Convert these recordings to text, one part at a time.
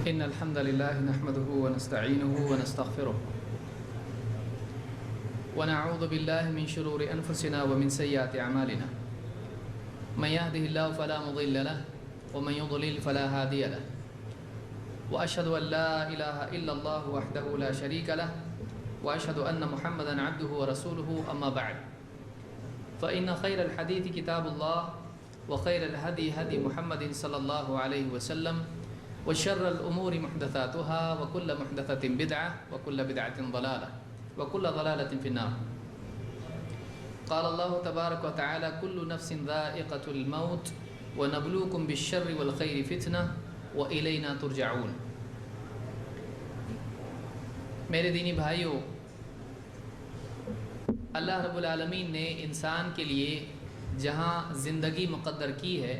إن الحمد لله نحمده ونستعينه ونستغفره ونعوذ بالله من شرور أنفسنا ومن سيئات أعمالنا من يهده الله فلا مضل له ومن يضلل فلا هادي له وأشهد أن لا إله إلا الله وحده لا شريك له وأشهد أن محمدا عبده ورسوله أما بعد فإن خير الحديث كتاب الله وخير الهدي هدي محمد صلى الله عليه وسلم وشر الأمور محدثاتها وكل محدثة بدعة وكل بدعة ضلالة وكل ضلالة في النار. قال الله تبارك وتعالى كل نفس ذائقة الموت ونبلوكم بالشر والخير فتنة وإلينا ترجعون. میرے دینی بھائیوں، اللہ رب العالمین نے انسان کے لیے جہاں زندگی مقدر کی ہے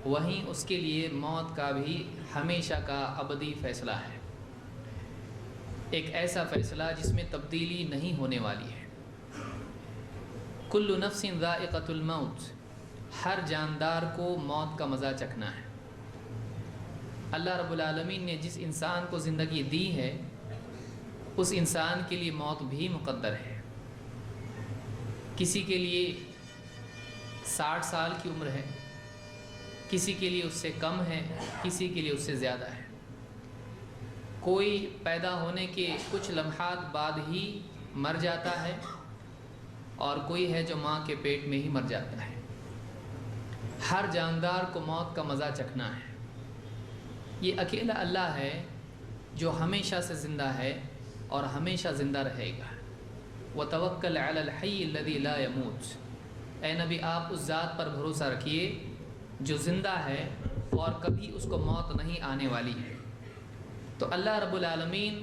وہیں اس کے لیے موت کا بھی ہمیشہ کا ابدی فیصلہ ہے، ایک ایسا فیصلہ جس میں تبدیلی نہیں ہونے والی ہے۔ کل نفس ذائقۃ الموت، ہر جاندار کو موت کا مزہ چکھنا ہے۔ اللہ رب العالمین نے جس انسان کو زندگی دی ہے اس انسان کے لیے موت بھی مقدر ہے۔ کسی کے لیے 60 سال کی عمر ہے، کسی کے لیے اس سے کم ہے، کسی کے لیے اس سے زیادہ ہے۔ کوئی پیدا ہونے کے کچھ لمحات بعد ہی مر جاتا ہے اور کوئی ہے جو ماں کے پیٹ میں ہی مر جاتا ہے۔ ہر جاندار کو موت کا مزہ چکھنا ہے۔ یہ اکیلا اللہ ہے جو ہمیشہ سے زندہ ہے اور ہمیشہ زندہ رہے گا۔ وَتَوَكَّلْ عَلَى الْحَيِّ الَّذِي لَا يَمُوتُ، اے نبی آپ اس ذات پر بھروسہ رکھیے جو زندہ ہے اور کبھی اس کو موت نہیں آنے والی ہے۔ تو اللہ رب العالمین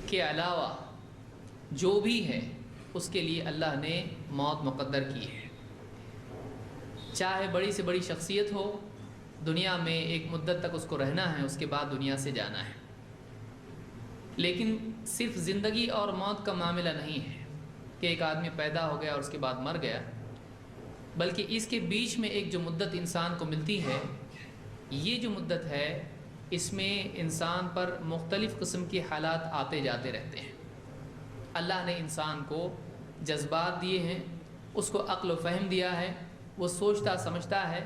کے علاوہ جو بھی ہے اس کے لیے اللہ نے موت مقدر کی ہے۔ چاہے بڑی سے بڑی شخصیت ہو، دنیا میں ایک مدت تک اس کو رہنا ہے، اس کے بعد دنیا سے جانا ہے۔ لیکن صرف زندگی اور موت کا معاملہ نہیں ہے کہ ایک آدمی پیدا ہو گیا اور اس کے بعد مر گیا، بلکہ اس کے بیچ میں ایک جو مدت انسان کو ملتی ہے، یہ جو مدت ہے اس میں انسان پر مختلف قسم کے حالات آتے جاتے رہتے ہیں۔ اللہ نے انسان کو جذبات دیے ہیں، اس کو عقل و فہم دیا ہے، وہ سوچتا سمجھتا ہے،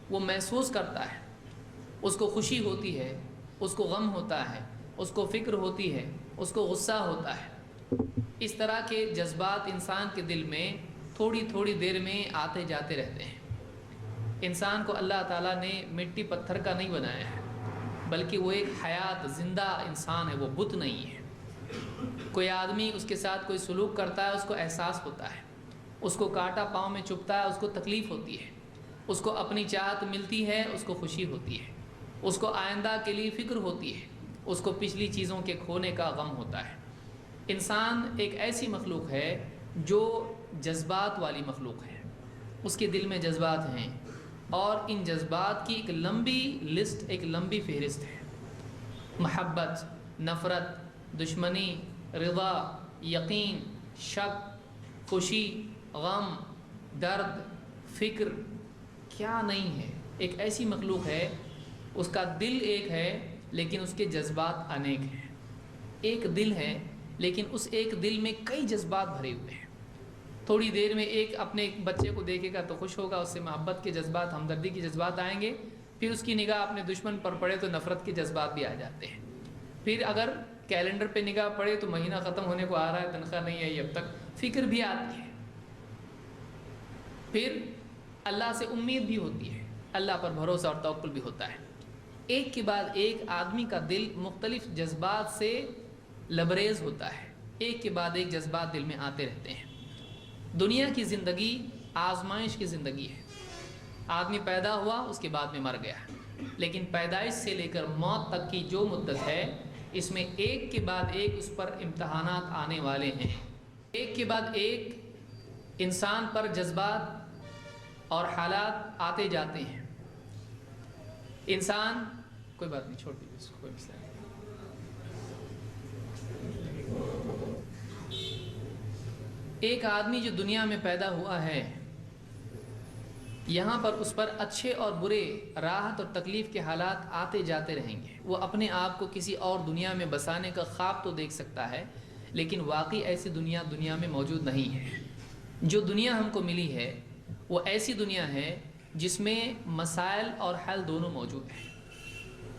وہ محسوس کرتا ہے، اس کو خوشی ہوتی ہے، اس کو غم ہوتا ہے، اس کو فکر ہوتی ہے، اس کو غصہ ہوتا ہے۔ اس طرح کے جذبات انسان کے دل میں تھوڑی تھوڑی دیر میں آتے جاتے رہتے ہیں۔ انسان کو اللہ تعالیٰ نے مٹی پتھر کا نہیں بنایا ہے، بلکہ وہ ایک حیات زندہ انسان ہے، وہ بت نہیں ہے۔ کوئی آدمی اس کے ساتھ کوئی سلوک کرتا ہے، اس کو احساس ہوتا ہے، اس کو کانٹا پاؤں میں چبھتا ہے، اس کو تکلیف ہوتی ہے، اس کو اپنی چاہت ملتی ہے، اس کو خوشی ہوتی ہے، اس کو آئندہ کے لیے فکر ہوتی ہے، اس کو پچھلی چیزوں کے کھونے کا غم ہوتا ہے۔ انسان ایک ایسی مخلوق ہے جو جذبات والی مخلوق ہے، اس کے دل میں جذبات ہیں اور ان جذبات کی ایک لمبی لسٹ، ایک لمبی فہرست ہے۔ محبت، نفرت، دشمنی، رضا، یقین، شک، خوشی، غم، درد، فکر، کیا نہیں ہے۔ ایک ایسی مخلوق ہے، اس کا دل ایک ہے لیکن اس کے جذبات انیک ہیں۔ ایک دل ہے لیکن اس ایک دل میں کئی جذبات بھرے ہوئے ہیں۔ تھوڑی دیر میں ایک اپنے بچے کو دیکھے گا تو خوش ہوگا، اس سے محبت کے جذبات، ہمدردی کے جذبات آئیں گے، پھر اس کی نگاہ اپنے دشمن پر پڑے تو نفرت کے جذبات بھی آ جاتے ہیں۔ پھر اگر کیلنڈر پہ نگاہ پڑے تو مہینہ ختم ہونے کو آ رہا ہے، تنخواہ نہیں آئی اب تک، فکر بھی آتی ہے۔ پھر اللہ سے امید بھی ہوتی ہے، اللہ پر بھروسہ اور توکل بھی ہوتا ہے۔ ایک کے بعد ایک آدمی کا دل مختلف جذبات سے لبریز ہوتا ہے، ایک کے بعد ایک جذبات دل میں آتے رہتے ہیں۔ دنیا کی زندگی آزمائش کی زندگی ہے۔ آدمی پیدا ہوا، اس کے بعد میں مر گیا، لیکن پیدائش سے لے کر موت تک کی جو مدت ہے اس میں ایک کے بعد ایک اس پر امتحانات آنے والے ہیں۔ ایک کے بعد ایک انسان پر جذبات اور حالات آتے جاتے ہیں۔ انسان، کوئی بات نہیں، چھوڑ دیجیے اس کو، کوئی مسئلہ نہیں۔ ایک آدمی جو دنیا میں پیدا ہوا ہے یہاں پر اس پر اچھے اور برے، راحت اور تکلیف کے حالات آتے جاتے رہیں گے۔ وہ اپنے آپ کو کسی اور دنیا میں بسانے کا خواب تو دیکھ سکتا ہے، لیکن واقعی ایسی دنیا میں موجود نہیں ہے۔ جو دنیا ہم کو ملی ہے وہ ایسی دنیا ہے جس میں مسائل اور حل دونوں موجود ہیں۔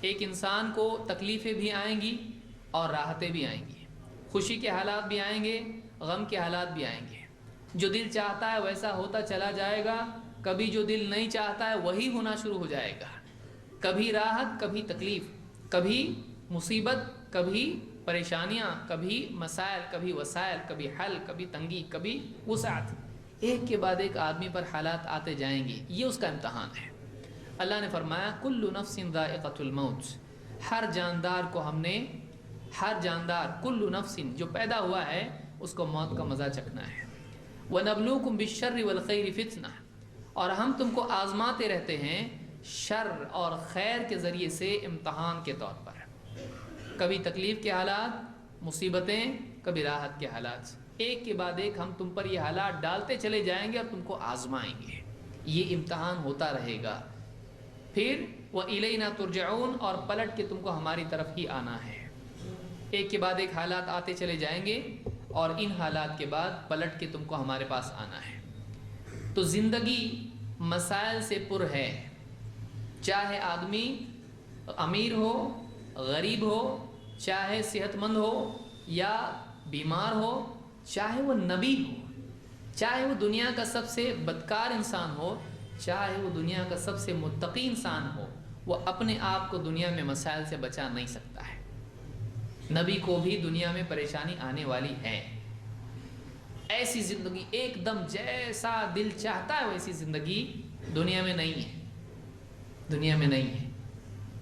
ایک انسان کو تکلیفیں بھی آئیں گی اور راحتیں بھی آئیں گی، خوشی کے حالات بھی آئیں گے، غم کے حالات بھی آئیں گے۔ جو دل چاہتا ہے ویسا ہوتا چلا جائے گا، کبھی جو دل نہیں چاہتا ہے وہی ہونا شروع ہو جائے گا۔ کبھی راحت، کبھی تکلیف، کبھی مصیبت، کبھی پریشانیاں، کبھی مسائل، کبھی وسائل، کبھی حل، کبھی تنگی، کبھی وسعت۔ ایک کے بعد ایک آدمی پر حالات آتے جائیں گے، یہ اس کا امتحان ہے۔ اللہ نے فرمایا کل نفس ذائقۃ الموت، ہر جاندار کل نفس جو پیدا ہوا ہے اس کو موت کا مزہ چکھنا ہے۔ وَنَبْلُوكُمْ بِالشَّرِّ وَالْخَيْرِ فِتْنَةً، اور ہم تم کو آزماتے رہتے ہیں شر اور خیر کے ذریعے سے امتحان کے طور پر۔ کبھی تکلیف کے حالات، مصیبتیں، کبھی راحت کے حالات، ایک کے بعد ایک ہم تم پر یہ حالات ڈالتے چلے جائیں گے اور تم کو آزمائیں گے۔ یہ امتحان ہوتا رہے گا۔ پھر وَإِلَيْنَا تُرْجَعُونَ، اور پلٹ کے تم کو ہماری طرف ہی آنا ہے۔ ایک کے بعد ایک حالات آتے چلے جائیں گے اور ان حالات کے بعد پلٹ کے تم کو ہمارے پاس آنا ہے۔ تو زندگی مسائل سے پر ہے، چاہے آدمی امیر ہو، غریب ہو، چاہے صحت مند ہو یا بیمار ہو، چاہے وہ نبی ہو، چاہے وہ دنیا کا سب سے بدکار انسان ہو، چاہے وہ دنیا کا سب سے متقی انسان ہو، وہ اپنے آپ کو دنیا میں مسائل سے بچا نہیں سکتا ہے۔ نبی کو بھی دنیا میں پریشانی آنے والی ہے۔ ایسی زندگی ایک دم جیسا دل چاہتا ہے ویسی زندگی دنیا میں نہیں ہے، دنیا میں نہیں ہے۔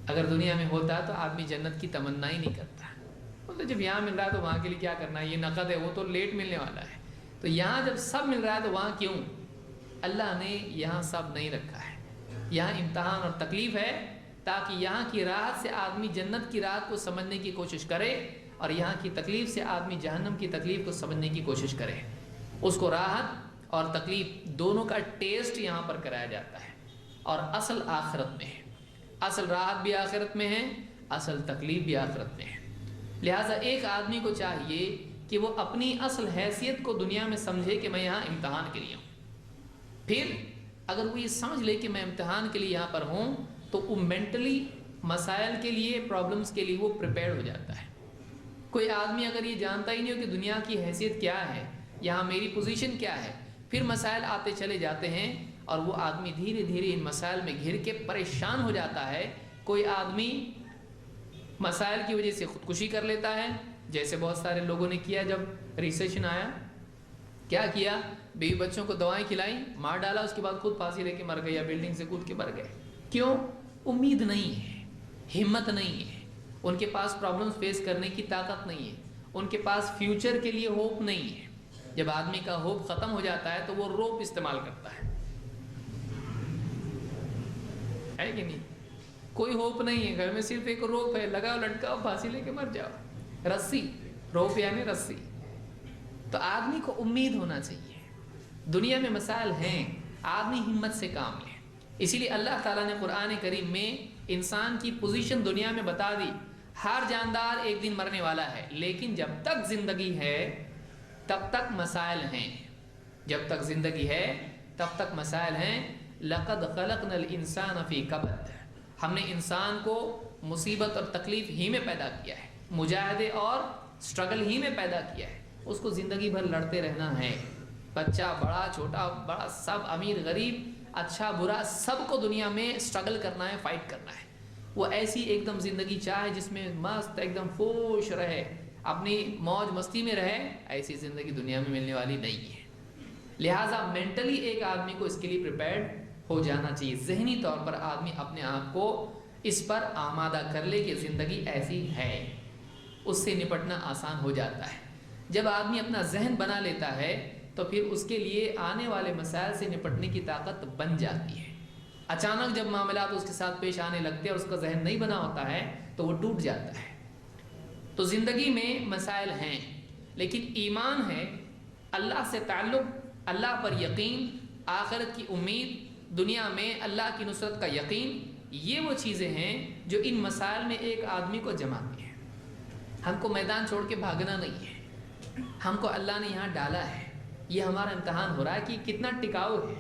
اگر دنیا میں ہوتا تو آدمی جنت کی تمنا ہی نہیں کرتا، بولتے جب یہاں مل رہا ہے تو وہاں کے لیے کیا کرنا ہے، یہ نقد ہے، وہ تو لیٹ ملنے والا ہے، تو یہاں جب سب مل رہا ہے تو وہاں کیوں؟ اللہ نے یہاں سب نہیں رکھا ہے، یہاں امتحان اور تکلیف ہے تاکہ یہاں کی راحت سے آدمی جنت کی راحت کو سمجھنے کی کوشش کرے اور یہاں کی تکلیف سے آدمی جہنم کی تکلیف کو سمجھنے کی کوشش کرے۔ اس کو راحت اور تکلیف دونوں کا ٹیسٹ یہاں پر کرایا جاتا ہے، اور اصل آخرت میں ہے۔ اصل راحت بھی آخرت میں ہے، اصل تکلیف بھی آخرت میں ہے۔ لہٰذا ایک آدمی کو چاہیے کہ وہ اپنی اصل حیثیت کو دنیا میں سمجھے کہ میں یہاں امتحان کے لیے ہوں۔ پھر اگر وہ یہ سمجھ لے کہ میں امتحان کے لیے یہاں پر ہوں تو وہ مینٹلی مسائل کے لیے، پرابلمس کے لیے وہ پریپیئرڈ ہو جاتا ہے۔ کوئی آدمی اگر یہ جانتا ہی نہیں ہو کہ دنیا کی حیثیت کیا ہے، یہاں میری پوزیشن کیا ہے، پھر مسائل آتے چلے جاتے ہیں اور وہ آدمی دھیرے دھیرے ان مسائل میں گھر کے پریشان ہو جاتا ہے۔ کوئی آدمی مسائل کی وجہ سے خودکشی کر لیتا ہے، جیسے بہت سارے لوگوں نے کیا جب ریسیشن آیا، کیا کیا، بیوی بچوں کو دوائیں کھلائیں، مار ڈالا، اس کے بعد خود پھانسی لے کے مر گئے یا بلڈنگ سے کود کے مر گئے۔ کیوں؟ امید نہیں ہے، ہمت نہیں ہے، ان کے پاس پرابلمز فیس کرنے کی طاقت نہیں ہے، ان کے پاس فیوچر کے لیے ہوپ نہیں ہے۔ جب آدمی کا ہوپ ختم ہو جاتا ہے تو وہ روپ استعمال کرتا ہے کہ نہیں؟ کوئی ہوپ نہیں ہے، گھر میں صرف ایک روپ ہے، لگاؤ لٹکاؤ پھانسی لے کے مر جاؤ، رسی، روپ یعنی رسی۔ تو آدمی کو امید ہونا چاہیے، دنیا میں مسائل ہیں، آدمی ہمت سے کام لے۔ اسی لیے اللہ تعالیٰ نے قرآن کریم میں انسان کی پوزیشن دنیا میں بتا دی۔ ہر جاندار ایک دن مرنے والا ہے، لیکن جب تک زندگی ہے تب تک مسائل ہیں، جب تک زندگی ہے تب تک مسائل ہیں۔ لَقَدْ خَلَقْنَا الْإِنسَانَ فِي كَبَدٍ، ہم نے انسان کو مصیبت اور تکلیف ہی میں پیدا کیا ہے، مجاہدے اور سٹرگل ہی میں پیدا کیا ہے۔ اس کو زندگی بھر لڑتے رہنا ہے، بچہ بڑا چھوٹا بڑا سب، امیر غریب، اچھا برا، سب کو دنیا میں سٹرگل کرنا ہے، فائٹ کرنا ہے۔ وہ ایسی ایک دم زندگی چاہے جس میں مست ایک دم خوش رہے، اپنی موج مستی میں رہے، ایسی زندگی دنیا میں ملنے والی نہیں ہے۔ لہٰذا مینٹلی ایک آدمی کو اس کے لیے پریپیئرڈ ہو جانا چاہیے، ذہنی طور پر آدمی اپنے آپ کو اس پر آمادہ کر لے کہ زندگی ایسی ہے، اس سے نپٹنا آسان ہو جاتا ہے۔ جب آدمی اپنا ذہن بنا لیتا ہے تو پھر اس کے لیے آنے والے مسائل سے نپٹنے کی طاقت بن جاتی ہے۔ اچانک جب معاملات اس کے ساتھ پیش آنے لگتے ہیں اور اس کا ذہن نہیں بنا ہوتا ہے تو وہ ٹوٹ جاتا ہے۔ تو زندگی میں مسائل ہیں، لیکن ایمان ہے، اللہ سے تعلق، اللہ پر یقین، آخرت کی امید، دنیا میں اللہ کی نصرت کا یقین، یہ وہ چیزیں ہیں جو ان مسائل میں ایک آدمی کو جماتی ہیں۔ ہم کو میدان چھوڑ کے بھاگنا نہیں ہے، ہم کو اللہ نے یہاں ڈالا ہے، یہ ہمارا امتحان ہو رہا ہے کہ کتنا ٹکاؤ ہے۔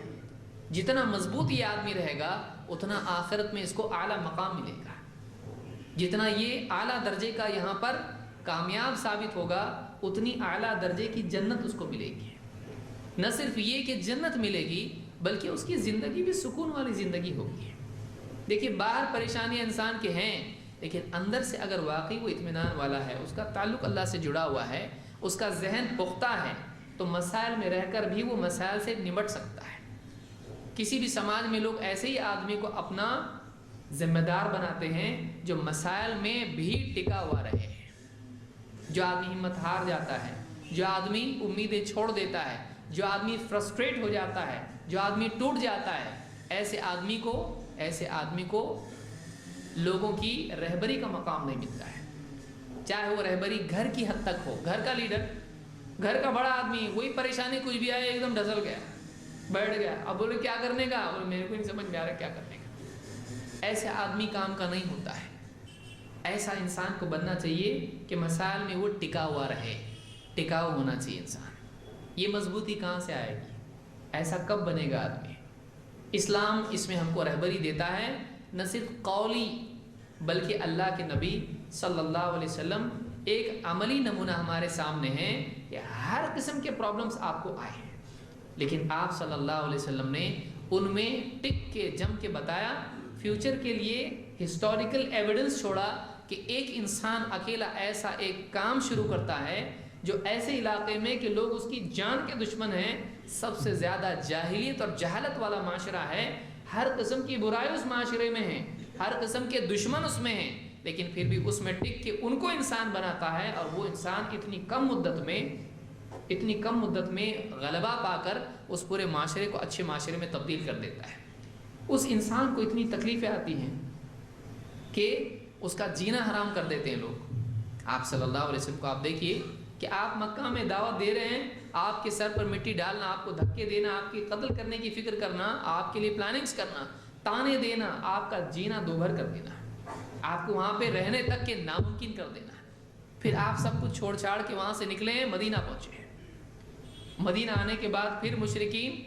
جتنا مضبوط یہ آدمی رہے گا اتنا آخرت میں اس کو اعلیٰ مقام ملے گا، جتنا یہ اعلیٰ درجے کا یہاں پر کامیاب ثابت ہوگا اتنی اعلیٰ درجے کی جنت اس کو ملے گی۔ نہ صرف یہ کہ جنت ملے گی بلکہ اس کی زندگی بھی سکون والی زندگی ہوگی۔ دیکھیے باہر پریشانیاں انسان کے ہیں، لیکن اندر سے اگر واقعی وہ اطمینان والا ہے، اس کا تعلق اللہ سے جڑا ہوا ہے، اس کا ذہن پختہ ہے، تو مسائل میں رہ کر بھی وہ مسائل سے نمٹ سکتا ہے۔ کسی بھی سماج میں لوگ ایسے ہی آدمی کو اپنا ذمہ دار بناتے ہیں جو مسائل میں بھی ٹکا ہوا رہے۔ جو آدمی ہمت ہار جاتا ہے، جو آدمی امیدیں چھوڑ دیتا ہے، جو آدمی فرسٹریٹ ہو جاتا ہے، جو آدمی ٹوٹ جاتا ہے، ایسے آدمی کو لوگوں کی رہبری کا مقام نہیں ملتا ہے۔ چاہے وہ رہبری گھر کی حد تک ہو، گھر کا لیڈر، گھر کا بڑا آدمی، وہی پریشانی کچھ بھی آئے ایک دم ڈھسل گیا، بیٹھ گیا، اب بولے کیا کرنے کا، بولے میرے کو نہیں سمجھ میں آ رہا کیا کرنے کا۔ ایسے آدمی کام کا نہیں ہوتا ہے۔ ایسا انسان کو بننا چاہیے کہ مسائل میں وہ ٹکا ہوا رہے، ٹکاؤ ہونا چاہیے انسان۔ یہ مضبوطی کہاں سے آئے گی؟ ایسا کب بنے گا آدمی؟ اسلام اس میں ہم کو رہبری دیتا ہے، نہ صرف قولی بلکہ اللہ کے نبی صلی اللہ علیہ وسلم ایک عملی نمونہ ہمارے سامنے ہے کہ ہر قسم کے پرابلمز آپ کو آئے ہیں، لیکن آپ صلی اللہ علیہ وسلم نے ان میں ٹک کے جم کے بتایا، فیوچر کے لیے ہسٹوریکل ایویڈنس چھوڑا کہ ایک انسان اکیلا ایسا ایک کام شروع کرتا ہے جو ایسے علاقے میں کہ لوگ اس کی جان کے دشمن ہیں، سب سے زیادہ جاہلیت اور جہالت والا معاشرہ ہے، ہر قسم کی برائی اس معاشرے میں ہے، ہر قسم کے دشمن اس میں ہیں، لیکن پھر بھی اس میں ٹک کے ان کو انسان بناتا ہے، اور وہ انسان اتنی کم مدت میں غلبہ پا کر اس پورے معاشرے کو اچھے معاشرے میں تبدیل کر دیتا ہے۔ اس انسان کو اتنی تکلیفیں آتی ہیں کہ اس کا جینا حرام کر دیتے ہیں لوگ۔ آپ صلی اللہ علیہ وسلم کو آپ دیکھیے کہ آپ مکہ میں دعوت دے رہے ہیں، آپ کے سر پر مٹی ڈالنا، آپ کو دھکے دینا، آپ کی قتل کرنے کی فکر کرنا، آپ کے لیے پلاننگز کرنا، تانے دینا، آپ کا جینا دوبھر کر دینا، آپ کو وہاں پہ رہنے تک کے ناممکن کر دینا۔ پھر آپ سب کچھ چھوڑ چھاڑ کے وہاں سے نکلے، مدینہ پہنچے۔ مدینہ آنے کے بعد پھر مشرکین،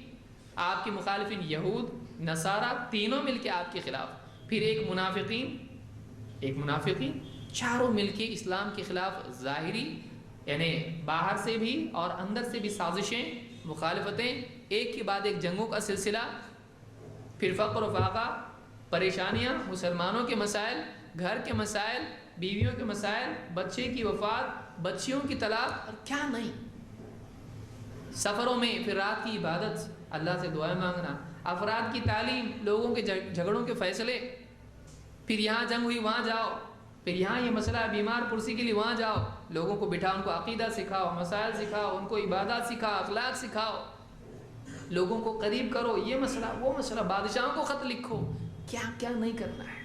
آپ کے مخالفین یہود نصارہ تینوں مل کے آپ کے خلاف، پھر ایک منافقین چاروں مل کے اسلام کے خلاف ظاہری یعنی باہر سے بھی اور اندر سے بھی سازشیں، مخالفتیں، ایک کے بعد ایک جنگوں کا سلسلہ، پھر فقر و فاقہ، پریشانیاں، مسلمانوں کے مسائل، گھر کے مسائل، بیویوں کے مسائل، بچے کی وفات، بچیوں کی طلاق، اور کیا نہیں۔ سفروں میں پھر رات کی عبادت، اللہ سے دعائیں مانگنا، افراد کی تعلیم، لوگوں کے جھگڑوں کے فیصلے، پھر یہاں جنگ ہوئی وہاں جاؤ، پھر یہاں یہ مسئلہ ہے بیمار پرسی کے لیے وہاں جاؤ، لوگوں کو بٹھا ان کو عقیدہ سکھاؤ، مسائل سکھاؤ، ان کو عبادات سکھاؤ، اخلاق سکھاؤ، لوگوں کو قریب کرو، یہ مسئلہ وہ مسئلہ، بادشاہوں کو خط لکھو، کیا کیا نہیں کرنا ہے۔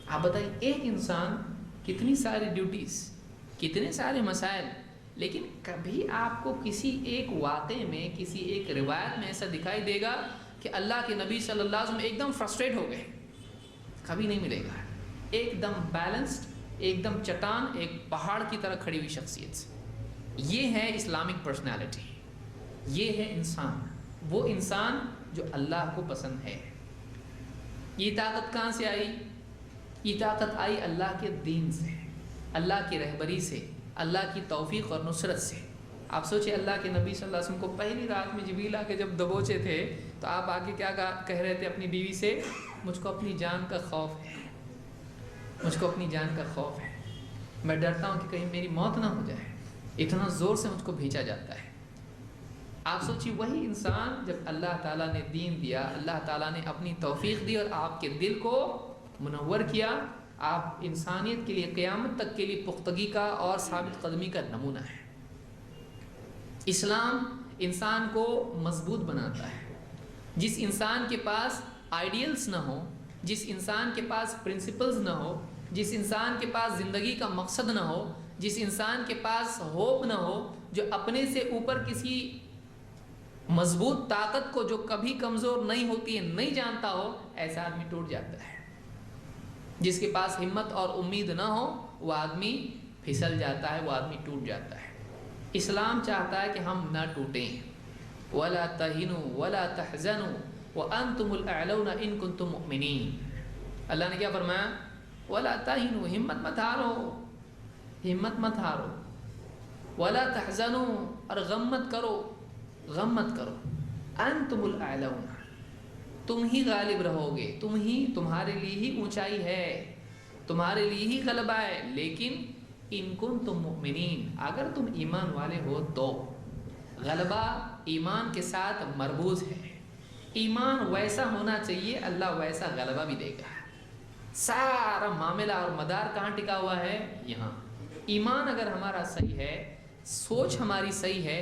آپ بتائیے ایک انسان کتنی ساری ڈیوٹیز، کتنے سارے مسائل، لیکن کبھی آپ کو کسی ایک واقعے میں، کسی ایک روایت میں ایسا دکھائی دے گا کہ اللہ کے نبی صلی اللہ علیہ وسلم ایک دم فرسٹریٹ ہو گئے؟ کبھی نہیں ملے گا۔ ایک دم بیلنسڈ، ایک دم چٹان، ایک پہاڑ کی طرح کھڑی ہوئی شخصیت۔ یہ ہے اسلامک پرسنالٹی، یہ ہے انسان، وہ انسان جو اللہ کو پسند ہے۔ یہ طاقت کہاں سے آئی؟ یہ طاقت آئی اللہ کے دین سے، اللہ کی رہبری سے، اللہ کی توفیق اور نصرت سے۔ آپ سوچیں اللہ کے نبی صلی اللہ علیہ وسلم کو پہلی رات میں جبریل آ کے جب دبوچے تھے تو آپ آگے کیا کہہ رہے تھے اپنی بیوی سے؟ مجھ کو اپنی جان کا خوف ہے، مجھ کو اپنی جان کا خوف ہے، میں ڈرتا ہوں کہ کہیں میری موت نہ ہو جائے، اتنا زور سے مجھ کو بھیجا جاتا ہے۔ آپ سوچیے وہی انسان جب اللہ تعالیٰ نے دین دیا، اللہ تعالیٰ نے اپنی توفیق دی اور آپ کے دل کو منور کیا، آپ انسانیت کے لیے قیامت تک کے لیے پختگی کا اور ثابت قدمی کا نمونہ ہے۔ اسلام انسان کو مضبوط بناتا ہے۔ جس انسان کے پاس آئیڈیلز نہ ہو، جس انسان کے پاس پرنسپلز نہ ہو، جس انسان کے پاس زندگی کا مقصد نہ ہو، جس انسان کے پاس ہوپ نہ ہو، جو اپنے سے اوپر کسی مضبوط طاقت کو جو کبھی کمزور نہیں ہوتی ہے، نہیں جانتا ہو، ایسا آدمی ٹوٹ جاتا ہے۔ جس کے پاس ہمت اور امید نہ ہو وہ آدمی پھسل جاتا ہے، وہ آدمی ٹوٹ جاتا ہے۔ اسلام چاہتا ہے کہ ہم نہ ٹوٹیں۔ وَلَا تَهِنُوا وَلَا تَحْزَنُوا وَأَنْتُمُ الْأَعْلَوْنَ إِن كُنتُم مُؤْمِنِينَ۔ اللہ نے کیا فرمایا؟ وَلَا تَهِنُوا، ہمت مت ہارو، ہمت مت ہارو۔ وَلَا تَحْزَنُوا، اور غم مت کرو، غم مت کرو۔ أَنْتُمُ الْأَعْلَوْنَ، تم ہی غالب رہو گے، تمہارے لیے ہی اونچائی ہے، تمہارے لیے ہی غلبہ ہے، لیکن ان کنتم مؤمنین، اگر تم ایمان والے ہو تو۔ غلبہ ایمان کے ساتھ مربوط ہے، ایمان ویسا ہونا چاہیے، اللہ ویسا غلبہ بھی دے گا۔ سارا معاملہ اور مدار کہاں ٹکا ہوا ہے؟ یہاں۔ ایمان اگر ہمارا صحیح ہے، سوچ ہماری صحیح ہے،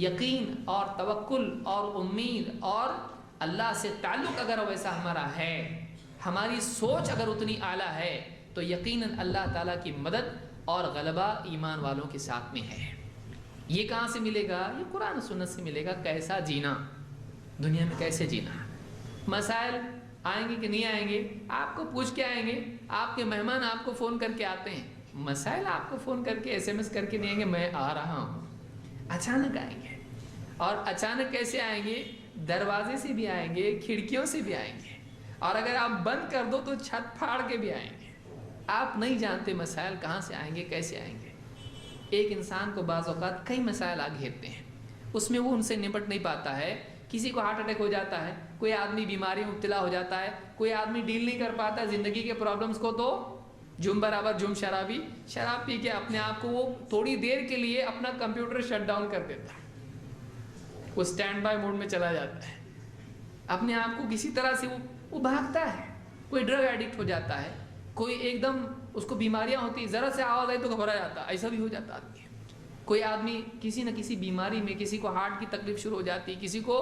یقین اور توکل اور امید اور اللہ سے تعلق اگر ویسا ہمارا ہے، ہماری سوچ اگر اتنی اعلیٰ ہے، تو یقیناً اللہ تعالیٰ کی مدد اور غلبہ ایمان والوں کے ساتھ میں ہے۔ یہ کہاں سے ملے گا؟ یہ قرآن و سنت سے ملے گا۔ کیسا جینا، دنیا میں کیسے جینا۔ مسائل آئیں گے کہ نہیں آئیں گے؟ آپ کو پوچھ کے آئیں گے، آپ کے مہمان آپ کو فون کر کے آتے ہیں، مسائل آپ کو فون کر کے SMS کر کے نہیں آئیں گے میں آ رہا ہوں، اچانک آئیں گے۔ اور اچانک کیسے آئیں گے؟ دروازے سے بھی آئیں گے، کھڑکیوں سے بھی آئیں گے، اور اگر آپ بند کر دو تو چھت پھاڑ کے بھی آئیں گے۔ آپ نہیں جانتے مسائل کہاں سے آئیں گے، کیسے آئیں گے۔ ایک انسان کو بعض اوقات کئی مسائل آ گھیرتے ہیں، اس میں وہ ان سے نپٹ نہیں پاتا ہے۔ کسی کو ہارٹ اٹیک ہو جاتا ہے، کوئی آدمی بیماری میں مبتلا ہو جاتا ہے، کوئی آدمی ڈیل نہیں کر پاتا زندگی کے پرابلمز کو، تو جم برابر جم شرابی، شراب پی کے اپنے آپ کو وہ تھوڑی دیر کے لیے اپنا کمپیوٹر شٹ ڈاؤن کر دیتا ہے، وہ اسٹینڈ بائی موڈ میں چلا جاتا ہے، اپنے آپ کو کسی طرح سے وہ بھاگتا ہے۔ کوئی ڈرگ ایڈکٹ ہو جاتا ہے، کوئی ایک دم اس کو بیماریاں ہوتی، ذرا سے آواز آئی تو گھبرا جاتا، ایسا بھی ہو جاتا آدمی۔ کوئی آدمی کسی نہ کسی بیماری میں، کسی کو ہارٹ کی تکلیف شروع ہو جاتی، کسی کو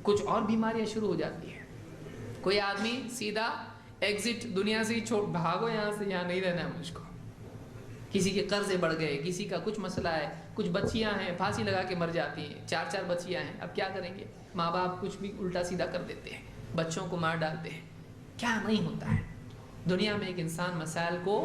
کچھ اور بیماریاں شروع ہو جاتی ہیں۔ کوئی آدمی سیدھا ایگزٹ دنیا سے ہی چھوڑ، بھاگو یہاں سے، یہاں نہیں رہنا ہے مجھ کو۔ کسی کے قرضے بڑھ گئے، کسی کا کچھ مسئلہ ہے، کچھ بچیاں ہیں پھانسی لگا کے مر جاتی ہیں، 4 بچیاں ہیں، اب کیا کریں گے؟ ماں باپ کچھ بھی الٹا سیدھا کر دیتے ہیں، بچوں کو مار ڈالتے ہیں، کیا نہیں ہوتا ہے دنیا میں۔ ایک انسان مسائل کو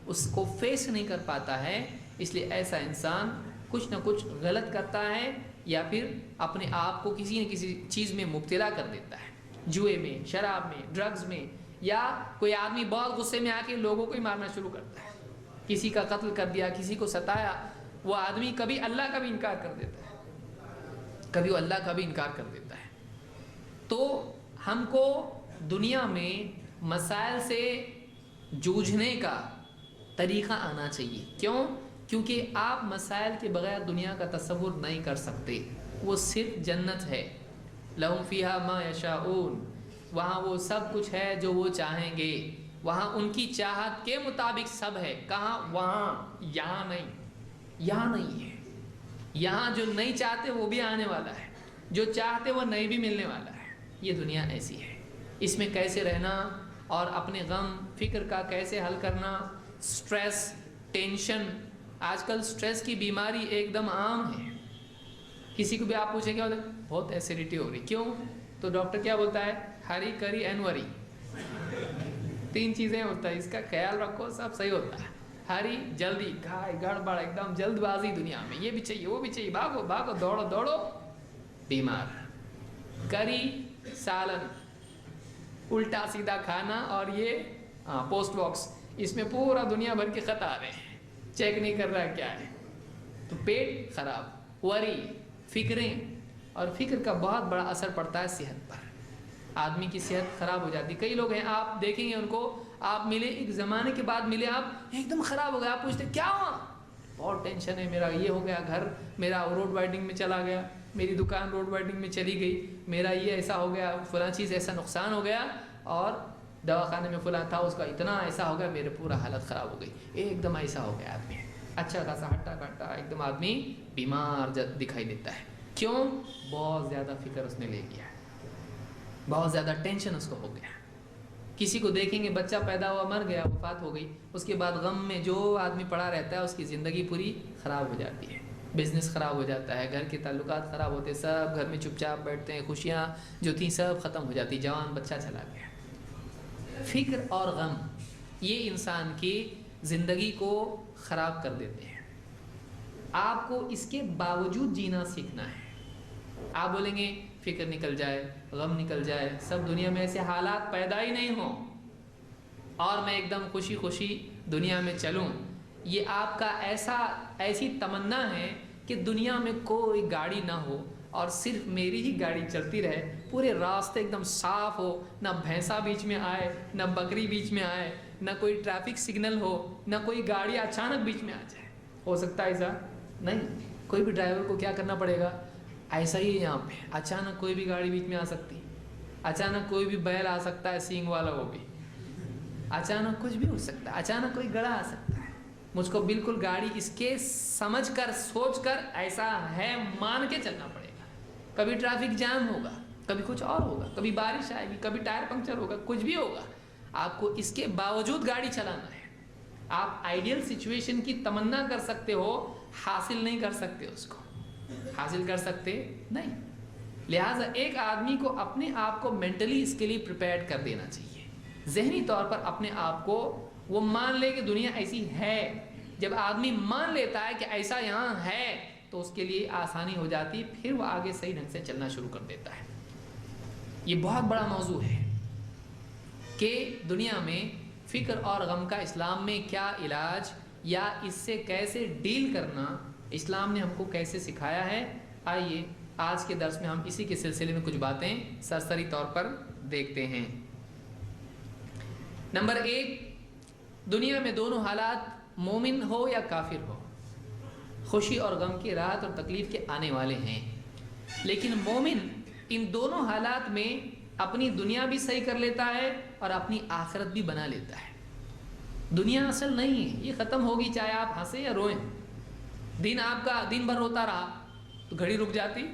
اس کو فیس نہیں کر پاتا ہے، اس لیے ایسا انسان کچھ نہ کچھ غلط کرتا ہے، یا پھر اپنے آپ کو کسی نہ کسی چیز میں مبتلا کر دیتا ہے، جوئے میں، شراب میں، ڈرگز میں، یا کوئی آدمی بہت غصے میں آ کے لوگوں کو ہی مارنا شروع کرتا ہے، کسی کا قتل کر دیا، کسی کو ستایا۔ وہ آدمی کبھی اللہ کا بھی انکار کر دیتا ہے، کبھی وہ اللہ کا بھی انکار کر دیتا ہے۔ تو ہم کو دنیا میں مسائل سے جوجھنے کا طریقہ آنا چاہیے۔ کیوں؟ کیونکہ آپ مسائل کے بغیر دنیا کا تصور نہیں کر سکتے۔ وہ صرف جنت ہے، لَهُمْ فِيهَا مَا يَشَاءُونَ، وہاں وہ سب کچھ ہے جو وہ چاہیں گے، وہاں ان کی چاہت کے مطابق سب ہے۔ کہاں؟ وہاں، یہاں نہیں، یہاں نہیں ہے۔ یہاں جو نہیں چاہتے وہ بھی آنے والا ہے، جو چاہتے وہ نہیں بھی ملنے والا ہے۔ یہ دنیا ایسی ہے، اس میں کیسے رہنا اور اپنے غم فکر کا کیسے حل کرنا۔ سٹریس، ٹینشن، آج کل سٹریس کی بیماری ایک دم عام ہے۔ کسی کو بھی آپ پوچھیں کیا ہوتا ہے؟ بہت ایسیڈیٹی ہو رہی، کیوں؟ تو ڈاکٹر کیا بولتا ہے؟ ہری کری اینڈ وری، 3 چیزیں ہوتا ہے، اس کا خیال رکھو سب صحیح ہوتا ہے۔ ہری جلدی، گڑبڑ، ایک دم جلد بازی دنیا میں، یہ بھی چاہیے وہ بھی چاہیے، بھاگو بھاگو، دوڑو دوڑو، بیمار۔ کری سالن، الٹا سیدھا کھانا، اور یہ پوسٹ باکس، اس میں پورا دنیا بھر کے خط آ رہے ہیں، چیک نہیں کر رہا کیا ہے، تو پیٹ خراب۔ وری، فکریں، اور فکر کا بہت بڑا اثر پڑتا ہے صحت پر، آدمی کی صحت خراب ہو جاتی۔ کئی لوگ ہیں آپ دیکھیں گے ان کو، آپ ملے ایک زمانے کے بعد ملے، آپ ایک دم خراب ہو گیا، آپ پوچھتے کیا ہوا؟ بہت ٹینشن ہے میرا، یہ ہو گیا، گھر میرا روڈ وائڈنگ میں چلا گیا، میری دکان روڈ وائڈنگ میں چلی گئی، میرا یہ ایسا ہو گیا، فلاں چیز ایسا نقصان ہو گیا، اور دواخانے میں فلاں تھا، اس کا اتنا ایسا ہو گیا، میرے پورا حالت خراب ہو گئی، ایک دم ایسا ہو گیا آدمی، اچھا خاصا ہٹا کٹا ایک دم آدمی بیمار دکھائی دیتا ہے۔ کیوں؟ بہت زیادہ فکر اس نے لے لیا، بہت زیادہ ٹینشن اس کو ہو گیا۔ کسی کو دیکھیں گے بچہ پیدا ہوا مر گیا، وفات ہو گئی، اس کے بعد غم میں جو آدمی پڑا رہتا ہے، اس کی زندگی پوری خراب ہو جاتی ہے۔ بزنس خراب ہو جاتا ہے، گھر کے تعلقات خراب ہوتے، سب گھر میں چپ چاپ بیٹھتے ہیں، خوشیاں جو تھیں سب ختم ہو جاتی، جوان بچہ چلا گیا۔ فکر اور غم یہ انسان کی زندگی کو خراب کر دیتے ہیں۔ آپ کو اس کے باوجود جینا سیکھنا ہے۔ آپ بولیں گے فکر نکل جائے، غم نکل جائے، سب دنیا میں ایسے حالات پیدا ہی نہیں ہوں اور میں ایک دم خوشی خوشی دنیا میں چلوں، یہ آپ کا ایسی تمنا ہے کہ دنیا میں کوئی گاڑی نہ ہو اور صرف میری ہی گاڑی چلتی رہے، پورے راستے ایک دم صاف ہو، نہ بھینسا بیچ میں آئے، نہ بکری بیچ میں آئے، نہ کوئی ٹریفک سگنل ہو، نہ کوئی گاڑی اچانک بیچ میں آ جائے۔ ہو سکتا ہے ایسا؟ نہیں۔ کوئی بھی ڈرائیور کو کیا کرنا پڑے گا؟ ایسا ہی ہے یہاں پہ، اچانک کوئی بھی گاڑی بیچ میں آ سکتی، اچانک کوئی بھی بیل آ سکتا ہے سینگ والا، وہ بھی اچانک کچھ بھی ہو سکتا ہے، اچانک کوئی گڑھا آ سکتا ہے۔ مجھ کو بالکل گاڑی اس کے سمجھ کر سوچ کر ایسا ہے مان کے چلنا پڑے گا۔ کبھی ٹریفک جام ہوگا، کبھی کچھ اور ہوگا، کبھی بارش آئے گی، کبھی ٹائر پنکچر ہوگا، کچھ بھی ہوگا، آپ کو اس کے باوجود گاڑی چلانا ہے۔ آپ آئیڈیل سچویشن کی تمنا کر سکتے ہو، حاصل نہیں کر سکتے، اس کو حاصل کر سکتے نہیں۔ لہٰذا ایک آدمی کو اپنے آپ کو مینٹلی اس کے لیے پریپیئرڈ کر دینا چاہیے، ذہنی طور پر اپنے آپ کو وہ مان لے کہ دنیا ایسی ہے۔ جب آدمی مان لیتا ہے کہ ایسا یہاں ہے تو اس کے لیے آسانی ہو جاتی، پھر وہ آگے صحیح ڈھنگ سے چلنا شروع کر دیتا ہے۔ یہ بہت بڑا موضوع ہے کہ دنیا میں فکر اور غم کا اسلام میں کیا علاج یا اس سے کیسے ڈیل کرنا اسلام نے ہم کو کیسے سکھایا ہے۔ آئیے آج کے درس میں ہم اسی کے سلسلے میں کچھ باتیں سرسری طور پر دیکھتے ہیں۔ نمبر 1، دنیا میں دونوں حالات مومن ہو یا کافر ہو، خوشی اور غم کی، راحت اور تکلیف کے آنے والے ہیں، لیکن مومن ان دونوں حالات میں اپنی دنیا بھی صحیح کر لیتا ہے اور اپنی آخرت بھی بنا لیتا ہے۔ دنیا اصل نہیں ہے، یہ ختم ہوگی، چاہے آپ ہنسیں یا روئیں۔ دن آپ کا دن بھر روتا رہا تو گھڑی رک جاتی،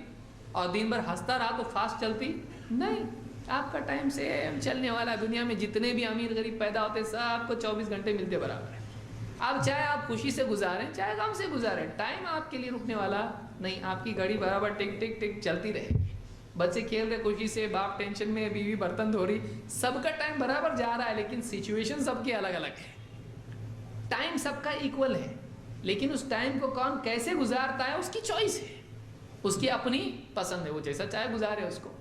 اور دن بھر ہنستا رہا تو فاسٹ چلتی نہیں۔ آپ کا ٹائم سیم چلنے والا۔ دنیا میں جتنے بھی امیر غریب پیدا ہوتے سب کو 24 گھنٹے ملتے برابر ہے۔ اب چاہے آپ خوشی سے گزاریں چاہے غم سے گزاریں، ٹائم آپ کے لیے رکنے والا نہیں۔ آپ کی گھڑی برابر ٹک ٹک ٹک چلتی رہے گی۔ بچے کھیل رہے خوشی سے، باپ ٹینشن میں، بیوی برتن دھو رہی، سب کا ٹائم برابر جا رہا ہے، لیکن سچویشن سب کی الگ الگ ہے۔ ٹائم سب کا ایکول ہے، لیکن اس ٹائم کو کون کیسے گزارتا ہے اس کی چوائس ہے، اس کی اپنی پسند ہے، وہ جیسا چاہے گزارے اس کو۔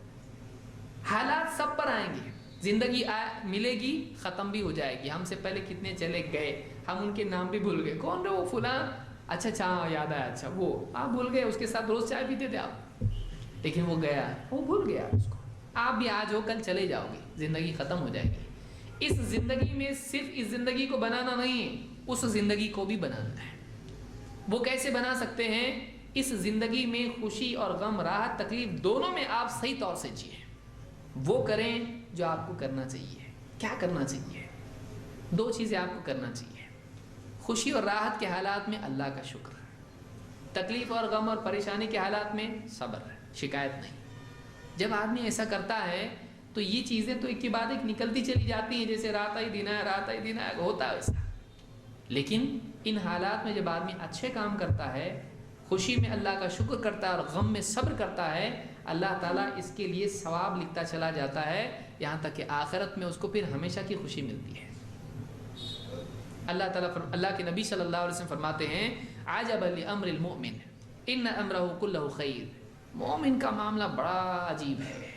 حالات سب پر آئیں گے، زندگی ملے گی، ختم بھی ہو جائے گی۔ ہم سے پہلے کتنے چلے گئے، ہم ان کے نام بھی بھول گئے، کون رہے وہ فلاں، اچھا یاد آیا، اچھا وہ آپ بھول گئے، اس کے ساتھ روز چائے پیتے تھے آپ، لیکن وہ گیا، وہ بھول گیا اس کو۔ آپ بھی آج ہو کل چلے جاؤ گے، زندگی ختم ہو جائے گی۔ اس زندگی میں صرف اس زندگی کو بنانا نہیں ہے، اس زندگی کو بھی بنانا ہے۔ وہ کیسے بنا سکتے ہیں؟ اس زندگی میں خوشی اور غم، راحت تکلیف دونوں میں آپ صحیح طور سے جئیں، وہ کریں جو آپ کو کرنا چاہیے۔ کیا کرنا چاہیے؟ 2 چیزیں آپ کو کرنا چاہیے۔ خوشی اور راحت کے حالات میں اللہ کا شکر، تکلیف اور غم اور پریشانی کے حالات میں صبر، شکایت نہیں۔ جب آدمی ایسا کرتا ہے تو یہ چیزیں تو ایک کے بعد ایک نکلتی چلی جاتی ہیں، جیسے رات ہی دن ہے، رات ہی دن ہے، ہوتا ہے ویسا۔ لیکن ان حالات میں جب آدمی اچھے کام کرتا ہے، خوشی میں اللہ کا شکر کرتا ہے اور غم میں صبر کرتا ہے، اللہ تعالیٰ اس کے لیے ثواب لکھتا چلا جاتا ہے، یہاں تک کہ آخرت میں اس کو پھر ہمیشہ کی خوشی ملتی ہے۔ اللہ کے نبی صلی اللہ علیہ وسلم فرماتے ہیں، عجبا لامر المؤمن ان امرہ کلہ خیر۔ مومن کا معاملہ بڑا عجیب ہے۔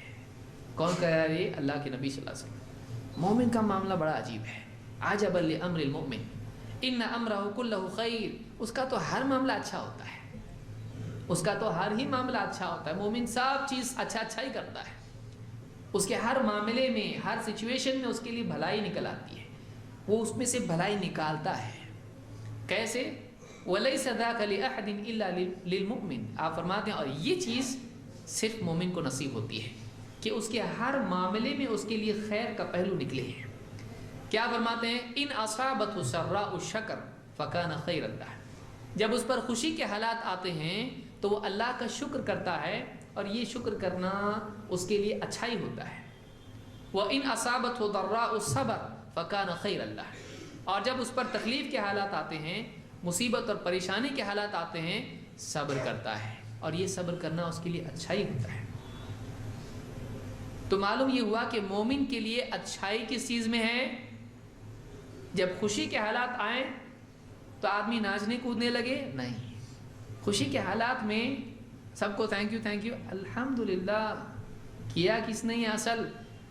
کون کہہ رہا ہے؟ اللہ کے نبی صلی اللہ علیہ وسلم۔ مومن کا معاملہ بڑا عجیب ہے۔ عجبا لامر المؤمن ان امرہ کلہ خیر، اس کا تو ہر معاملہ اچھا ہوتا ہے، اس کا تو ہر ہی معاملہ اچھا ہوتا ہے۔ مومن سب چیز اچھا ہی کرتا ہے، اس کے ہر معاملے میں، ہر سچویشن میں اس کے لیے بھلائی نکل آتی ہے، وہ اس میں سے بھلائی نکالتا ہے۔ کیسے؟ وَلَيْسَ ذَاكَ لِأَحَدٍ إِلَّا لِلْمُؤْمِنِ، آپ فرماتے ہیں اور یہ چیز صرف مومن کو نصیب ہوتی ہے کہ اس کے ہر معاملے میں اس کے لیے خیر کا پہلو نکلے ہیں۔ کیا فرماتے ہیں؟ ان اصابتہ سراء الشکر فکان خیرا لہ، جب اس پر خوشی کے حالات آتے ہیں تو وہ اللہ کا شکر کرتا ہے، اور یہ شکر کرنا اس کے لیے اچھا ہی ہوتا ہے۔ وَإِنْ أَصَابَتْهُ ضَرَّاءُ الصَّبْرِ فَكَانَ خَيْرًا لَهُ، اور جب اس پر تکلیف کے حالات آتے ہیں، مصیبت اور پریشانی کے حالات آتے ہیں، صبر کرتا ہے، اور یہ صبر کرنا اس کے لیے اچھا ہی ہوتا ہے۔ تو معلوم یہ ہوا کہ مومن کے لیے اچھائی کس چیز میں ہے؟ جب خوشی کے حالات آئیں تو آدمی ناچنے کودنے لگے؟ نہیں، خوشی کے حالات میں سب کو تھینک یو الحمدللہ، کیا کس نے یہ اصل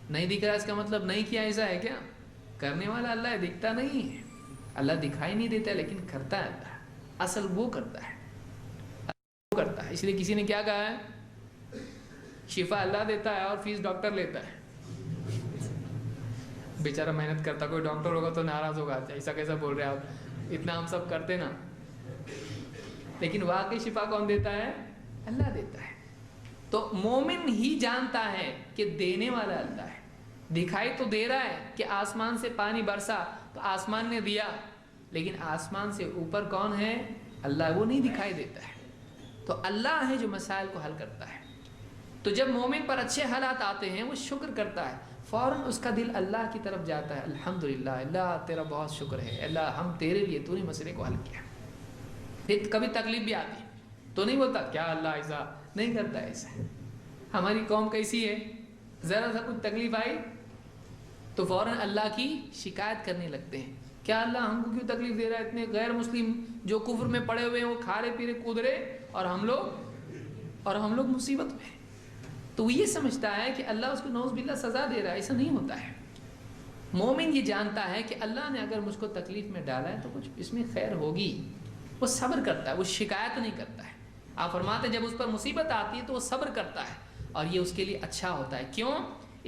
نہیں دکھ رہا، اس کا مطلب نہیں کیا، ایسا ہے کیا؟ کرنے والا اللہ ہے، دکھتا نہیں ہے، اللہ دکھائی نہیں دیتا لیکن کرتا ہے اللہ، اصل وہ کرتا ہے، وہ کرتا ہے۔ اس لیے کسی نے کیا کہا ہے؟ شفا اللہ دیتا ہے اور فیس ڈاکٹر لیتا ہے۔ بیچارہ محنت کرتا، کوئی ڈاکٹر ہوگا تو ناراض ہوگا، ایسا کیسا بول رہے ہیں آپ، اتنا ہم سب کرتے نا، لیکن واقعی شفا کون دیتا ہے؟ اللہ دیتا ہے۔ تو مومن ہی جانتا ہے کہ دینے والا اللہ ہے۔ دکھائی تو دے رہا ہے کہ آسمان سے پانی برسا تو آسمان نے دیا، لیکن آسمان سے اوپر کون ہے؟ اللہ، وہ نہیں دکھائی دیتا ہے۔ تو اللہ ہے جو مسائل کو حل کرتا ہے۔ تو جب مومن پر اچھے حالات آتے ہیں وہ شکر کرتا ہے، فوراً اس کا دل اللہ کی طرف جاتا ہے، الحمدللہ اللہ تیرا بہت شکر ہے، اللہ ہم تیرے لیے، تو نے مسئلے کو حل کیا۔ پھر کبھی تکلیف بھی آتی تو نہیں بولتا کیا اللہ ایسا نہیں کرتا، ایسا ہماری قوم کیسی ہے، ذرا سا کچھ تکلیف آئی تو فوراً اللہ کی شکایت کرنے لگتے ہیں، کیا اللہ ہم کو کیوں تکلیف دے رہا ہے، اتنے غیر مسلم جو کفر میں پڑے ہوئے ہیں وہ کھا رہے پی رہے کود رہے اور ہم لوگ مصیبت میں۔ تو وہ یہ سمجھتا ہے کہ اللہ اس کو نعوذ باللہ سزا دے رہا ہے، ایسا نہیں ہوتا ہے۔ مومن یہ جانتا ہے کہ اللہ نے اگر مجھ کو تکلیف میں ڈالا ہے تو کچھ اس میں خیر ہوگی، وہ صبر کرتا ہے، وہ شکایت نہیں کرتا ہے۔ آپ فرماتے ہیں جب اس پر مصیبت آتی ہے تو وہ صبر کرتا ہے، اور یہ اس کے لیے اچھا ہوتا ہے۔ کیوں؟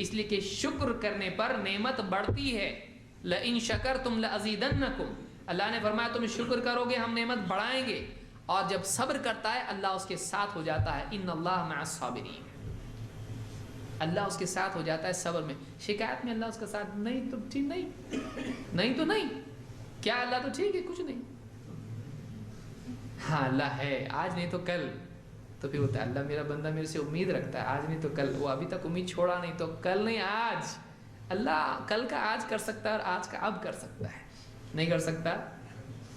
اس لیے کہ شکر کرنے پر نعمت بڑھتی ہے۔ لَإِن شَكَرْتُمْ لَأَزِيدَنَّكُمْ، اللہ نے فرمایا تم شکر کرو گے ہم نعمت بڑھائیں گے، اور جب صبر کرتا ہے اللہ اس کے ساتھ ہو جاتا ہے، إِنَّ اللَّهَ مَعَ الصَّابِرِينَ، اللہ اس کے ساتھ ہو جاتا ہے صبر میں۔ شکایت میں اللہ اس کا ساتھ نہیں تو ٹھیک نہیں تو نہیں، کیا اللہ تو ٹھیک ہے کچھ نہیں، ہاں اللہ ہے، آج نہیں تو کل، تو پھر ہوتا ہے اللہ میرا بندہ میرے سے امید رکھتا ہے، آج نہیں تو کل، وہ ابھی تک امید چھوڑا نہیں تو کل نہیں آج، اللہ کل کا آج کر سکتا ہے اور آج کا اب کر سکتا ہے، نہیں کر سکتا؟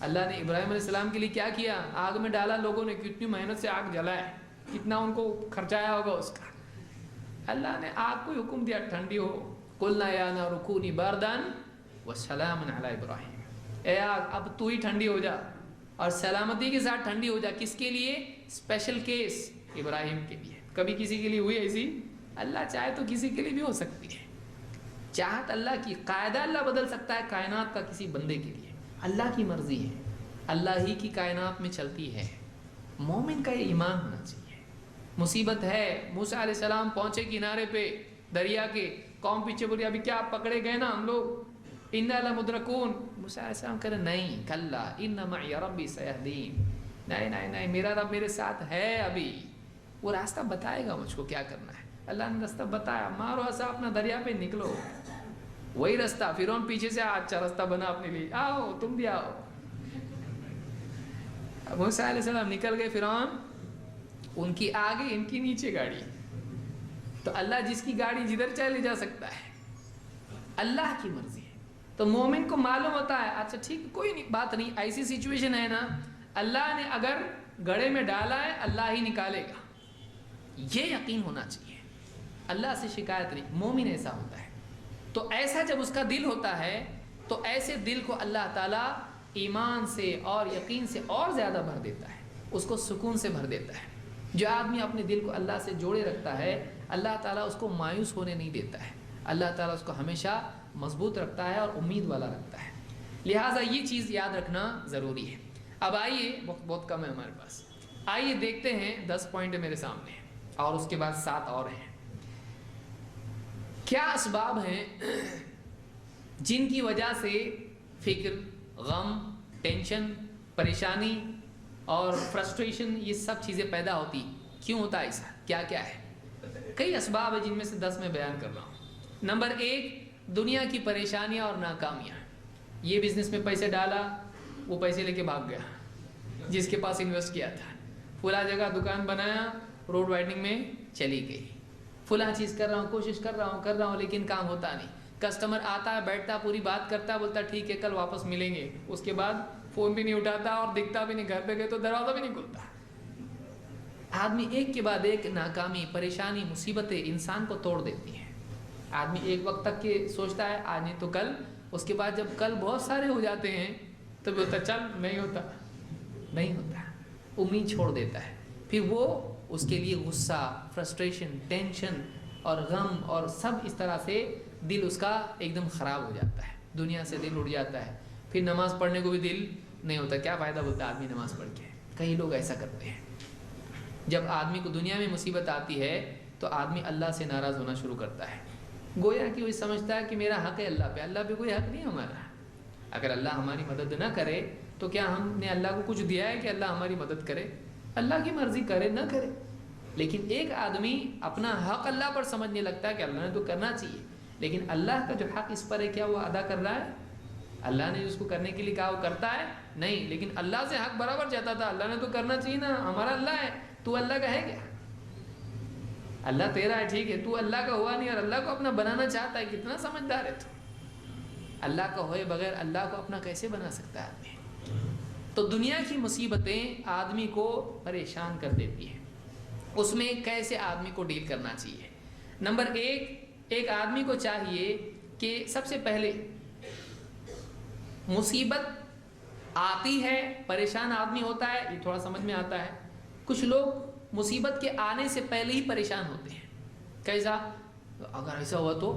اللہ نے ابراہیم علیہ السلام کے لیے کیا کیا؟ آگ میں ڈالا، لوگوں نے کتنی محنت سے آگ جلائے، کتنا ان کو خرچایا ہوگا اس کا، اللہ نے آگ کو حکم دیا ٹھنڈی ہو، قلنا یا نار کونی بارداً وسلام علی ابراہیم، اے آگ اب تو ہی ٹھنڈی ہو جا اور سلامتی کے ساتھ ٹھنڈی ہو جا۔ کس کے لیے؟ اسپیشل کیس ابراہیم کے لیے۔ کبھی کسی کے لیے ہوئی ایسی؟ اللہ چاہے تو کسی کے لیے بھی ہو سکتی ہے، چاہت اللہ کی، قاعدہ اللہ بدل سکتا ہے کائنات کا کسی بندے کے لیے، اللہ کی مرضی ہے، اللہ ہی کی کائنات میں چلتی ہے۔ مومن کا یہ ایمان ہونا چاہیے۔ مصیبت ہے، موسیٰ علیہ السلام پہنچے کنارے پہ دریا کے، قوم پیچھے بولی ابھی کیا پکڑے گئے نا ہم لوگ، اِنَّا لَمُدْرَكُونَ، موسیٰ علیہ السلام کہہ رہے نہیں کلا اِنَّ مَعِيَ رَبِّي سَيَهْدِينِ، نہیں میرا رب میرے ساتھ ہے، ابھی وہ راستہ بتائے گا مجھ کو کیا کرنا ہے۔ اللہ نے راستہ بتایا، مارو ایسا اپنا دریا پہ نکلو، وہی راستہ، فرعون پیچھے سے اچھا راستہ بنا اپنے لیے، آؤ تم بھی آؤ۔ موسیٰ علیہ السلام نکل گئے، فرعون ان کی آگے ان کی نیچے گاڑی، تو اللہ جس کی گاڑی جدھر چاہے لے جا سکتا ہے، اللہ کی مرضی ہے۔ تو مومن کو معلوم ہوتا ہے اچھا ٹھیک کوئی نہیں، بات نہیں، ایسی سچویشن ہے نا اللہ نے اگر گڑھے میں ڈالا ہے اللہ ہی نکالے گا، یہ یقین ہونا چاہیے، اللہ سے شکایت نہیں، مومن ایسا ہوتا ہے۔ تو ایسا جب اس کا دل ہوتا ہے تو ایسے دل کو اللہ تعالیٰ ایمان سے اور یقین سے اور زیادہ بھر دیتا ہے، اس کو سکون سے بھر دیتا ہے۔ جو آدمی اپنے دل کو اللہ سے جوڑے رکھتا ہے اللہ تعالیٰ اس کو مایوس ہونے نہیں دیتا ہے، اللہ تعالیٰ اس کو ہمیشہ مضبوط رکھتا ہے اور امید والا رکھتا ہے۔ لہٰذا یہ چیز یاد رکھنا ضروری ہے۔ اب آئیے، وقت بہت کم ہے ہمارے پاس، آئیے دیکھتے ہیں 10 پوائنٹ میرے سامنے اور اس کے بعد 7 اور ہیں۔ کیا اسباب ہیں جن کی وجہ سے فکر، غم، ٹینشن، پریشانی اور فرسٹریشن یہ سب چیزیں پیدا ہوتی؟ کیوں ہوتا ہے ایسا؟ کیا کیا ہے؟ کئی اسباب ہیں جن میں سے 10 میں بیان کر رہا ہوں۔ نمبر 1، دنیا کی پریشانیاں اور ناکامیاں۔ یہ بزنس میں پیسے ڈالا، وہ پیسے لے کے بھاگ گیا جس کے پاس انویسٹ کیا تھا، فلاں جگہ دکان بنایا، روڈ وائڈنگ میں چلی گئی، فلاں چیز کر رہا ہوں، کوشش کر رہا ہوں لیکن کام ہوتا نہیں، کسٹمر آتا ہے بیٹھتا پوری بات کرتا بولتا ٹھیک ہے کل واپس ملیں گے، اس کے بعد فون بھی نہیں اٹھاتا اور دکھتا بھی نہیں، گھر پہ گئے تو دروازہ بھی نہیں کھلتا، آدمی ایک کے بعد ایک ناکامی، پریشانی، مصیبتیں انسان کو توڑ دیتی ہیں. آدمی ایک وقت تک کہ سوچتا ہے آج نہیں تو کل، اس کے بعد جب کل بہت سارے ہو جاتے ہیں تو بھی ہوتا چل نہیں ہوتا، امید چھوڑ دیتا ہے. پھر وہ اس کے لیے غصہ، فرسٹریشن، ٹینشن اور غم اور سب اس طرح سے دل اس کا ایک دم خراب ہو جاتا ہے، دنیا سے دل اڑ جاتا ہے. پھر نماز پڑھنے کو بھی دل نہیں ہوتا. کیا فائدہ بولتا ہے آدمی نماز پڑھ کے. کئی لوگ ایسا کرتے ہیں. جب آدمی کو دنیا میں مصیبت آتی ہے تو آدمی اللہ سے ناراض ہونا شروع کرتا ہے. گویا کہ وہ سمجھتا ہے کہ میرا حق ہے اللہ پہ کوئی حق نہیں ہمارا. اگر اللہ ہماری مدد نہ کرے تو کیا ہم نے اللہ کو کچھ دیا ہے کہ اللہ ہماری مدد کرے؟ اللہ کی مرضی کرے نہ کرے. لیکن ایک آدمی اپنا حق اللہ پر سمجھنے لگتا ہے کہ اللہ نے تو کرنا چاہیے، لیکن اللہ کا جو حق اس پر ہے کیا وہ ادا کر رہا ہے؟ اللہ نے اس کو کرنے کے لیے کہا وہ کرتا ہے نہیں. لیکن اللہ سے حق برابر چاہتا تھا، اللہ نے تو کرنا چاہیے نا، ہمارا اللہ ہے، تو اللہ کا ہے کیا؟ اللہ تیرا ہے ٹھیک ہے، تو اللہ کا ہوا نہیں اور اللہ کو اپنا بنانا چاہتا ہے. کتنا سمجھدار ہے تو. اللہ کا ہوئے بغیر اللہ کو اپنا کیسے بنا سکتا ہے آدمی؟ تو دنیا کی مصیبتیں آدمی کو پریشان کر دیتی ہیں. اس میں کیسے آدمی کو ڈیل کرنا چاہیے؟ نمبر ایک آدمی کو چاہیے کہ سب سے پہلے مصیبت آتی ہے، پریشان آدمی ہوتا ہے، یہ تھوڑا سمجھ میں آتا ہے. کچھ لوگ مصیبت کے آنے سے پہلے ہی پریشان ہوتے ہیں. کیسا؟ اگر ایسا ہوا تو،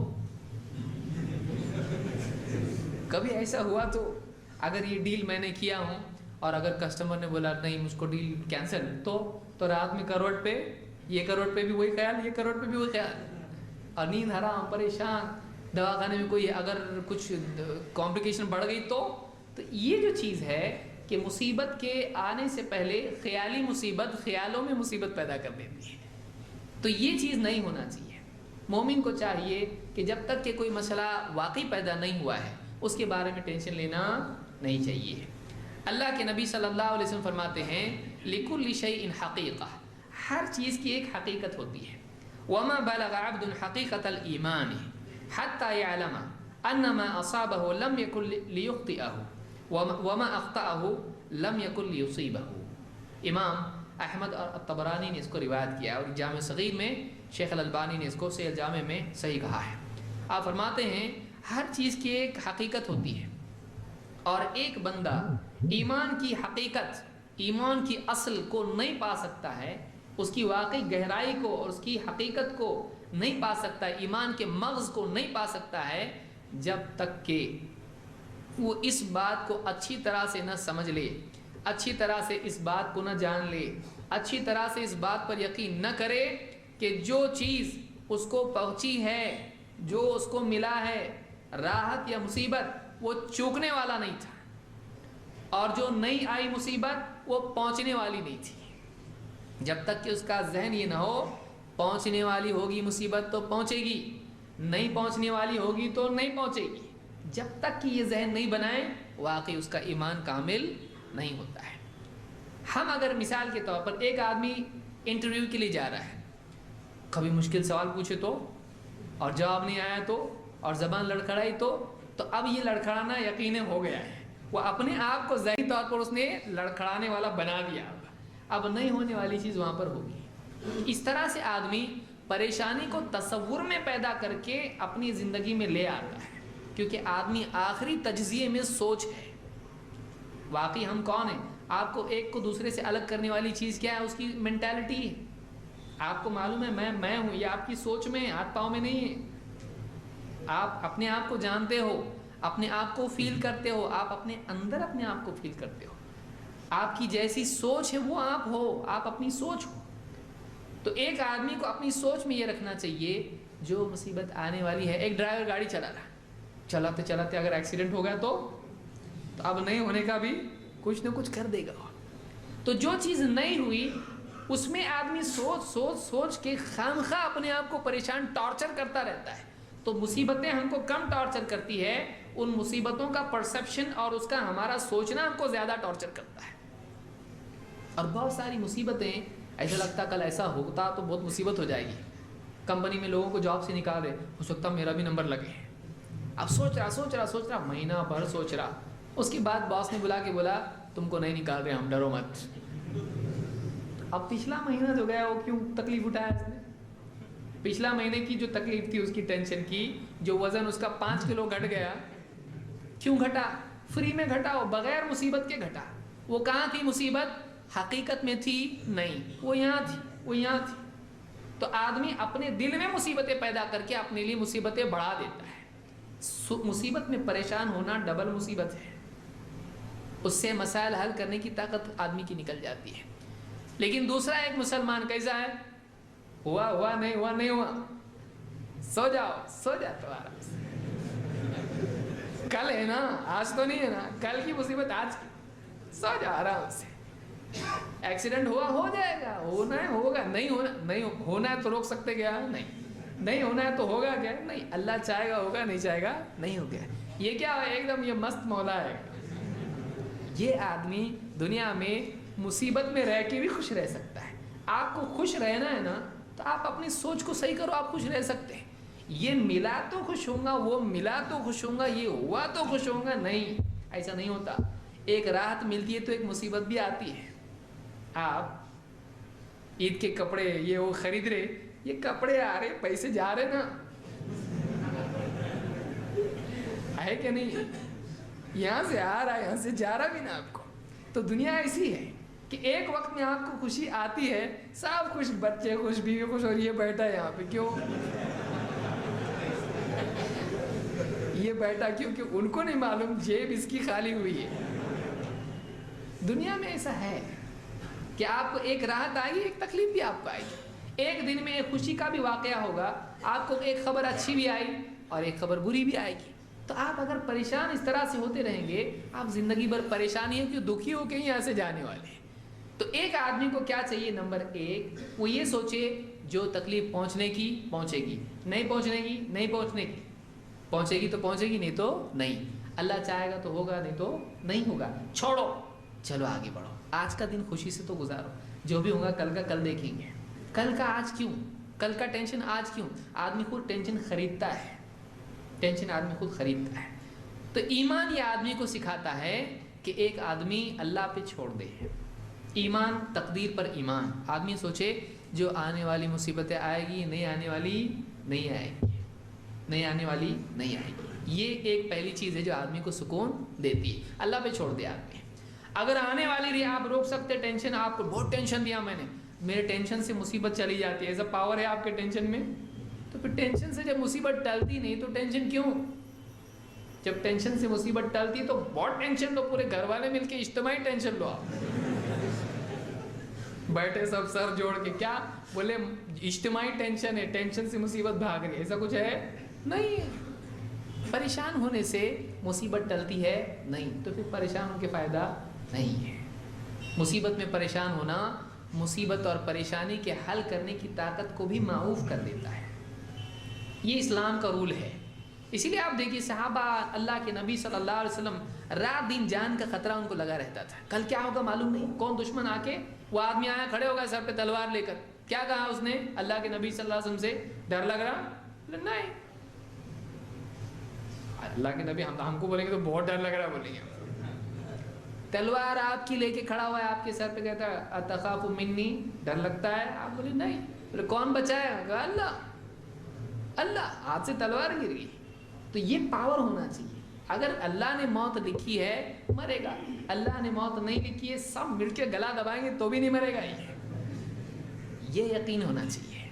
کبھی ایسا ہوا تو، اگر یہ ڈیل میں نے کیا ہوں اور اگر کسٹمر نے بولا نہیں مجھ کو ڈیل کینسل، تو رات میں کروٹ پہ بھی وہی خیال، یہ کروٹ پہ بھی وہی خیال، اور نیند حرام، پریشان. دواخانے میں کوئی اگر کچھ کمپلیکیشن بڑھ گئی تو یہ جو چیز ہے کہ مصیبت کے آنے سے پہلے خیالی مصیبت خیالوں میں مصیبت پیدا کر دیتی ہے. تو یہ چیز نہیں ہونا چاہیے. مومن کو چاہیے کہ جب تک کہ کوئی مسئلہ واقعی پیدا نہیں ہوا ہے اس کے بارے میں ٹینشن لینا نہیں چاہیے. اللہ کے نبی صلی اللہ علیہ وسلم فرماتے ہیں لِكُلِّ شَيْءٍ حَقِيقَةٌ، ہر چیز کی ایک حقیقت ہوتی ہے. وَمَا بَلَغَ عَبْدٌ حَقِيقَةَ الْإِيمَانِ حَتَّى يَعْلَمَ أَنَّ مَا أَصَابَهُ لَمْ يَكُنْ لِيُخْطِئَهُ وَمَا أَخْطَأَهُ لَمْ يَكُنْ لِيُصِيبَهُ. امام احمد اور الطبرانی نے اس کو روایت کیا اور جامع صغیر میں شیخ الالبانی نے اس کو صحیح الجامع میں صحیح کہا ہے. آپ فرماتے ہیں ہر چیز کی ایک حقیقت ہوتی ہے اور ایک بندہ ایمان کی حقیقت، ایمان کی اصل کو نہیں پا سکتا ہے، اس کی واقعی گہرائی کو اور اس کی حقیقت کو نہیں پا سکتا ہے، ایمان کے مغز کو نہیں پا سکتا ہے جب تک کہ وہ اس بات کو اچھی طرح سے نہ سمجھ لے، اچھی طرح سے اس بات کو نہ جان لے، اچھی طرح سے اس بات پر یقین نہ کرے کہ جو چیز اس کو پہنچی ہے، جو اس کو ملا ہے راحت یا مصیبت، وہ چوکنے والا نہیں تھا، اور جو نہیں آئی مصیبت وہ پہنچنے والی نہیں تھی. جب تک کہ اس کا ذہن یہ نہ ہو پہنچنے والی ہوگی مصیبت تو پہنچے گی، نہیں پہنچنے والی ہوگی تو نہیں پہنچے گی، جب تک کہ یہ ذہن نہیں بنائے واقعی اس کا ایمان کامل نہیں ہوتا ہے. ہم اگر مثال کے طور پر ایک آدمی انٹرویو کے لیے جا رہا ہے، کبھی مشکل سوال پوچھے تو اور جواب نہیں آیا تو اور زبان لڑکھڑائی تو اب یہ لڑکھڑانا یقیناً ہو گیا ہے، وہ اپنے آپ کو ذہنی طور پر اس نے لڑکھڑانے والا بنا دیا، اب نہیں ہونے والی چیز وہاں پر ہوگی. اس طرح سے آدمی پریشانی کو تصور میں پیدا کر کے اپنی زندگی میں لے آتا ہے، کیونکہ آدمی آخری تجزیے میں سوچ ہے. واقعی ہم کون ہیں؟ آپ کو ایک کو دوسرے سے الگ کرنے والی چیز کیا ہے؟ اس کی مینٹالٹی ہے. آپ کو معلوم ہے میں ہوں، یہ آپ کی سوچ میں ہاتھ پاؤں میں نہیں ہے. آپ اپنے آپ کو جانتے ہو، اپنے آپ کو فیل کرتے ہو، آپ اپنے اندر اپنے آپ کو فیل کرتے ہو. آپ کی جیسی سوچ ہے وہ آپ ہو، آپ اپنی سوچ ہو. تو ایک آدمی کو اپنی سوچ میں یہ رکھنا چاہیے جو مصیبت آنے والی ہے. ایک ڈرائیور گاڑی چلا رہا، چلاتے چلاتے اگر ایکسیڈنٹ ہو گیا تو اب نہیں ہونے کا بھی کچھ نہ کچھ کر دے گا. تو جو چیز نہیں ہوئی اس میں آدمی سوچ کے خامخواہ اپنے آپ کو پریشان ٹارچر کرتا رہتا ہے. تو مصیبتیں ہم کو کم ٹارچر کرتی ہے، ان مصیبتوں کا پرسیپشن اور اس کا ہمارا سوچنا ہم کو زیادہ ٹارچر کرتا ہے. اور بہت ساری مصیبتیں ایسا لگتا کل ایسا ہوتا تو بہت مصیبت ہو جائے گی. کمپنی میں لوگوں کو جاب سے نکال دے، ہو سکتا میرا بھی نمبر لگے. اب سوچ رہا مہینہ بھر سوچ رہا، اس کے بعد باس نے بلا کے بولا تم کو نہیں نکال رہے ہم، ڈرو مت. اب پچھلا مہینہ جو گیا وہ کیوں تکلیف اٹھایا اس نے؟ پچھلا مہینے کی جو تکلیف تھی اس کی ٹینشن کی، جو وزن اس کا 5 کلو گھٹ گیا، کیوں گھٹا؟ فری میں گھٹا، وہ بغیر مصیبت کے گھٹا۔ وہ کہاں تھی مصیبت؟ حقیقت میں تھی نہیں، وہ یہاں تھی، وہ یہاں تھی۔ تو آدمی اپنے دل میں مصیبتیں پیدا کر کے اپنے لیے مصیبتیں بڑھا دیتا ہے۔ مصیبت میں پریشان ہونا ڈبل مصیبت ہے، اس سے مسائل حل کرنے کی طاقت آدمی کی نکل جاتی ہے۔ لیکن دوسرا ایک مسلمان کیسا ہے؟ ہوا ہوا نہیں ہوا نہیں ہوا، سو جاؤ، سو جا تو آرام سے، کل ہے نا، آج تو نہیں ہے نا، کل کی مصیبت آج کی، سو جاؤ آرام سے۔ ایکسیڈنٹ ہوا، ہو جائے گا، ہونا ہے ہوگا، نہیں ہونا، نہیں ہونا ہے تو روک سکتے کیا؟ نہیں ہونا ہے تو ہوگا کیا؟ نہیں، اللہ چاہے گا ہوگا، نہیں چاہے گا نہیں ہوگا۔ یہ کیا ہے؟ ایک دم یہ مست مولا ہے۔ یہ آدمی دنیا میں مصیبت میں رہ کے بھی خوش رہ سکتا ہے۔ آپ کو خوش رہنا ہے نا تو آپ اپنی سوچ کو صحیح کرو، آپ خوش رہ سکتے ہیں۔ یہ ملا تو خوش ہوں گا، وہ ملا تو خوش ہوں گا، یہ ہوا تو خوش ہوں گا، نہیں، ایسا نہیں ہوتا۔ ایک راحت ملتی ہے تو ایک مصیبت بھی آتی ہے۔ آپ عید کے کپڑے یہ وہ خرید رہے، یہ کپڑے آ رہے، پیسے جا رہے نا، ہے کہ نہیں؟ یہاں سے آ رہا ہے، یہاں سے جا رہا بھی نا آپ کو۔ تو دنیا ایسی ہے کہ ایک وقت میں آپ کو خوشی آتی ہے، سب خوش، بچے خوش، بیوی خوش، اور یہ بیٹھا ہے یہاں پہ کیوں؟ یہ بیٹھا کیونکہ ان کو نہیں معلوم جیب اس کی خالی ہوئی ہے۔ دنیا میں ایسا ہے کہ آپ کو ایک راحت آئے گی، ایک تکلیف بھی آپ کو آئے گی۔ ایک دن میں ایک خوشی کا بھی واقعہ ہوگا، آپ کو ایک خبر اچھی بھی آئی اور ایک خبر بری بھی آئے گی۔ تو آپ اگر پریشان اس طرح سے ہوتے رہیں گے، آپ زندگی بھر پریشانی ہے کہ دکھی ہو کے یہاں سے جانے والے ہیں۔ تو ایک آدمی کو کیا چاہیے؟ نمبر 1 وہ یہ سوچے جو تکلیف پہنچنے کی پہنچے گی، نہیں پہنچنے کی نہیں پہنچنے کی، پہنچے گی تو پہنچے گی، نہیں تو نہیں۔ اللہ چاہے گا تو ہوگا، نہیں تو نہیں ہوگا۔ چھوڑو، چلو آگے بڑھو، آج کا دن خوشی سے تو گزارو، جو بھی ہوگا کل کا کل دیکھیں گے۔ کل کا آج کیوں؟ کل کا ٹینشن آج کیوں؟ آدمی خود ٹینشن خریدتا ہے، ٹینشن آدمی خود خریدتا ہے۔ تو ایمان یہ آدمی کو سکھاتا ہے کہ ایک آدمی اللہ پہ چھوڑ دے۔ ایمان، تقدیر پر ایمان۔ آدمی سوچے جو آنے والی مصیبتیں آئے گی، نہیں آنے والی نہیں آئے گی، نہیں آنے والی نہیں آئے گی۔ یہ ایک پہلی چیز ہے جو آدمی کو سکون دیتی ہے۔ اللہ پہ چھوڑ دے آدمی۔ اگر آنے والی رہی، آپ روک سکتے ٹینشن، آپ کو بہت ٹینشن دیا میں نے، میرے ٹینشن سے مصیبت چلی جاتی ہے، ایسا پاور ہے آپ کے ٹینشن میں، تو پھر ٹینشن سے جب مصیبت ٹلتی نہیں تو ٹینشن کیوں؟ جب ٹینشن سے مصیبت ٹلتی تو بہت ٹینشن لو، پورے گھر والے مل کے اجتماعی ٹینشن لو، آپ بیٹھے سب سر جوڑ کے، کیا بولے؟ اجتماعی ٹینشن ہے، ٹینشن سے مصیبت بھاگ رہی ہے، ایسا کچھ ہے نہیں۔ پریشان ہونے سے مصیبت ٹلتی ہے نہیں، تو پھر پریشان ہو کے فائدہ نہیں ہے۔ مصیبت میں پریشان ہونا مصیبت اور پریشانی کے حل کرنے کی طاقت کو بھی معوف کر دیتا ہے۔ یہ اسلام کا رول ہے۔ اسی لیے آپ دیکھیے صحابہ اللہ کے نبی صلی اللہ علیہ وسلم رات دن جان کا خطرہ ان کو لگا رہتا تھا، کل کیا ہوگا معلوم نہیں، کون دشمن آ کے، وہ آدمی آیا کھڑے ہو گئے سر پہ تلوار لے کر، کیا کہا اس نے اللہ کے نبی صلی اللہ علیہ وسلم سے؟ ڈر لگ رہا؟ نہیں۔ اللہ کے نبی ہم کو بولیں گے تو بہت ڈر لگ رہا بولیں گے، تلوار آپ کی لے کے کھڑا ہوا ہے آپ کے سر پہ، کہتا ہے اتخاف منی، ڈر لگتا ہے؟ آپ بولے نہیں۔ بولے کون بچائے؟ کہا اللہ، اللہ، ہاتھ سے تلوار گر گئی۔ تو یہ پاور ہونا چاہیے۔ اگر اللہ نے موت لکھی ہے مرے گا، اللہ نے موت نہیں لکھی ہے سب مل کے گلا دبائیں گے تو بھی نہیں مرے گا۔ یہ یقین ہونا چاہیے۔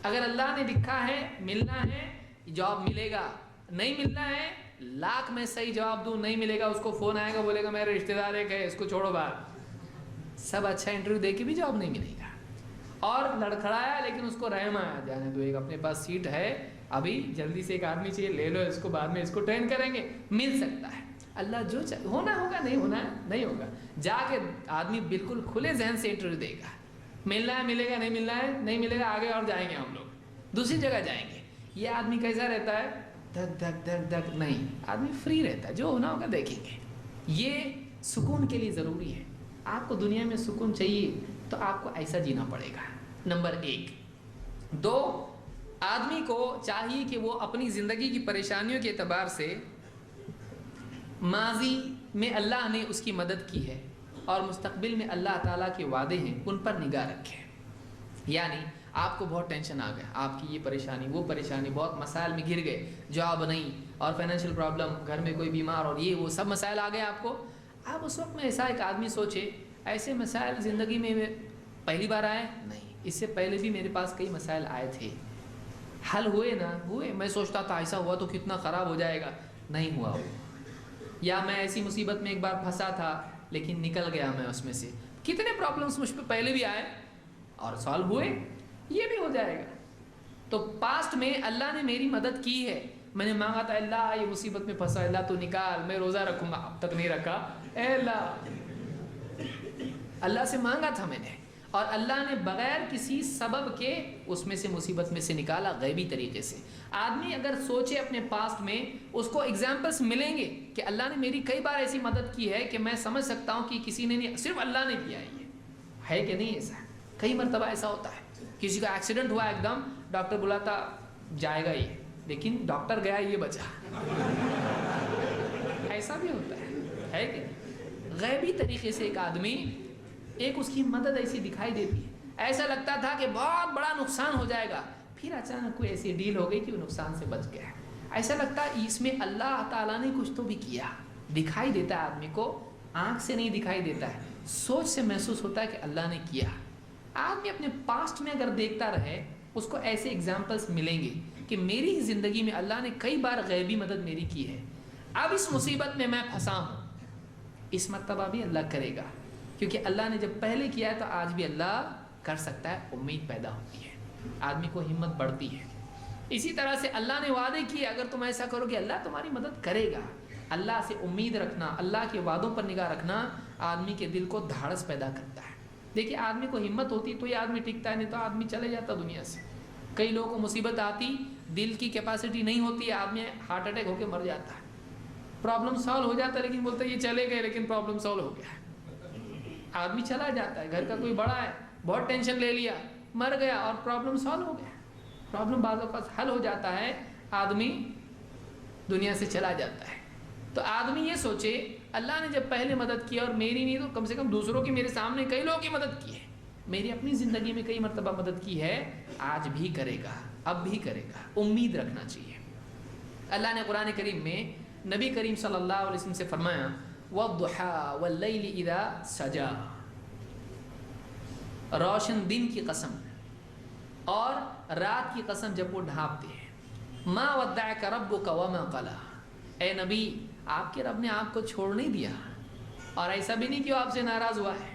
اگر اللہ نے لکھا ہے ملنا ہے، جواب ملے گا، نہیں ملنا ہے، لاکھ میں صحیح جواب دوں نہیں ملے گا، اس کو فون آئے گا، بولے گا میرے رشتہ دار ایک ہے، اس کو چھوڑو باہر، سب اچھا انٹرویو دے کے بھی جواب نہیں ملے گا۔ اور لڑکھڑایا لیکن اس کو رحم آیا، جانے دو، ایک اپنے پاس سیٹ ہے، ابھی جلدی سے ایک آدمی چاہیے، لے لو اس کو، بعد میں اس کو ٹرین کریں گے، مل سکتا ہے۔ اللہ جو چاہے، ہونا ہوگا، نہیں ہونا ہے نہیں ہوگا۔ جا کے آدمی بالکل کھلے ذہن سے انٹرویو دے گا، ملنا ہے ملے گا، نہیں ملنا ہے نہیں ملے گا، آگے اور جائیں گے ہم لوگ، دوسری جگہ جائیں گے۔ یہ آدمی کیسا رہتا ہے؟ دھک دھک دھک دھک نہیں، آدمی فری رہتا ہے، جو ہونا ہوگا دیکھیں گے۔ یہ سکون کے لیے ضروری ہے۔ آپ کو دنیا میں سکون چاہیے تو آپ کو ایسا جینا پڑے گا۔ نمبر 1۔ 2، آدمی کو چاہیے کہ وہ اپنی زندگی کی پریشانیوں کے اعتبار سے ماضی میں اللہ نے اس کی مدد کی ہے، اور مستقبل میں اللہ تعالیٰ کے وعدے ہیں ان پر نگاہ رکھیں. یعنی آپ کو بہت ٹینشن آ گیا، آپ کی یہ پریشانی وہ پریشانی، بہت مسائل میں گر گئے، جاب نہیں اور فائنینشیل پرابلم، گھر میں کوئی بیمار اور یہ وہ سب مسائل آ گئے آپ کو. آپ اس وقت میں ایسا ایک آدمی سوچے ایسے مسائل زندگی میں پہلی بار آئے نہیں، اس سے پہلے بھی میرے پاس کئی مسائل آئے تھے، حل ہوئے نہ ہوئے. میں سوچتا تھا ایسا ہوا تو کتنا خراب ہو جائے گا، نہیں ہوا وہ. یا میں ایسی مصیبت میں ایک بار پھنسا تھا لیکن نکل گیا میں اس میں سے. کتنے پرابلمس مجھ پہ پہلے بھی آئے اور سالو ہوئے، یہ بھی ہو جائے گا. تو پاسٹ میں اللہ نے میری مدد کی ہے. میں نے مانگا تھا اللہ یہ مصیبت میں پھنسا، اللہ تو نکال، میں روزہ رکھوں گا، اب تک نہیں رکھا. اے اللہ سے مانگا تھا میں نے، اور اللہ نے بغیر کسی سبب کے اس میں سے مصیبت میں سے نکالا غیبی طریقے سے. آدمی اگر سوچے اپنے پاسٹ میں، اس کو ایگزامپلس ملیں گے کہ اللہ نے میری کئی بار ایسی مدد کی ہے کہ میں سمجھ سکتا ہوں کہ کسی نے نہیں، صرف اللہ نے کیا ہے کہ نہیں. ایسا کئی مرتبہ ایسا ہوتا ہے، کسی کا ایکسیڈنٹ ہوا ایک دم، ڈاکٹر بلاتا جائے گا یہ، لیکن ڈاکٹر گیا یہ بچا. ایسا بھی ہوتا ہے کہ غیبی طریقے سے ایک آدمی، ایک اس کی مدد ایسی دکھائی دیتی ہے، ایسا لگتا تھا کہ بہت بڑا نقصان ہو جائے گا، پھر اچانک کوئی ایسی ڈیل ہو گئی کہ وہ نقصان سے بچ گیا. ایسا لگتا ہے اس میں اللہ تعالیٰ نے کچھ تو بھی کیا. دکھائی دیتا ہے آدمی کو، آنکھ سے نہیں دکھائی دیتا ہے، سوچ سے محسوس ہوتا ہے کہ اللہ نے کیا. آدمی اپنے پاسٹ میں اگر دیکھتا رہے، اس کو ایسے ایگزامپلس ملیں گے کہ میری زندگی میں اللہ نے کئی بار غیبی مدد میری کی ہے. اب اس مصیبت میں پھنسا ہوں، اس مرتبہ بھی اللہ کرے گا، کیونکہ اللہ نے جب پہلے کیا ہے تو آج بھی اللہ کر سکتا ہے. امید پیدا ہوتی ہے، آدمی کو ہمت بڑھتی ہے. اسی طرح سے اللہ نے وعدے کیے، اگر تم ایسا کرو کہ اللہ تمہاری مدد کرے گا. اللہ سے امید رکھنا، اللہ کے وعدوں پر نگاہ رکھنا آدمی کے دل کو دھاڑس پیدا کرتا ہے. دیکھیے آدمی کو ہمت ہوتی تو یہ آدمی ٹکتا ہے، نہیں تو آدمی چلے جاتا دنیا سے. کئی لوگوں کو مصیبت آتی، دل کی کیپیسٹی نہیں ہوتی ہے، آدمی ہارٹ اٹیک ہو کے مر جاتا ہے. پرابلم سالو ہو جاتا ہے لیکن بولتا ہے یہ چلے گئے لیکن پرابلم سالو ہو گیا. آدمی چلا جاتا ہے، گھر کا کوئی بڑا ہے، بہت ٹینشن لے لیا، مر گیا اور پرابلم سالو ہو گیا. پرابلم بعض اوقات حل ہو جاتا ہے، آدمی دنیا سے چلا جاتا ہے. تو آدمی یہ سوچے اللہ نے جب پہلے مدد کی اور میری نہیں تو کم سے کم دوسروں کی، میرے سامنے کئی لوگوں کی مدد کی ہے، میری اپنی زندگی میں کئی مرتبہ مدد کی ہے، آج بھی کرے گا، اب بھی کرے گا. امید رکھنا چاہیے. اللہ نے قرآن کریم میں نبی کریم صلی اللہ علیہ وسلم سے فرمایا وَالضُّحَىٰ وَاللَّيْلِ إِذَا سَجَىٰ، روشن دن کی قسم اور رات کی قسم جب وہ ڈھانپتے ہیں. مَا وَدَّعَكَ رَبُّكَ وَمَا قَلَىٰ، اے نبی آپ کے رب نے آپ کو چھوڑ نہیں دیا، اور ایسا بھی نہیں کہ وہ آپ سے ناراض ہوا ہے.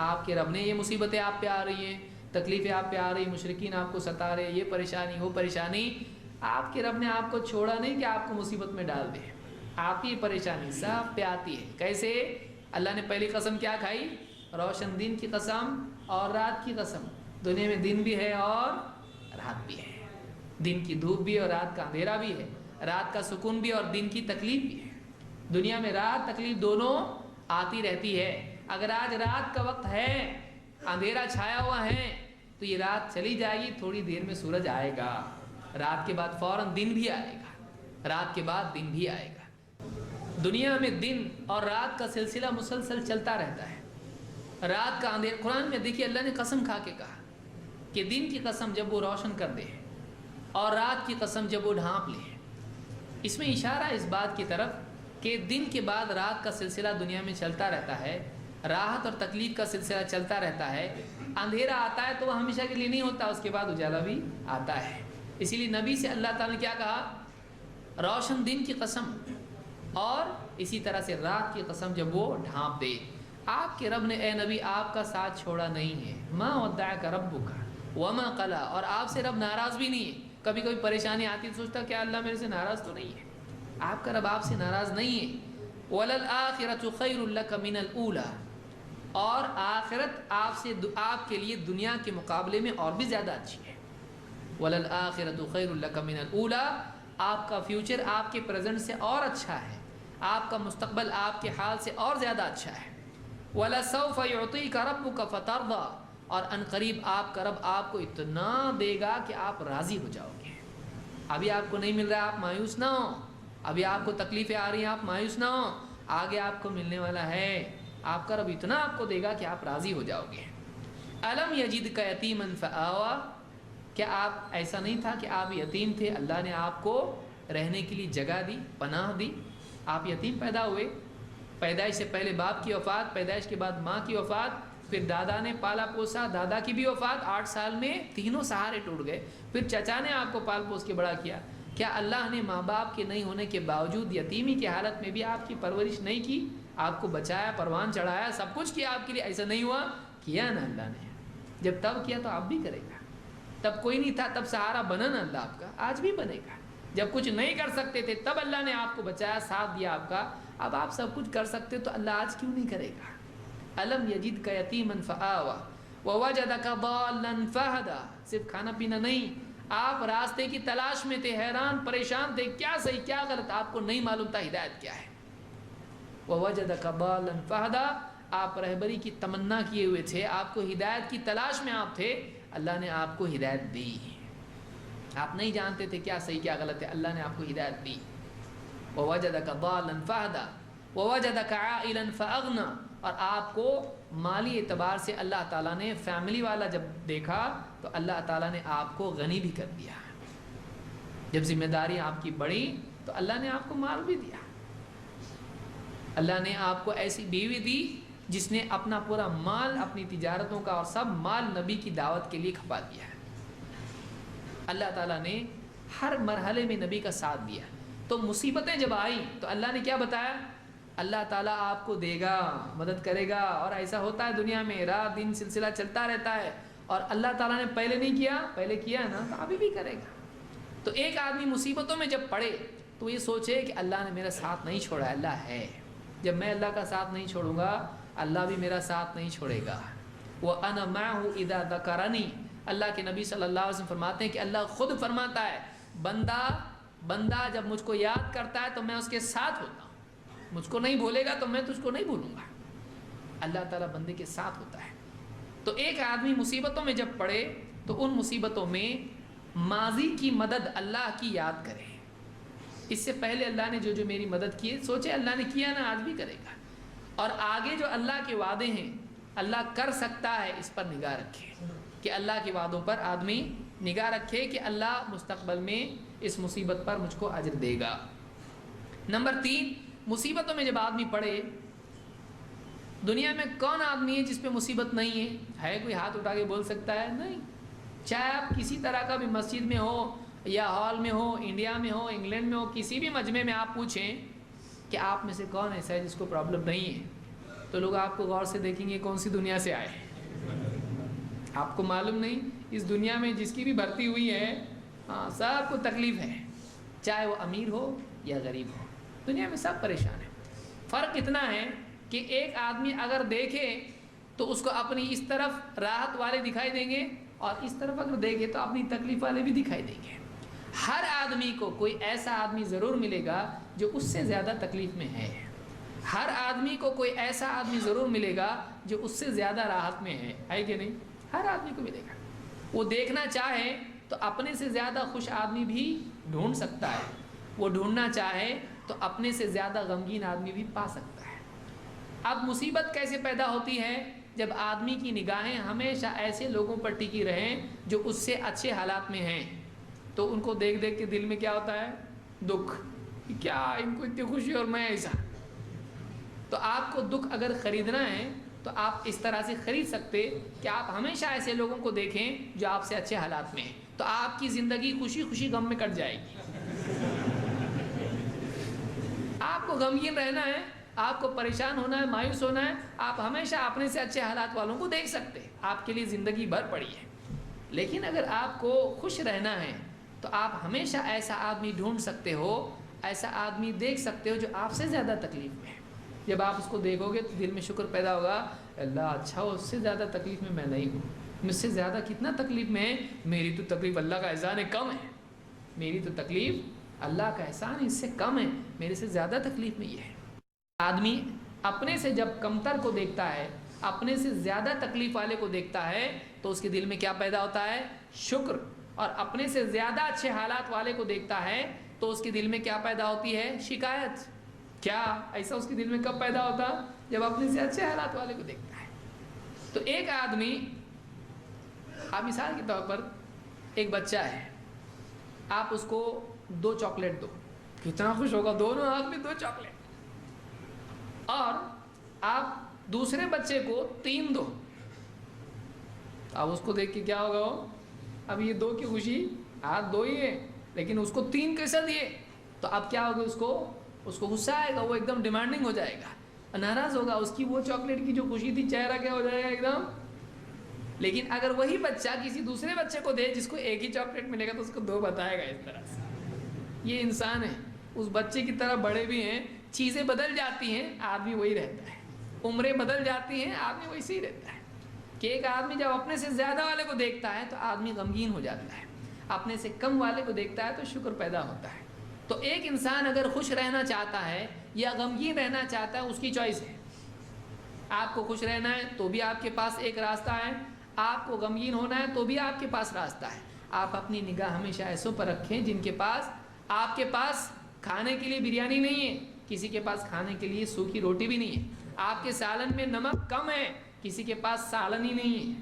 آپ کے رب نے یہ مصیبتیں آپ پہ آ رہی ہیں، تکلیفیں آپ پہ آ رہی، مشرکین آپ کو ستا رہے، یہ پریشانی وہ پریشانی، آپ کے رب نے آپ کو چھوڑا نہیں کہ آپ کو مصیبت میں ڈال دے. آپ کی پریشانی سب پہ آتی ہے. کیسے؟ اللہ نے پہلی قسم کیا کھائی؟ روشن دن کی قسم اور رات کی قسم. دنیا میں دن بھی ہے اور رات بھی ہے، دن کی دھوپ بھی اور رات کا اندھیرا بھی ہے، رات کا سکون بھی اور دن کی تکلیف بھی ہے. دنیا میں رات تکلیف دونوں آتی رہتی ہے. اگر آج رات کا وقت ہے، اندھیرا چھایا ہوا ہے، تو یہ رات چلی جائے گی، تھوڑی دیر میں سورج آئے گا، رات کے بعد فوراً دن بھی آئے گا، رات کے بعد دن بھی آئے گا. دنیا میں دن اور رات کا سلسلہ مسلسل چلتا رہتا ہے. رات کا اندھیرا، قرآن میں دیکھیے اللہ نے قسم کھا کے کہا کہ دن کی قسم جب وہ روشن کر دے اور رات کی قسم جب وہ ڈھانپ لے. اس میں اشارہ اس بات کی طرف کہ دن کے بعد رات کا سلسلہ دنیا میں چلتا رہتا ہے، راحت اور تکلیف کا سلسلہ چلتا رہتا ہے. اندھیرا آتا ہے تو وہ ہمیشہ کے لیے نہیں ہوتا، اس کے بعد اجالا بھی آتا ہے. اسی لیے نبی سے اللہ تعالیٰ نے کیا کہا؟ روشن دن کی قسم اور اسی طرح سے رات کی قسم جب وہ ڈھانپ دے. آپ کے رب نے اے نبی آپ کا ساتھ چھوڑا نہیں ہے. مَا وَدَّعَكَ رَبُّكَ وَمَا قَلَىٰ، اور آپ سے رب ناراض بھی نہیں ہے. کبھی کبھی پریشانی آتی تو سوچتا کیا اللہ میرے سے ناراض تو نہیں ہے؟ آپ کا رب آپ سے ناراض نہیں ہے. وَلَلْآخِرَةُ خَيْرٌ لَكَ مِنَ الْأُولَىٰ، اور آخرت آپ کے لیے دنیا کے مقابلے میں اور بھی زیادہ اچھی ہے. وَلَلْآخِرَةُ خَيْرٌ لَكَ مِنَ الْأُولَىٰ، آپ کا فیوچر آپ کے پریزنٹ سے اور اچھا ہے، آپ کا مستقبل آپ کے حال سے اور زیادہ اچھا ہے. وَلَسَوْفَ يُعْطِيكَ رَبُّكَ فَتَرْضَىٰ، اور ان قریب آپ کا رب آپ کو اتنا دے گا کہ آپ راضی ہو جاؤ گے. ابھی آپ کو نہیں مل رہا آپ مایوس نہ ہو، ابھی آپ کو تکلیفیں آ رہی ہیں آپ مایوس نہ ہو، آگے آپ کو ملنے والا ہے. آپ کا رب اتنا آپ کو دے گا کہ آپ راضی ہو جاؤ گے۔ الم یجدک یتیما فآویٰ، کیا آپ ایسا نہیں تھا کہ آپ یتیم تھے، اللہ نے آپ کو رہنے کے لیے جگہ دی، پناہ دی، آپ یتیم پیدا ہوئے، پیدائش سے پہلے باپ کی وفات، پیدائش کے بعد ماں کی وفات، پھر دادا نے پالا پوسا، دادا کی بھی وفات، 8 سال میں تینوں سہارے ٹوٹ گئے، پھر چچا نے آپ کو پال پوس کے بڑا کیا۔ کیا اللہ نے ماں باپ کے نہیں ہونے کے باوجود یتیمی کی حالت میں بھی آپ کی پرورش نہیں کی، آپ کو بچایا، پروان چڑھایا، سب کچھ کیا آپ کے لیے؟ ایسا نہیں ہوا؟ کیا نا اللہ نے۔ جب تب کیا تو آپ بھی کرے گا۔ تب کوئی نہیں تھا، تب سہارا بنا نا اللہ آپ کا، آج بھی بنے گا۔ جب کچھ نہیں کر سکتے تھے تب اللہ نے آپ کو بچایا، ساتھ دیا آپ کا، اب آپ سب کچھ کر سکتے تو اللہ آج کیوں نہیں کرے گا؟ الم یجدک یتیما فآویٰ ووجدک ضالا فہدی، صرف کھانا پینا نہیں، آپ راستے کی تلاش میں تھے، حیران پریشان تھے، کیا صحیح کیا غلط آپ کو نہیں معلوم تھا ہدایت کیا ہے۔ ووجدک ضالا فہدی، آپ رہبری کی تمنا کیے ہوئے تھے، آپ کو ہدایت کی تلاش میں آپ تھے، اللہ نے آپ کو ہدایت دی۔ آپ نہیں جانتے تھے کیا صحیح کیا غلط ہے، اللہ نے آپ کو ہدایت دی۔ ووجدک ضالا فہدی ووجدک عائلا فاغنی، اور آپ کو مالی اعتبار سے اللہ تعالیٰ نے فیملی والا جب دیکھا تو اللہ تعالیٰ نے آپ کو غنی بھی کر دیا۔ جب ذمہ داری آپ کی بڑھی تو اللہ نے آپ کو مال بھی دیا۔ اللہ نے آپ کو ایسی بیوی دی جس نے اپنا پورا مال، اپنی تجارتوں کا اور سب مال نبی کی دعوت کے لیے کھپا دیا ہے۔ اللہ تعالیٰ نے ہر مرحلے میں نبی کا ساتھ دیا۔ تو مصیبتیں جب آئیں تو اللہ نے کیا بتایا؟ اللہ تعالیٰ آپ کو دے گا، مدد کرے گا، اور ایسا ہوتا ہے دنیا میں، رات دن سلسلہ چلتا رہتا ہے، اور اللہ تعالیٰ نے پہلے نہیں کیا، پہلے کیا نا تو ابھی بھی کرے گا۔ تو ایک آدمی مصیبتوں میں جب پڑے تو یہ سوچے کہ اللہ نے میرا ساتھ نہیں چھوڑا، اللہ ہے، جب میں اللہ کا ساتھ نہیں چھوڑوں گا اللہ بھی میرا ساتھ نہیں چھوڑے گا۔ وَأَنَا مَعَهُ إِذَا ذَكَرَنِي، اللہ کے نبی صلی اللہ علیہ وسلم فرماتے ہیں کہ اللہ خود فرماتا ہے بندہ جب مجھ کو یاد کرتا ہے تو میں اس کے ساتھ ہوتا ہوں، مجھ کو نہیں بھولے گا تو میں تجھ کو نہیں بھولوں گا۔ اللہ تعالیٰ بندے کے ساتھ ہوتا ہے۔ تو ایک آدمی مصیبتوں میں جب پڑے تو ان مصیبتوں میں ماضی کی مدد اللہ کی یاد کرے، اس سے پہلے اللہ نے جو میری مدد کی ہے سوچے اللہ نے کیا نا، آج بھی کرے گا، اور آگے جو اللہ کے وعدے ہیں اللہ کر سکتا ہے، اس پر نگاہ رکھے کہ اللہ کے وعدوں پر آدمی نگاہ رکھے کہ اللہ مستقبل میں اس مصیبت پر مجھ کو اجر دے گا۔ نمبر 3، مصیبتوں میں جب آدمی پڑے، دنیا میں کون آدمی ہے جس پہ مصیبت نہیں ہے کوئی ہاتھ اٹھا کے بول سکتا ہے؟ نہیں۔ چاہے آپ کسی طرح کا بھی مسجد میں ہو یا ہال میں ہو، انڈیا میں ہو، انگلینڈ میں ہو، کسی بھی مجمع میں آپ پوچھیں کہ آپ میں سے کون ایسا ہے جس کو پرابلم نہیں ہے، تو لوگ آپ کو غور سے دیکھیں گے کون سی دنیا سے آئے ہیں۔ آپ کو معلوم نہیں اس دنیا میں جس کی بھی بھرتی ہوئی ہے، سب کو تکلیف ہے، چاہے وہ امیر ہو یا غریب ہو، دنیا میں سب پریشان ہیں۔ فرق اتنا ہے کہ ایک آدمی اگر دیکھے تو اس کو اپنی اس طرف راحت والے دکھائی دیں گے، اور اس طرف اگر دیکھے تو اپنی تکلیف والے بھی دکھائی دیں گے۔ ہر آدمی کو کوئی ایسا آدمی ضرور ملے گا جو اس سے زیادہ تکلیف میں ہے، ہر آدمی کو کوئی ایسا آدمی ضرور ملے گا جو اس سے زیادہ راحت میں ہے کہ نہیں؟ ہر آدمی کو ملے گا۔ وہ دیکھنا چاہے تو اپنے سے زیادہ خوش آدمی بھی ڈھونڈ سکتا ہے، وہ ڈھونڈنا چاہے تو اپنے سے زیادہ غمگین آدمی بھی پا سکتا ہے۔ اب مصیبت کیسے پیدا ہوتی ہے؟ جب آدمی کی نگاہیں ہمیشہ ایسے لوگوں پر ٹکی رہیں جو اس سے اچھے حالات میں ہیں، تو ان کو دیکھ دیکھ کے دل میں کیا ہوتا ہے؟ دکھ، کیا ان کو اتنی خوشی اور میں ایسا۔ تو آپ کو دکھ اگر خریدنا ہے تو آپ اس طرح سے خرید سکتے کہ آپ ہمیشہ ایسے لوگوں کو دیکھیں جو آپ سے اچھے حالات میں ہیں، تو آپ کی زندگی خوشی خوشی غم میں کٹ جائے گی۔ آپ کو غمگین رہنا ہے، آپ کو پریشان ہونا ہے، مایوس ہونا ہے، آپ ہمیشہ اپنے سے اچھے حالات والوں کو دیکھ سکتے، آپ کے لیے زندگی بھر پڑی ہے۔ لیکن اگر آپ کو خوش رہنا ہے تو آپ ہمیشہ ایسا آدمی ڈھونڈ سکتے ہو، ایسا آدمی دیکھ سکتے ہو جو آپ سے زیادہ تکلیف میں ہے۔ جب آپ اس کو دیکھو گے تو دل میں شکر پیدا ہوگا، اللہ اچھا ہو، اس سے زیادہ تکلیف میں نہیں ہوں، مجھ سے زیادہ کتنا تکلیف میں ہے، میری تو تکلیف اللہ کا احسان ہے کم ہے، میری تو تکلیف اللہ کا احسان ہے اس سے کم ہے، میرے سے زیادہ تکلیف میں یہ ہے۔ آدمی اپنے سے جب کمتر کو دیکھتا ہے، اپنے سے زیادہ تکلیف والے کو دیکھتا ہے تو اس کے دل میں کیا پیدا ہوتا ہے؟ شکر۔ اور اپنے سے زیادہ اچھے حالات والے کو دیکھتا ہے تو اس کے دل میں کیا پیدا ہوتی ہے؟ شکایت۔ کیا ایسا اس کے دل میں کب پیدا ہوتا؟ جب اپنے سے اچھے حالات والے کو دیکھتا ہے۔ تو ایک آدمی، آپ مثال کے طور پر ایک بچہ ہے، آپ اس کو 2 چاکلیٹ دو، کتنا خوش ہوگا، دونوں ہاتھ میں 2 چاکلیٹ۔ اور آپ دوسرے بچے کو 3 دو، اب اس کو دیکھ کے کیا ہوگا؟ وہ اب یہ 2 کی خوشی، ہاتھ 2 ہی ہے لیکن اس کو 3 کیسے دیے؟ تو اب کیا ہوگا؟ اس کو غصہ آئے گا، وہ ایک دم ڈیمانڈنگ ہو جائے گا، ناراض ہوگا، اس کی وہ چاکلیٹ کی جو خوشی تھی چہرہ کیا ہو جائے گا ایک دم۔ لیکن اگر وہی بچہ کسی دوسرے بچے کو دے جس کو ایک ہی چاکلیٹ ملے گا تو اس کو 2 بتائے گا اس طرح سے۔ یہ انسان ہے، اس بچے کی طرح بڑے بھی ہیں، چیزیں بدل جاتی ہیں، آدمی وہی رہتا ہے، عمریں بدل جاتی ہیں، آدمی ویسے ہی رہتا ہے۔ کہ ایک آدمی جب اپنے سے زیادہ والے کو دیکھتا ہے تو آدمی غمگین ہو جاتا ہے، اپنے سے کم والے کو دیکھتا ہے تو شکر پیدا ہوتا ہے۔ تو ایک انسان اگر خوش رہنا چاہتا ہے یا غمگین رہنا چاہتا ہے، اس کی چوائس ہے۔ آپ کو خوش رہنا ہے تو بھی آپ کے پاس ایک راستہ ہے، آپ کو غمگین ہونا ہے تو بھی آپ کے پاس راستہ ہے۔ آپ اپنی نگاہ ہمیشہ ایسوں پر رکھیں جن کے پاس، آپ کے پاس کھانے کے لیے بریانی نہیں ہے، کسی کے پاس کھانے کے لیے سوکھی روٹی بھی نہیں ہے، آپ کے سالن میں نمک کم ہے، کسی کے پاس سالن ہی نہیں ہے،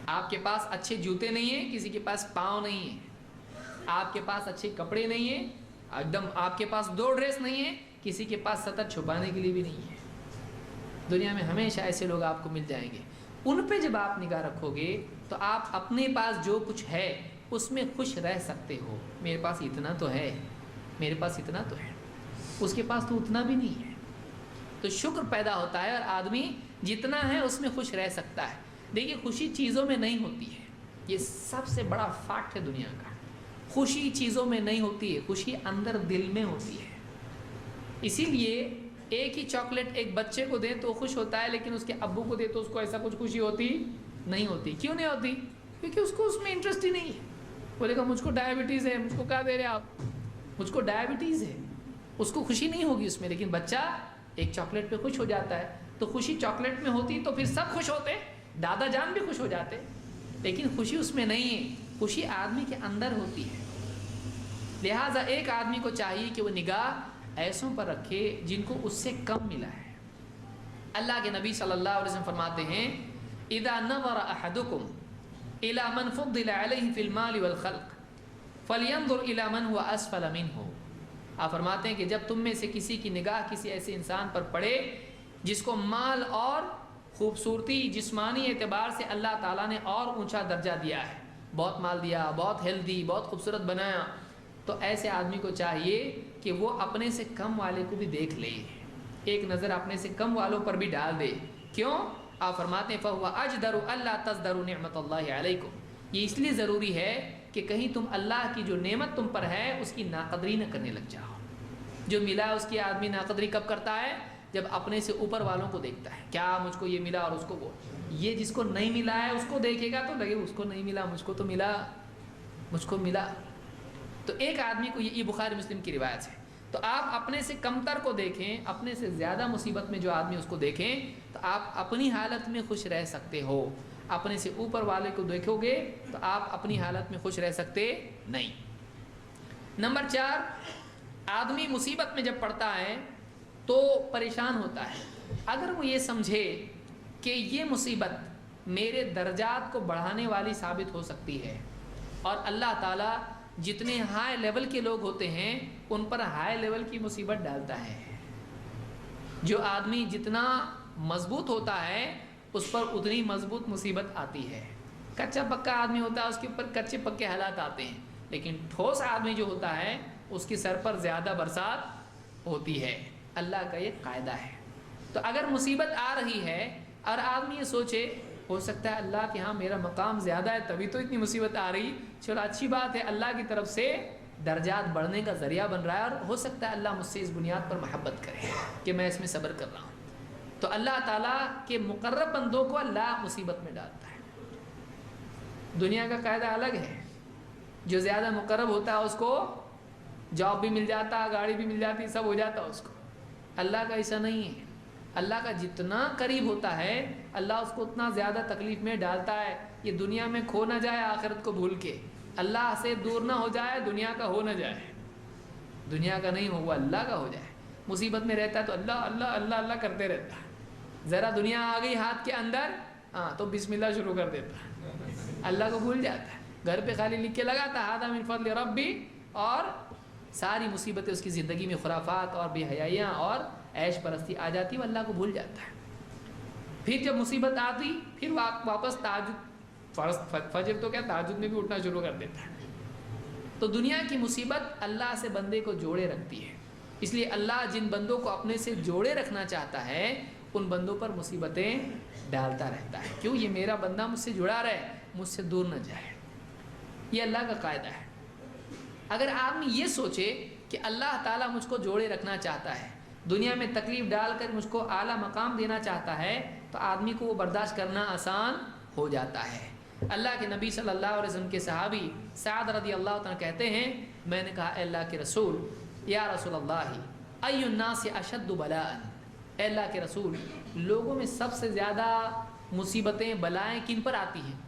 آپ کے پاس اچھے جوتے نہیں ہیں، کسی کے پاس پاؤں نہیں ہے، آپ کے پاس اچھے کپڑے نہیں ہیں، ایک دم آپ کے پاس 2 ڈریس نہیں ہے، کسی کے پاس سطر چھپانے کے لیے بھی نہیں ہے۔ دنیا میں ہمیشہ ایسے لوگ آپ کو مل جائیں گے، ان پہ جب آپ نگاہ رکھو گے تو آپ اپنے پاس جو کچھ ہے اس میں خوش رہ سکتے ہو۔ میرے پاس اتنا تو ہے، میرے پاس اتنا تو ہے، اس کے پاس تو اتنا بھی نہیں ہے، تو شکر پیدا ہوتا ہے اور آدمی جتنا ہے اس میں خوش رہ سکتا ہے۔ دیکھیے خوشی چیزوں میں نہیں ہوتی ہے، یہ سب سے بڑا فیکٹ ہے دنیا کا۔ خوشی چیزوں میں نہیں ہوتی ہے، خوشی اندر دل میں ہوتی ہے۔ اسی لیے ایک ہی چاکلیٹ ایک بچے کو دیں تو خوش ہوتا ہے، لیکن اس کے ابو کو دے تو اس کو ایسا کچھ خوشی ہوتی نہیں ہوتی۔ کیوں نہیں ہوتی؟ کیونکہ اس کو اس میں انٹرسٹ ہی نہیں ہے۔ بولے گا مجھ کو ڈائبٹیز ہے، مجھ کو کیا دے رہے آپ، مجھ کو ڈائبٹیز ہے، اس کو خوشی نہیں ہوگی اس میں۔ لیکن بچہ ایک چاکلیٹ پہ خوش ہو جاتا ہے، تو خوشی چاکلیٹ میں ہوتی تو پھر سب خوش ہوتے، دادا جان بھی خوش ہو جاتے، لیکن خوشی اس میں نہیں ہے، خوشی آدمی کے اندر ہوتی ہے۔ لہٰذا ایک آدمی کو چاہیے کہ وہ نگاہ ایسوں پر رکھے جن کو اس سے کم ملا ہے۔ اللہ کے نبی صلی اللہ علیہ وسلم فرماتے ہیں اذا نظر احدکم الى من فضل علیہ فی المال والخلق فلینظر الى من هو اسفل منہ۔ آپ فرماتے ہیں کہ جب تم میں سے کسی کی نگاہ کسی ایسے انسان پر پڑے جس کو مال اور خوبصورتی جسمانی اعتبار سے اللہ تعالیٰ نے اور اونچا درجہ دیا ہے، بہت مال دیا، بہت ہیلتھ دی، بہت خوبصورت بنایا، تو ایسے آدمی کو چاہیے کہ وہ اپنے سے کم والے کو بھی دیکھ لے، ایک نظر اپنے سے کم والوں پر بھی ڈال دے۔ کیوں؟ آپ فرماتے ہیں فَهُوَ أَجْدَرُ أَلَّا تَزْدَرُ نِعْمَةَ اللَّهِ عَلَيْكُمْ، یہ اس لیے ضروری ہے کہ کہیں تم اللہ کی جو نعمت تم پر ہے اس کی ناقدری نہ کرنے لگ جاؤ۔ جو ملا اس کی آدمی ناقدری کب کرتا ہے؟ جب اپنے سے اوپر والوں کو دیکھتا ہے، کیا مجھ کو یہ ملا اور اس کو وہ۔ یہ جس کو نہیں ملا ہے اس کو دیکھے گا تو لگے اس کو نہیں ملا، مجھ کو تو ملا، مجھ کو ملا۔ تو ایک آدمی کو، یہ بخاری مسلم کی روایت ہے، تو آپ اپنے سے کمتر کو دیکھیں، اپنے سے زیادہ مصیبت میں جو آدمی اس کو دیکھیں تو آپ اپنی حالت میں خوش رہ سکتے ہو۔ اپنے سے اوپر والے کو دیکھو گے تو آپ اپنی حالت میں خوش رہ سکتے نہیں۔ نمبر 4، آدمی مصیبت میں جب پڑتا ہے تو پریشان ہوتا ہے۔ اگر وہ یہ سمجھے کہ یہ مصیبت میرے درجات کو بڑھانے والی ثابت ہو سکتی ہے، اور اللہ تعالیٰ جتنے ہائی لیول کے لوگ ہوتے ہیں ان پر ہائی لیول کی مصیبت ڈالتا ہے۔ جو آدمی جتنا مضبوط ہوتا ہے اس پر اتنی مضبوط مصیبت آتی ہے۔ کچا پکا آدمی ہوتا ہے اس کے اوپر کچے پکے حالات آتے ہیں، لیکن ٹھوس آدمی جو ہوتا ہے اس کے سر پر زیادہ برسات ہوتی ہے۔ اللہ کا یہ قاعدہ ہے۔ تو اگر مصیبت آ رہی ہے اور آدمی یہ سوچے ہو سکتا ہے اللہ کے ہاں میرا مقام زیادہ ہے تبھی تو اتنی مصیبت آ رہی، چلو اچھی بات ہے، اللہ کی طرف سے درجات بڑھنے کا ذریعہ بن رہا ہے، اور ہو سکتا ہے اللہ مجھ سے اس بنیاد پر محبت کرے کہ میں اس میں صبر کر رہا ہوں۔ تو اللہ تعالیٰ کے مقرب بندوں کو اللہ مصیبت میں ڈالتا ہے۔ دنیا کا قاعدہ الگ ہے، جو زیادہ مقرب ہوتا ہے اس کو جاب بھی مل جاتا، گاڑی بھی مل جاتی، سب ہو جاتا اس کو۔ اللہ کا ایسا نہیں ہے۔ اللہ کا جتنا قریب ہوتا ہے اللہ اس کو اتنا زیادہ تکلیف میں ڈالتا ہے، یہ دنیا میں کھو نہ جائے آخرت کو بھول کے، اللہ سے دور نہ ہو جائے، دنیا کا ہو نہ جائے۔ دنیا کا نہیں ہو، وہ اللہ کا ہو جائے. مصیبت میں رہتا ہے تو اللہ اللہ اللہ اللہ کرتے رہتا ہے. ذرا دنیا آ گئی ہاتھ کے اندر تو بسم اللہ شروع کر دیتا ہے، اللہ کو بھول جاتا ہے. گھر پہ خالی لکھ کے لگاتا ہے هذا من فضل ربی، اور ساری مصیبتیں اس کی زندگی میں خرافات اور بے حیائیاں اور عیش پرستی آ جاتی ہے، وہ اللہ کو بھول جاتا ہے. پھر جب مصیبت آتی پھر واپس تہجد، فجر تو کیا تہجد میں بھی اٹھنا شروع کر دیتا ہے. تو دنیا کی مصیبت اللہ سے بندے کو جوڑے رکھتی ہے. اس لیے اللہ جن بندوں کو اپنے سے جوڑے رکھنا چاہتا ہے ان بندوں پر مصیبتیں ڈالتا رہتا ہے. کیوں؟ یہ میرا بندہ مجھ سے جڑا رہے، مجھ سے دور نہ جائے. یہ اللہ کا قاعدہ ہے. اگر آدمی یہ سوچے کہ اللہ تعالیٰ مجھ کو جوڑے رکھنا چاہتا ہے، دنیا میں تکلیف ڈال کر مجھ کو اعلیٰ مقام دینا چاہتا ہے، تو آدمی کو وہ برداشت کرنا آسان ہو جاتا ہے. اللہ کے نبی صلی اللہ علیہ وسلم کے صحابی سعد رضی اللہ عنہ کہتے ہیں، میں نے کہا اے اللہ کے رسول، یا رسول اللہ ای الناس اشد بلاء، اے اللہ کے رسول لوگوں میں سب سے زیادہ مصیبتیں بلائیں کن پر آتی ہیں؟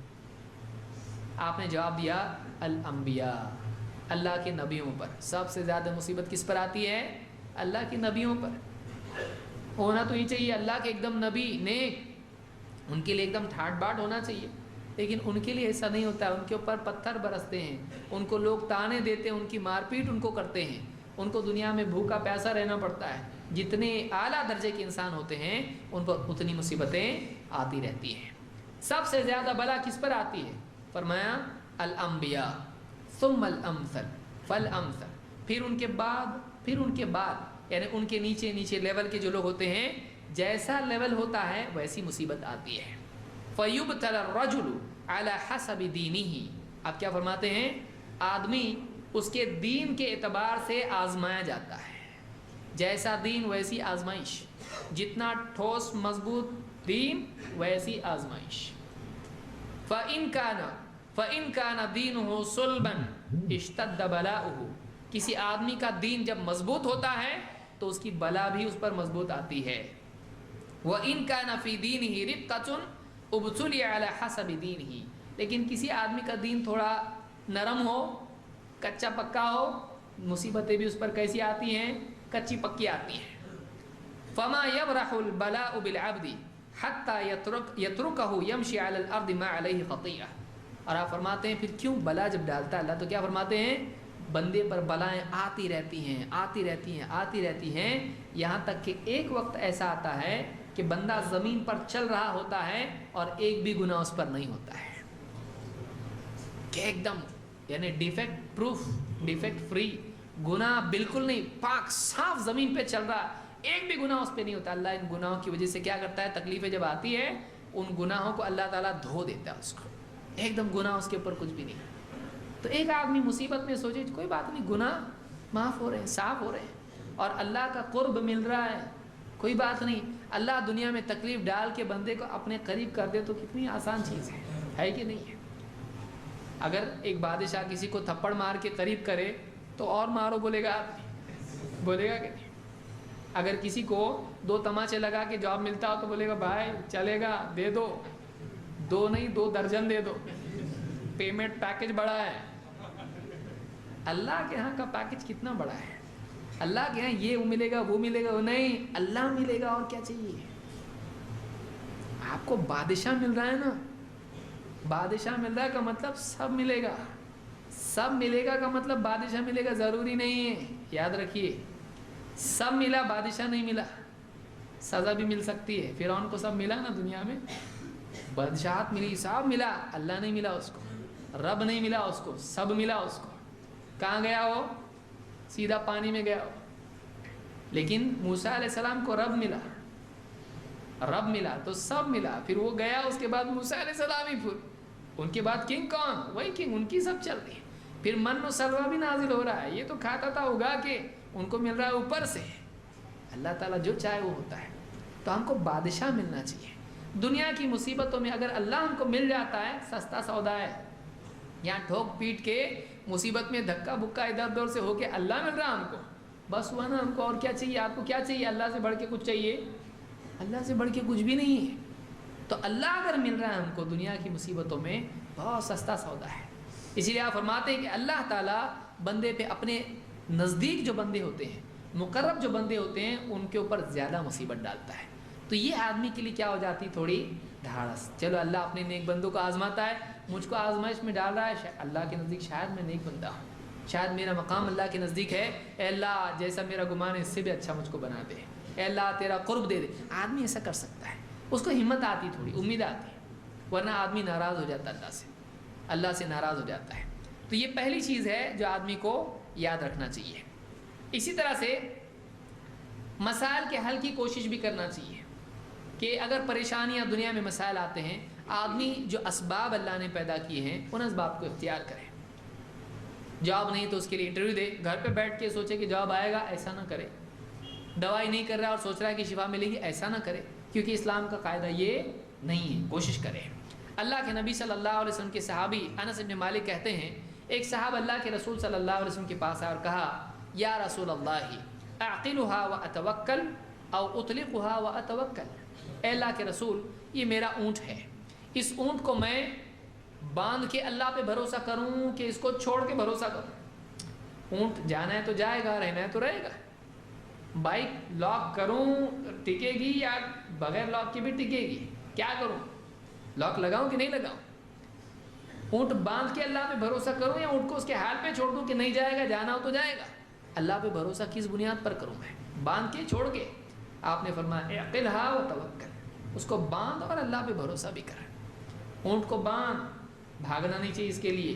آپ نے جواب دیا الانبیاء، اللہ کے نبیوں پر. سب سے زیادہ مصیبت کس پر آتی ہے؟ اللہ کے نبیوں پر. ہونا تو یہ چاہیے اللہ کے ایک دم نبی نیک، ان کے لیے ایک دم ٹھاٹ باٹ ہونا چاہیے، لیکن ان کے لیے ایسا نہیں ہوتا ہے. ان کے اوپر پتھر برستے ہیں، ان کو لوگ تانے دیتے ہیں، ان کی مار پیٹ ان کو کرتے ہیں، ان کو دنیا میں بھوکا پیاسا رہنا پڑتا ہے. جتنے اعلیٰ درجے کے انسان ہوتے ہیں ان پر اتنی مصیبتیں آتی رہتی ہیں. سب سے زیادہ بلا کس پر آتی ہے؟ فرمایا الانبیاء ثم الامثل فالامثل. پھر ان کے بعد یعنی ان کے نیچے لیول کے جو لوگ ہوتے ہیں، جیسا لیول ہوتا ہے ویسی مصیبت آتی ہے. فَيُبْتَلَى الرَّجُلُ عَلَى حَسَبِ دِينِهِ. آپ کیا فرماتے ہیں؟ آدمی اس کے دین کے اعتبار سے آزمایا جاتا ہے. جیسا دین ویسی آزمائش، جتنا ٹھوس مضبوط دین ویسی آزمائش. فَإِنْ كَانَ دِينُهُ صُلْبًا اشْتَدَّ بَلَاؤُهُ. کسی آدمی کا دین جب مضبوط ہوتا ہے تو اس کی بلا بھی اس پر مضبوط آتی ہے. وَإِنْ كَانَ فِي دِينِهِ رِقَّةٌ ابْتُلِيَ عَلَى حَسَبِ دِينِهِ. لیکن کسی آدمی کا دین تھوڑا نرم ہو، کچا پکا ہو، مصیبتیں بھی اس پر کیسی آتی ہیں؟ کچی پکی آتی ہیں. فَمَا يَبْرَحُ الْبَلَاءُ بِالْعَبْدِ حَتَّى يَتْرُكَهُ يَمْشِي عَلَى الْأَرْضِ مَا عَلَيْهِ خَطِيئَةٌ. اور آپ فرماتے ہیں پھر کیوں بلا جب ڈالتا ہے اللہ تو کیا فرماتے ہیں؟ بندے پر بلائیں آتی رہتی ہیں یہاں تک کہ ایک وقت ایسا آتا ہے کہ بندہ زمین پر چل رہا ہوتا ہے اور ایک بھی گناہ اس پر نہیں ہوتا ہے، کہ ایک دم یعنی ڈیفیکٹ پروف، ڈیفیکٹ فری، گناہ بالکل نہیں، پاک صاف زمین پہ چل رہا، ایک بھی گناہ اس پہ نہیں ہوتا. اللہ ان گناہوں کی وجہ سے کیا کرتا ہے؟ تکلیفیں جب آتی ہے ان گناہوں کو اللہ تعالیٰ دھو دیتا ہے، اس کو ایک دم گناہ اس کے اوپر کچھ بھی نہیں. تو ایک آدمی مصیبت میں سوچے کوئی بات نہیں، گناہ معاف ہو رہے ہیں، صاف ہو رہے ہیں اور اللہ کا قرب مل رہا ہے، کوئی بات نہیں. اللہ دنیا میں تکلیف ڈال کے بندے کو اپنے قریب کر دے تو کتنی آسان چیز ہے کہ نہیں ہے؟ اگر ایک بادشاہ کسی کو تھپڑ مار کے قریب کرے تو اور مارو بولے گا آدمی، بولے گا کہ نہیں؟ اگر کسی کو 2 تماچے لگا کے جواب ملتا ہو تو بولے گا بھائی چلے گا، دے دو، 2 نہیں 2 درجن دے دو، پیمنٹ پیکج بڑا ہے. اللہ کے ہاں کا پیکج کتنا بڑا ہے؟ اللہ کے ہاں یہ ملے گا وہ ملے گا، وہ نہیں، اللہ ملے گا، اور کیا چاہیے آپ کو؟ بادشاہ مل رہا ہے نا، بادشاہ مل رہا ہے کا مطلب سب ملے گا، سب ملے گا کا مطلب بادشاہ ملے گا ضروری نہیں ہے. یاد رکھیے، سب ملا بادشاہ نہیں ملا، سزا بھی مل سکتی ہے. فرعون کو سب ملا نا دنیا میں، بادشاہت ملی، سب ملا، اللہ نہیں ملا اس کو، رب نہیں ملا اس کو، سب ملا اس کو. کہاں گیا وہ؟ سیدھا پانی میں گیا. لیکن موسیٰ علیہ السلام کو رب ملا تو سب ملا. پھر وہ گیا، اس کے بعد موسیٰ علیہ السلام ہی پھر ان کے بعد کنگ کون؟ وہی کنگ، ان کی سب چل رہی ہے. پھر من و سلوہ بھی نازل ہو رہا ہے، یہ تو کھاتا تھا اگا کے، ان کو مل رہا ہے اوپر سے. اللہ تعالیٰ جو چاہے وہ ہوتا ہے. تو ہم کو بادشاہ ملنا چاہیے. دنیا کی مصیبتوں میں اگر اللہ ہم کو مل جاتا ہے سستا سودا ہے. یہاں ٹھوک پیٹ کے مصیبت میں دھکا بکا ادھر ادھر سے ہو کے اللہ مل رہا ہم کو، بس ہوا نا. ہم کو اور کیا چاہیے؟ آپ کو کیا چاہیے؟ اللہ سے بڑھ کے کچھ چاہیے؟ اللہ سے بڑھ کے کچھ بھی نہیں ہے. تو اللہ اگر مل رہا ہے ہم کو دنیا کی مصیبتوں میں، بہت سستا سودا ہے. اسی لیے آپ فرماتے ہیں کہ اللہ تعالیٰ بندے پہ اپنے نزدیک جو بندے ہوتے ہیں، مقرب جو بندے ہوتے ہیں، ان کے اوپر زیادہ مصیبت ڈالتا ہے. تو یہ آدمی کے لیے کیا ہو جاتی تھوڑی ڈھارس. چلو اللہ اپنے نیک بندوں کو آزماتا ہے، مجھ کو آزمائش میں ڈال رہا ہے، اللہ کے نزدیک شاید میں نیک بندہ ہوں، شاید میرا مقام اللہ کے نزدیک ہے. اے اللہ جیسا میرا گمان ہے اس سے بھی اچھا مجھ کو بنا دے، اے اللہ تیرا قرب دے دے. آدمی ایسا کر سکتا ہے، اس کو ہمت آتی، تھوڑی امید آتی ہے. ورنہ آدمی ناراض ہو جاتا ہے اللہ سے ناراض ہو جاتا ہے. تو یہ پہلی چیز ہے جو آدمی کو یاد رکھنا چاہیے. اسی طرح سے مسائل کے حل کی کوشش بھی کرنا چاہیے کہ اگر پریشانیاں دنیا میں مسائل آتے ہیں، آدمی جو اسباب اللہ نے پیدا کیے ہیں ان اسباب کو اختیار کرے. جاب نہیں تو اس کے لیے انٹرویو دے، گھر پہ بیٹھ کے سوچے کہ جاب آئے گا، ایسا نہ کرے. دوائی نہیں کر رہا اور سوچ رہا ہے کہ شفا ملے گی، ایسا نہ کرے، کیونکہ اسلام کا قاعدہ یہ نہیں ہے. کوشش کرے. اللہ کے نبی صلی اللہ علیہ وسلم کے صحابی انس بن مالک کہتے ہیں، ایک صاحب اللہ کے رسول صلی اللہ علیہ وسلم کے پاس آیا اور کہا، یا رسول اللہ اعقلها واتوکل او اطلقها واتوکل. اے اللہ کے رسول، یہ میرا اونٹ ہے، اس اونٹ کو میں باندھ کے اللہ پہ بھروسہ کروں کہ اس کو چھوڑ کے بھروسہ کروں؟ اونٹ جانا ہے تو جائے گا، رہنا ہے تو رہے گا. بائک لاک کروں ٹکے گی یا بغیر لاک کے بھی ٹکے گی؟ کیا کروں؟ لاک لگاؤں کہ نہیں لگاؤں؟ اونٹ باندھ کے اللہ پہ بھروسہ کروں یا اونٹ کو اس کے حال پہ چھوڑ دوں کہ نہیں جائے گا، جانا ہو تو جائے گا؟ اللہ پہ بھروسہ کس بنیاد پر کروں میں؟ باندھ کے چھوڑ کے؟ آپ نے فرمایا اعقلھا وتوکل، اس کو باندھ اور اللہ پہ بھروسہ بھی کر. اونٹ کو باندھ، بھاگنا نہیں چاہیے اس کے لیے،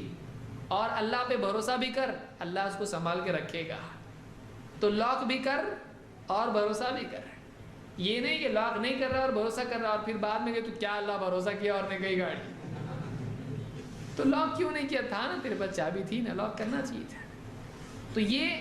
اور اللہ پہ بھروسہ بھی کر، اللہ اس کو سنبھال کے رکھے گا. تو لاک بھی کر اور بھروسہ بھی کر. یہ نہیں کہ لاک نہیں کر رہا اور بھروسہ کر رہا اور پھر بعد میں کہ تو کیا اللہ بھروسہ کیا اور نے گئی گاڑی. تو لاک کیوں نہیں کیا تھا نا، تیرے پاس چابی تھی نا، لاک کرنا چاہیے تھا. تو یہ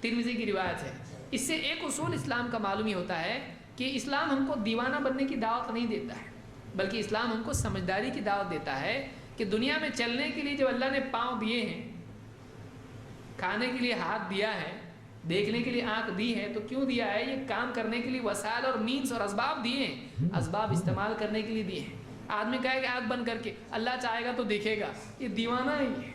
ترمذی کی روایت ہے. اس سے ایک اصول اسلام کا معلوم ہی ہوتا ہے کہ اسلام ہم کو دیوانہ بننے کی دعوت نہیں دیتا ہے، بلکہ اسلام ہم کو سمجھداری کی دعوت دیتا ہے کہ دنیا میں چلنے کے لیے جو اللہ نے پاؤں دیے ہیں، کھانے کے لیے ہاتھ دیا ہے، دیکھنے کے لیے آنکھ دی ہے، تو کیوں دیا ہے؟ یہ کام کرنے کے لیے وسائل اور مینز اور اسباب دیے ہیں، اسباب استعمال کرنے کے لیے دیے ہیں. آدمی کہے کہ آنکھ بند کر کے اللہ چاہے گا تو دیکھے گا، یہ دیوانہ ہی ہے.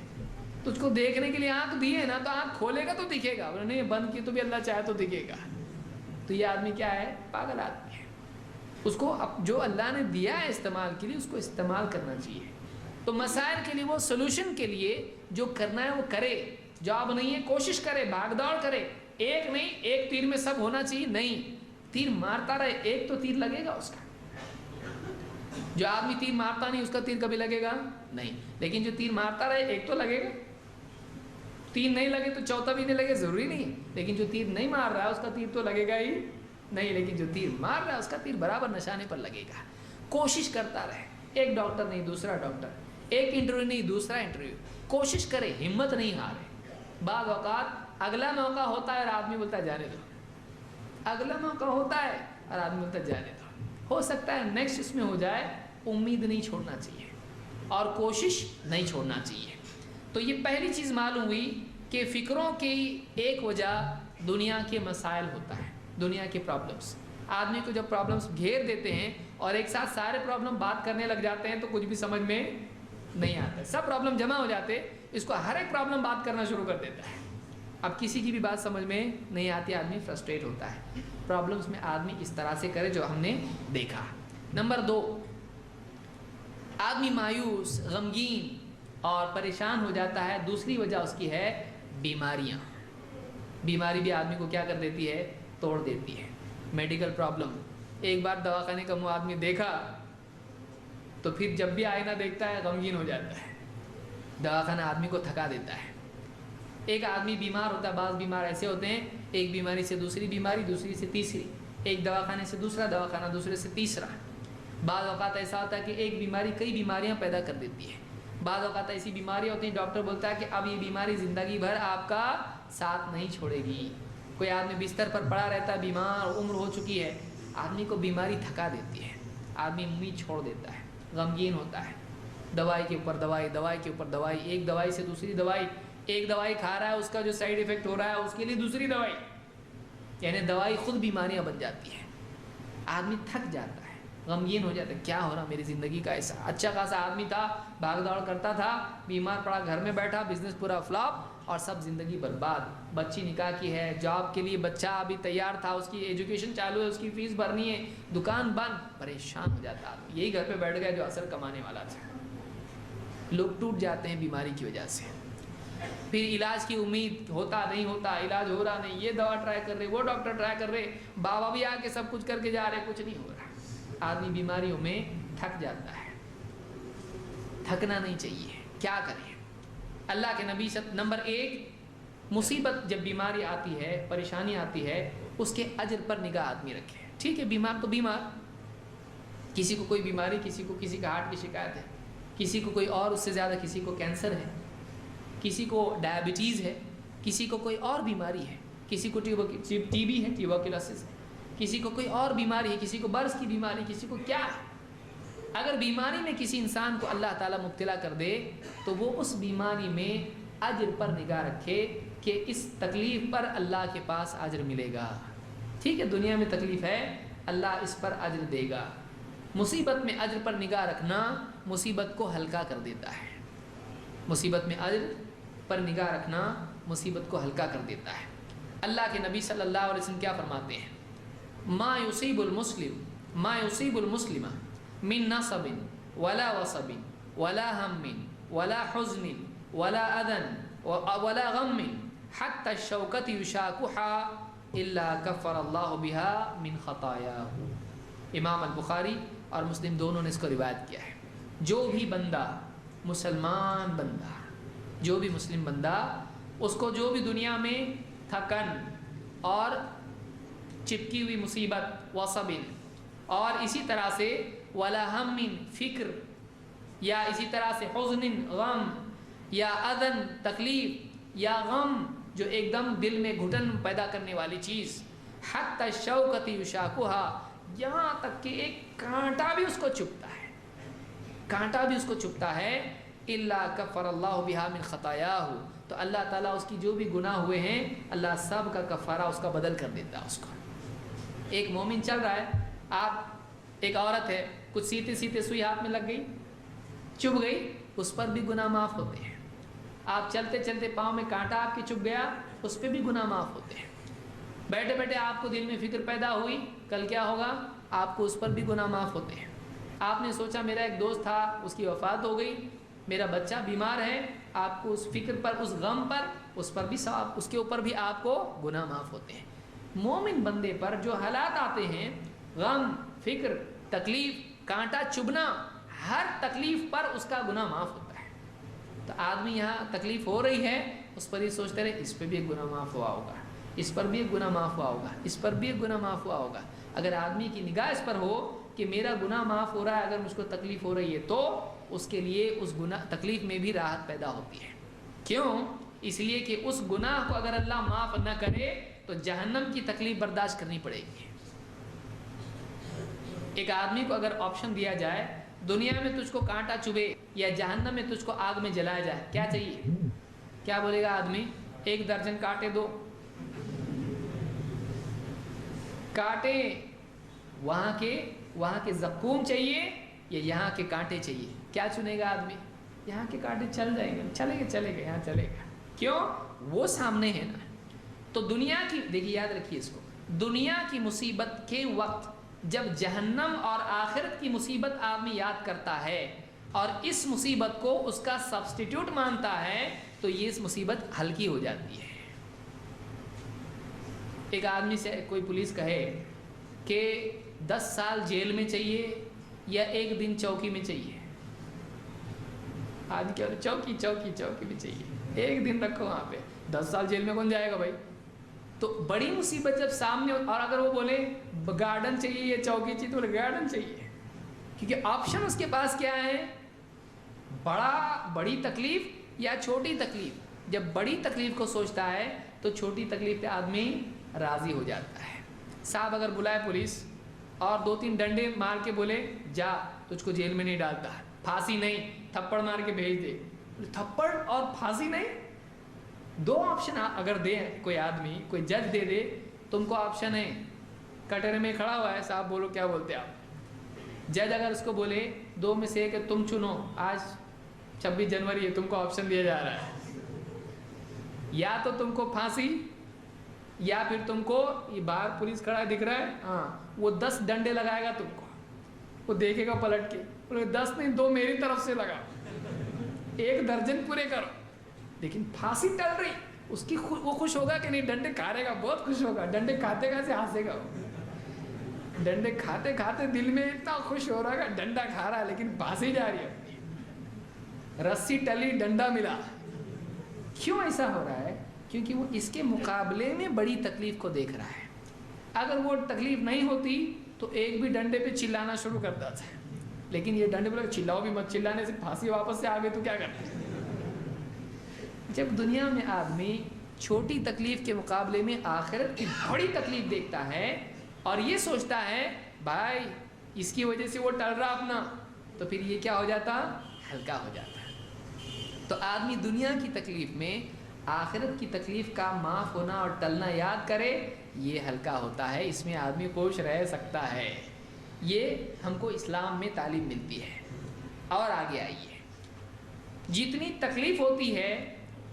تجھ کو دیکھنے کے لیے آنکھ دی ہے نا، تو آنکھ کھولے گا تو دکھے گا، نہیں بند کی تو بھی اللہ چاہے تو دکھے گا. تو یہ آدمی کیا ہے؟ پاگل آدمی ہے. اس کو جو اللہ نے دیا ہے استعمال کے لیے، اس کو استعمال کرنا چاہیے. تو مسائل کے لیے وہ سولوشن کے لیے جو کرنا ہے وہ کرے. جاب نہیں ہے کوشش کرے، بھاگ دوڑ کرے. ایک نہیں، ایک تیر میں سب ہونا چاہیے نہیں، تیر مارتا رہے، ایک تو تیر لگے گا اس کا. جو آدمی تیر مارتا نہیں اس کا تیر کبھی لگے گا نہیں، لیکن جو تیر مارتا رہے ایک تو لگے گا. تین نہیں لگے تو چوتھا بھی نہیں لگے ضروری نہیں، لیکن جو تیر نہیں مار رہا ہے اس کا تیر تو لگے گا ہی نہیں، لیکن جو تیر مار رہا ہے اس کا تیر برابر نشانے پر لگے گا. کوشش کرتا رہے. ایک ڈاکٹر نہیں دوسرا ڈاکٹر، ایک انٹرویو نہیں دوسرا انٹرویو. کوشش کرے، ہمت نہیں ہارے. بعض اوقات اگلا موقع ہوتا ہے اور آدمی بولتا ہے جانے دو. اگلا موقع ہوتا ہے اور آدمی بولتا ہے جانے دو. ہو سکتا ہے نیکسٹ اس میں ہو جائے. امید نہیں چھوڑنا چاہیے اور کوشش نہیں چھوڑنا چاہیے. تو یہ پہلی چیز معلوم ہوئی کہ فکروں کی ایک وجہ دنیا کے مسائل ہوتا ہے، دنیا کے پرابلمس. آدمی کو جب پرابلمس گھیر دیتے ہیں اور ایک ساتھ سارے پرابلم بات کرنے لگ جاتے ہیں تو کچھ بھی سمجھ میں نہیں آتا. سب پرابلم جمع ہو جاتے، اس کو ہر ایک پرابلم بات کرنا شروع کر دیتا ہے. اب کسی کی بھی بات سمجھ میں نہیں آتی، آدمی فرسٹریٹ ہوتا ہے. پرابلمس میں آدمی اس طرح سے کرے جو ہم نے دیکھا. نمبر 2، آدمی مایوس، غمگین اور پریشان ہو جاتا ہے. دوسری وجہ اس کی ہے بیماریاں. بیماری بھی آدمی کو کیا کر دیتی ہے؟ توڑ دیتی ہے. Medical problem. ایک بار دواخانے کا منہ آدمی دیکھا تو پھر جب بھی آئینہ دیکھتا ہے غمگین ہو جاتا ہے. دواخانہ آدمی کو تھکا دیتا ہے. ایک آدمی بیمار ہوتا ہے، بعض بیمار ایسے ہوتے ہیں ایک بیماری سے دوسری بیماری، دوسری سے تیسری، ایک دواخانے سے دوسرا دواخانہ، دوسرے سے تیسرا. بعض اوقات ایسا ہوتا ہے کہ ایک بیماری کئی بیماریاں پیدا کر دیتی ہے. بعض اوقات ایسی بیماریاں ہوتی ہیں ڈاکٹر بولتا ہے کہ اب یہ بیماری زندگی بھر آپ کا ساتھ نہیں چھوڑے گی. کوئی آدمی بستر پر پڑا رہتا ہے بیمار، عمر ہو چکی ہے، آدمی کو بیماری تھکا دیتی ہے، آدمی امید چھوڑ دیتا ہے، غمگین ہوتا ہے. دوائی کے اوپر دوائی، دوائی کے اوپر دوائی، ایک دوائی سے دوسری دوائی. ایک دوائی کھا رہا ہے، اس کا جو سائیڈ ایفیکٹ ہو رہا ہے اس کے لیے دوسری دوائی، یعنی دوائی خود بیماریاں بن جاتی ہیں. آدمی تھک جاتا ہے. غمگین ہو جاتا ہے، کیا ہو رہا میری زندگی کا ایسا؟ اچھا خاصا آدمی تھا، بھاگ دوڑ کرتا تھا، بیمار پڑا گھر میں بیٹھا، بزنس پورا فلاپ اور سب زندگی برباد. بچی نکاح کی ہے، جاب کے لیے بچہ ابھی تیار تھا، اس کی ایجوکیشن چالو ہے، اس کی فیس بھرنی ہے، دکان بند، پریشان ہو جاتا آدمی. یہی گھر پہ بیٹھ گیا جو اثر کمانے والا تھا. لوگ ٹوٹ جاتے ہیں بیماری کی وجہ سے. پھر علاج کی امید، ہوتا نہیں ہوتا، علاج ہو رہا نہیں، یہ دوا ٹرائی کر رہے، وہ ڈاکٹر ٹرائی کر رہے، بابا بھی آ کے سب کچھ کر کے جا رہے، کچھ نہیں ہو رہا. آدمی بیماریوں میں تھک جاتا ہے. تھکنا نہیں چاہیے. کیا کریں؟ اللہ کے نبی نمبر 1 مصیبت جب بیماری آتی ہے، پریشانی آتی ہے، اس کے اجر پر نگاہ آدمی رکھے. ٹھیک ہے بیمار تو بیمار، کسی کو کوئی بیماری، کسی کو کسی کا ہارٹ کی شکایت ہے، کسی کو کوئی اور، اس سے زیادہ کسی کو کینسر ہے، کسی کو ڈائبٹیز ہے، کسی کو کوئی اور بیماری ہے، کسی کو ٹی بی ہے، ٹیوبرکلوسس ہے، کسی کو کوئی اور بیماری ہے، کسی کو برس کی بیماری، کسی کو کیا ہے. اگر بیماری میں کسی انسان کو اللہ تعالیٰ مبتلا کر دے تو وہ اس بیماری میں اجر پر نگاہ رکھے کہ اس تکلیف پر اللہ کے پاس اجر ملے گا. ٹھیک ہے دنیا میں تکلیف ہے، اللہ اس پر اجر دے گا. مصیبت میں اجر پر نگاہ رکھنا مصیبت کو ہلکا کر دیتا ہے. مصیبت میں اجر پر نگاہ رکھنا مصیبت کو ہلکا کر دیتا ہے. اللہ کے نبی صلی اللہ علیہ وسلم کیا فرماتے ہیں؟ ما یصیب المسلم من نصب ولا وصب ولا هم ولا حزن ولا اذى ولا غم حتى الشوكة يشاكها الا كفر الله بها من خطاياه. امام البخاری اور مسلم دونوں نے اس کو روایت کیا ہے. جو بھی بندہ، مسلمان بندہ، جو بھی مسلم بندہ، اس کو جو بھی دنیا میں تھکن اور چپکی ہوئی مصیبت، وصب، اور اسی طرح سے ولا ہم، فکر، یا اسی طرح سے حزن، غم، یا اذن، تکلیف، یا غم جو ایک دم دل میں گھٹن پیدا کرنے والی چیز، حتی الشوکۃ یشاکھها، یہاں تک کہ ایک کانٹا بھی اس کو چبھتا ہے، کانٹا بھی اس کو چبھتا ہے، الا کفر اللہ بہا من خطایاہ، تو اللہ تعالیٰ اس کی جو بھی گناہ ہوئے ہیں اللہ سب کا کفارہ اس کا بدل کر دیتا ہے اس کو. ایک مومن چل رہا ہے، آپ ایک عورت ہے، کچھ سیتے سیتے سوئی ہاتھ میں لگ گئی، چبھ گئی، اس پر بھی گناہ معاف ہوتے ہیں. آپ چلتے چلتے پاؤں میں کانٹا آپ کی چبھ گیا، اس پہ بھی گناہ معاف ہوتے ہیں. بیٹھے بیٹھے آپ کو دل میں فکر پیدا ہوئی کل کیا ہوگا، آپ کو اس پر بھی گناہ معاف ہوتے ہیں. آپ نے سوچا میرا ایک دوست تھا، اس کی وفات ہو گئی، میرا بچہ بیمار ہے، آپ کو اس فکر پر، اس غم پر، اس پر بھی ثواب، اس کے اوپر بھی آپ کو گناہ معاف ہوتے ہیں. مومن بندے پر جو حالات آتے ہیں، غم، فکر، تکلیف، کانٹا چبھنا، ہر تکلیف پر اس کا گناہ معاف ہوتا ہے. تو آدمی یہاں تکلیف ہو رہی ہے، اس پر یہ سوچتے رہے اس پہ بھی ایک گناہ معاف ہوا ہوگا، اس پر بھی ایک گناہ معاف ہوا ہوگا، اس پر بھی ایک گناہ معاف ہوا ہوگا. اگر آدمی کی نگاہ اس پر ہو کہ میرا گناہ معاف ہو رہا ہے، اگر مجھ کو تکلیف ہو رہی ہے تو اس کے لیے اس گناہ تکلیف میں بھی راحت پیدا ہوتی ہے. کیوں؟ اس لیے کہ اس گناہ کو اگر اللہ معاف نہ کرے تو جہنم کی تکلیف برداشت کرنی پڑے گی. ایک آدمی کو اگر آپشن دیا جائے دنیا میں تجھ کو کانٹا چبھے یا جہنم میں تجھ کو آگ میں جلایا جائے، کیا چاہیے؟ کیا بولے گا آدمی؟ 1 درجن کانٹے دو. کانٹے وہاں کے زقوم چاہیے یا یہاں کے کانٹے چاہیے؟ کیا چنے گا آدمی؟ یہاں کے کانٹے چل جائیں گے، چلے گا، یہاں چلے گا. کیوں؟ وہ سامنے ہے نا. تو دنیا کی، دیکھیے یاد رکھیے اس کو، دنیا کی مصیبت کے وقت جب جہنم اور آخرت کی مصیبت آدمی یاد کرتا ہے اور اس مصیبت کو اس کا سبسٹیٹیوٹ مانتا ہے تو یہ اس مصیبت ہلکی ہو جاتی ہے. ایک آدمی سے کوئی پولیس کہے کہ 10 سال جیل میں چاہیے یا 1 دن چوکی میں چاہیے، آج کیا چوکی میں چاہیے، 1 دن رکھو وہاں پہ، 10 سال جیل میں کون جائے گا بھائی. تو بڑی مصیبت جب سامنے، اور اگر وہ بولے گارڈن چاہیے یا چوکی چاہیے تو گارڈن چاہیے، کیونکہ آپشن اس کے پاس کیا ہے، بڑی تکلیف یا چھوٹی تکلیف. جب بڑی تکلیف کو سوچتا ہے تو چھوٹی تکلیف پہ آدمی راضی ہو جاتا ہے. صاحب اگر بلائے پولیس اور 2-3 ڈنڈے مار کے بولے جا تجھ کو جیل میں نہیں ڈالتا، پھانسی نہیں، تھپڑ مار کے بھیج دے، تھپڑ اور پھانسی نہیں، 2 آپشن اگر دے کوئی آدمی، کوئی جج دے تم کو آپشن ہے، کٹہرے میں کھڑا ہوا ہے، صاحب بولو کیا بولتے آپ، جج اگر اس کو بولے دو میں سے کہ تم چنو، آج 26 جنوری ہے، تم کو آپشن دیا جا رہا ہے، یا تو تم کو پھانسی یا پھر تم کو یہ باہر پولیس کھڑا دکھ رہا ہے، ہاں وہ 10 ڈنڈے لگائے گا تم کو، وہ دیکھے گا پلٹ کے، بولے 10 نہیں 2 میری طرف سے لگا، 1 درجن پورے کرو، لیکن پھانسی ٹل رہی، اس کی وہ خوش ہوگا کہ نہیں؟ ڈنڈے کھارے گا، بہت خوش ہوگا، ڈنڈے کھاتے کیسے ہنسے گا، ڈنڈے کھاتے کھاتے دل میں اتنا خوش ہو رہا ہے کہ ڈنڈا کھا رہا ہے لیکن پھانسی جا رہی ہے، رسی ٹلی ڈنڈا ملا۔ کیوں ایسا ہو رہا ہے؟ کیونکہ وہ اس کے مقابلے میں بڑی تکلیف کو دیکھ رہا ہے۔ اگر وہ تکلیف نہیں ہوتی تو ایک بھی ڈنڈے پہ چلانا شروع کرتا تھا، لیکن یہ ڈنڈے پہ چلاؤ بھی مت، چلانے سے پھانسی واپس سے آگے تو کیا کرتے ہیں۔ جب دنیا میں آدمی چھوٹی تکلیف کے مقابلے میں آخرت کی بڑی تکلیف دیکھتا ہے اور یہ سوچتا ہے بھائی اس کی وجہ سے وہ ٹل رہا اپنا، تو پھر یہ کیا ہو جاتا؟ ہلکا ہو جاتا ہے۔ تو آدمی دنیا کی تکلیف میں آخرت کی تکلیف کا معاف ہونا اور ٹلنا یاد کرے، یہ ہلکا ہوتا ہے، اس میں آدمی خوش رہ سکتا ہے۔ یہ ہم کو اسلام میں تعلیم ملتی ہے۔ اور آگے آئیے، جتنی تکلیف ہوتی ہے،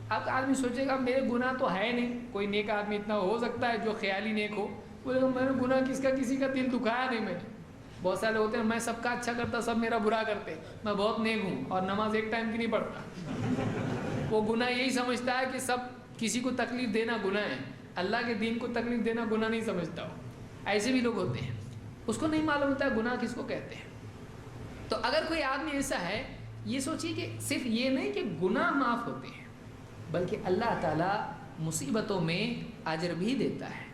اب آدمی سوچے گا میرے گناہ تو ہے نہیں، کوئی نیک آدمی اتنا ہو سکتا ہے جو خیالی نیک ہو، بولے گا میں نے گناہ کسی کا دل دکھایا نہیں میں نے۔ بہت سارے ہوتے ہیں میں سب کا اچھا کرتا سب میرا برا کرتے، میں بہت نیک ہوں اور نماز ایک ٹائم کی نہیں پڑھتا۔ وہ گناہ یہی سمجھتا ہے کہ سب کسی کو تکلیف دینا گناہ ہے، اللہ کے دین کو تکلیف دینا گناہ نہیں سمجھتا ہو۔ ایسے بھی لوگ ہوتے ہیں، اس کو نہیں معلوم ہوتا ہے گناہ کس کو کہتے ہیں۔ تو اگر کوئی آدمی ایسا ہے، یہ سوچیے کہ صرف یہ نہیں کہ گناہ معاف ہوتے ہیں، بلکہ اللہ تعالیٰ مصیبتوں میں اجر بھی دیتا ہے۔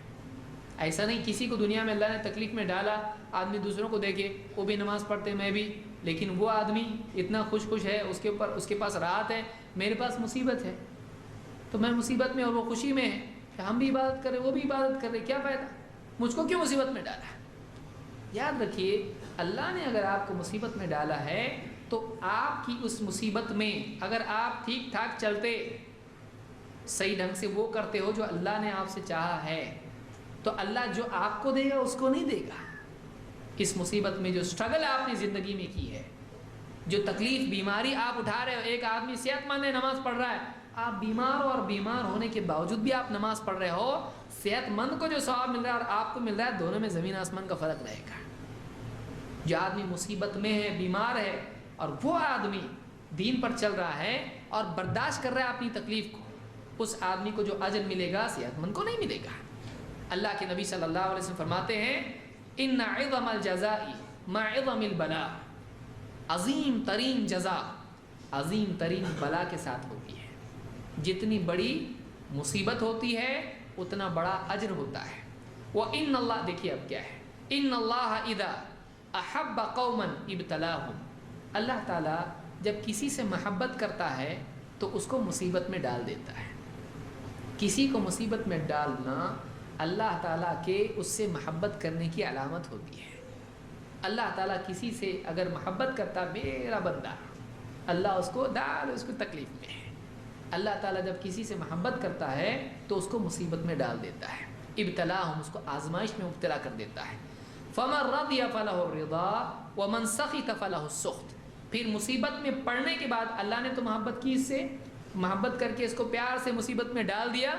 ایسا نہیں کسی کو دنیا میں اللہ نے تکلیف میں ڈالا، آدمی دوسروں کو دیکھے وہ بھی نماز پڑھتے میں بھی، لیکن وہ آدمی اتنا خوش ہے، اس کے پاس راحت ہے، میرے پاس مصیبت ہے تو میں مصیبت میں اور وہ خوشی میں ہے کہ ہم بھی عبادت کریں وہ بھی عبادت کر رہے، کیا فائدہ؟ مجھ کو کیوں مصیبت میں ڈالا ہے؟ یاد رکھیے اللہ نے اگر آپ کو مصیبت میں ڈالا ہے تو آپ کی اس مصیبت میں اگر آپ ٹھیک ٹھاک چلتے، صحیح ڈھنگ سے وہ کرتے ہو جو اللہ نے آپ سے چاہا ہے، تو اللہ جو آپ کو دے گا اس کو نہیں دے گا۔ اس مصیبت میں جو سٹرگل آپ نے زندگی میں کی ہے، جو تکلیف بیماری آپ اٹھا رہے ہو، ایک آدمی صحت مند ہے نماز پڑھ رہا ہے، آپ بیمار ہو اور بیمار ہونے کے باوجود بھی آپ نماز پڑھ رہے ہو، صحت مند کو جو ثواب مل رہا ہے اور آپ کو مل رہا ہے، دونوں میں زمین آسمان کا فرق رہے گا۔ جو آدمی مصیبت میں ہے، بیمار ہے، اور وہ آدمی دین پر چل رہا ہے اور برداشت کر رہا ہے اپنی تکلیف کو، اس آدمی کو جو اجر ملے گا صحت مند کو نہیں ملے گا۔ اللہ کے نبی صلی اللہ علیہ وسلم فرماتے ہیں ان عظم الجزاء مع عظم البلاء، عظیم ترین جزا عظیم ترین بلا کے ساتھ ہوتی ہے۔ جتنی بڑی مصیبت ہوتی ہے اتنا بڑا اجر ہوتا ہے۔ وَإِنَّ اللَّهَ، دیکھیے اب کیا ہے، إِنَّ اللَّهَ إِذَا أَحَبَّ قَوْمًا ابْتَلَاهُمْ، اللہ تعالیٰ جب کسی سے محبت کرتا ہے تو اس کو مصیبت میں ڈال دیتا ہے۔ کسی کو مصیبت میں ڈالنا اللہ تعالیٰ کے اس سے محبت کرنے کی علامت ہوتی ہے۔ اللہ تعالیٰ کسی سے اگر محبت کرتا، میرا بندہ، اللہ اس کو تکلیف میں ہے۔ اللہ تعالیٰ جب کسی سے محبت کرتا ہے تو اس کو مصیبت میں ڈال دیتا ہے، ابتلاہم، اس کو آزمائش میں مبتلا کر دیتا ہے۔ فَمَن رَضِيَ فَلَهُ الرِّضَا وَمَن سَخِطَ فَلَهُ السُّخْطُ، پھر مصیبت میں پڑنے کے بعد اللہ نے تو محبت کی، اس سے محبت کر کے اس کو پیار سے مصیبت میں ڈال دیا۔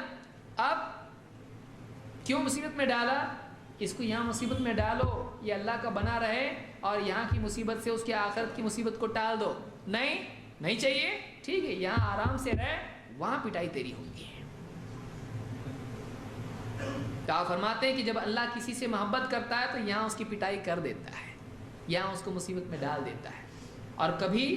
اب کیوں مصیبت میں ڈالا؟ اس کو یہاں مصیبت میں ڈالو یہ اللہ کا بنا رہے اور یہاں کی مصیبت سے اس کے آخرت کی مصیبت کو ٹال دو، نہیں چاہیے، ٹھیک ہے یہاں آرام سے رہ، وہاں پٹائی تیری ہوگی۔ تو آپ فرماتے ہیں کہ جب اللہ کسی سے محبت کرتا ہے تو یہاں اس کی پٹائی کر دیتا ہے، یہاں اس کو مصیبت میں ڈال دیتا ہے۔ اور کبھی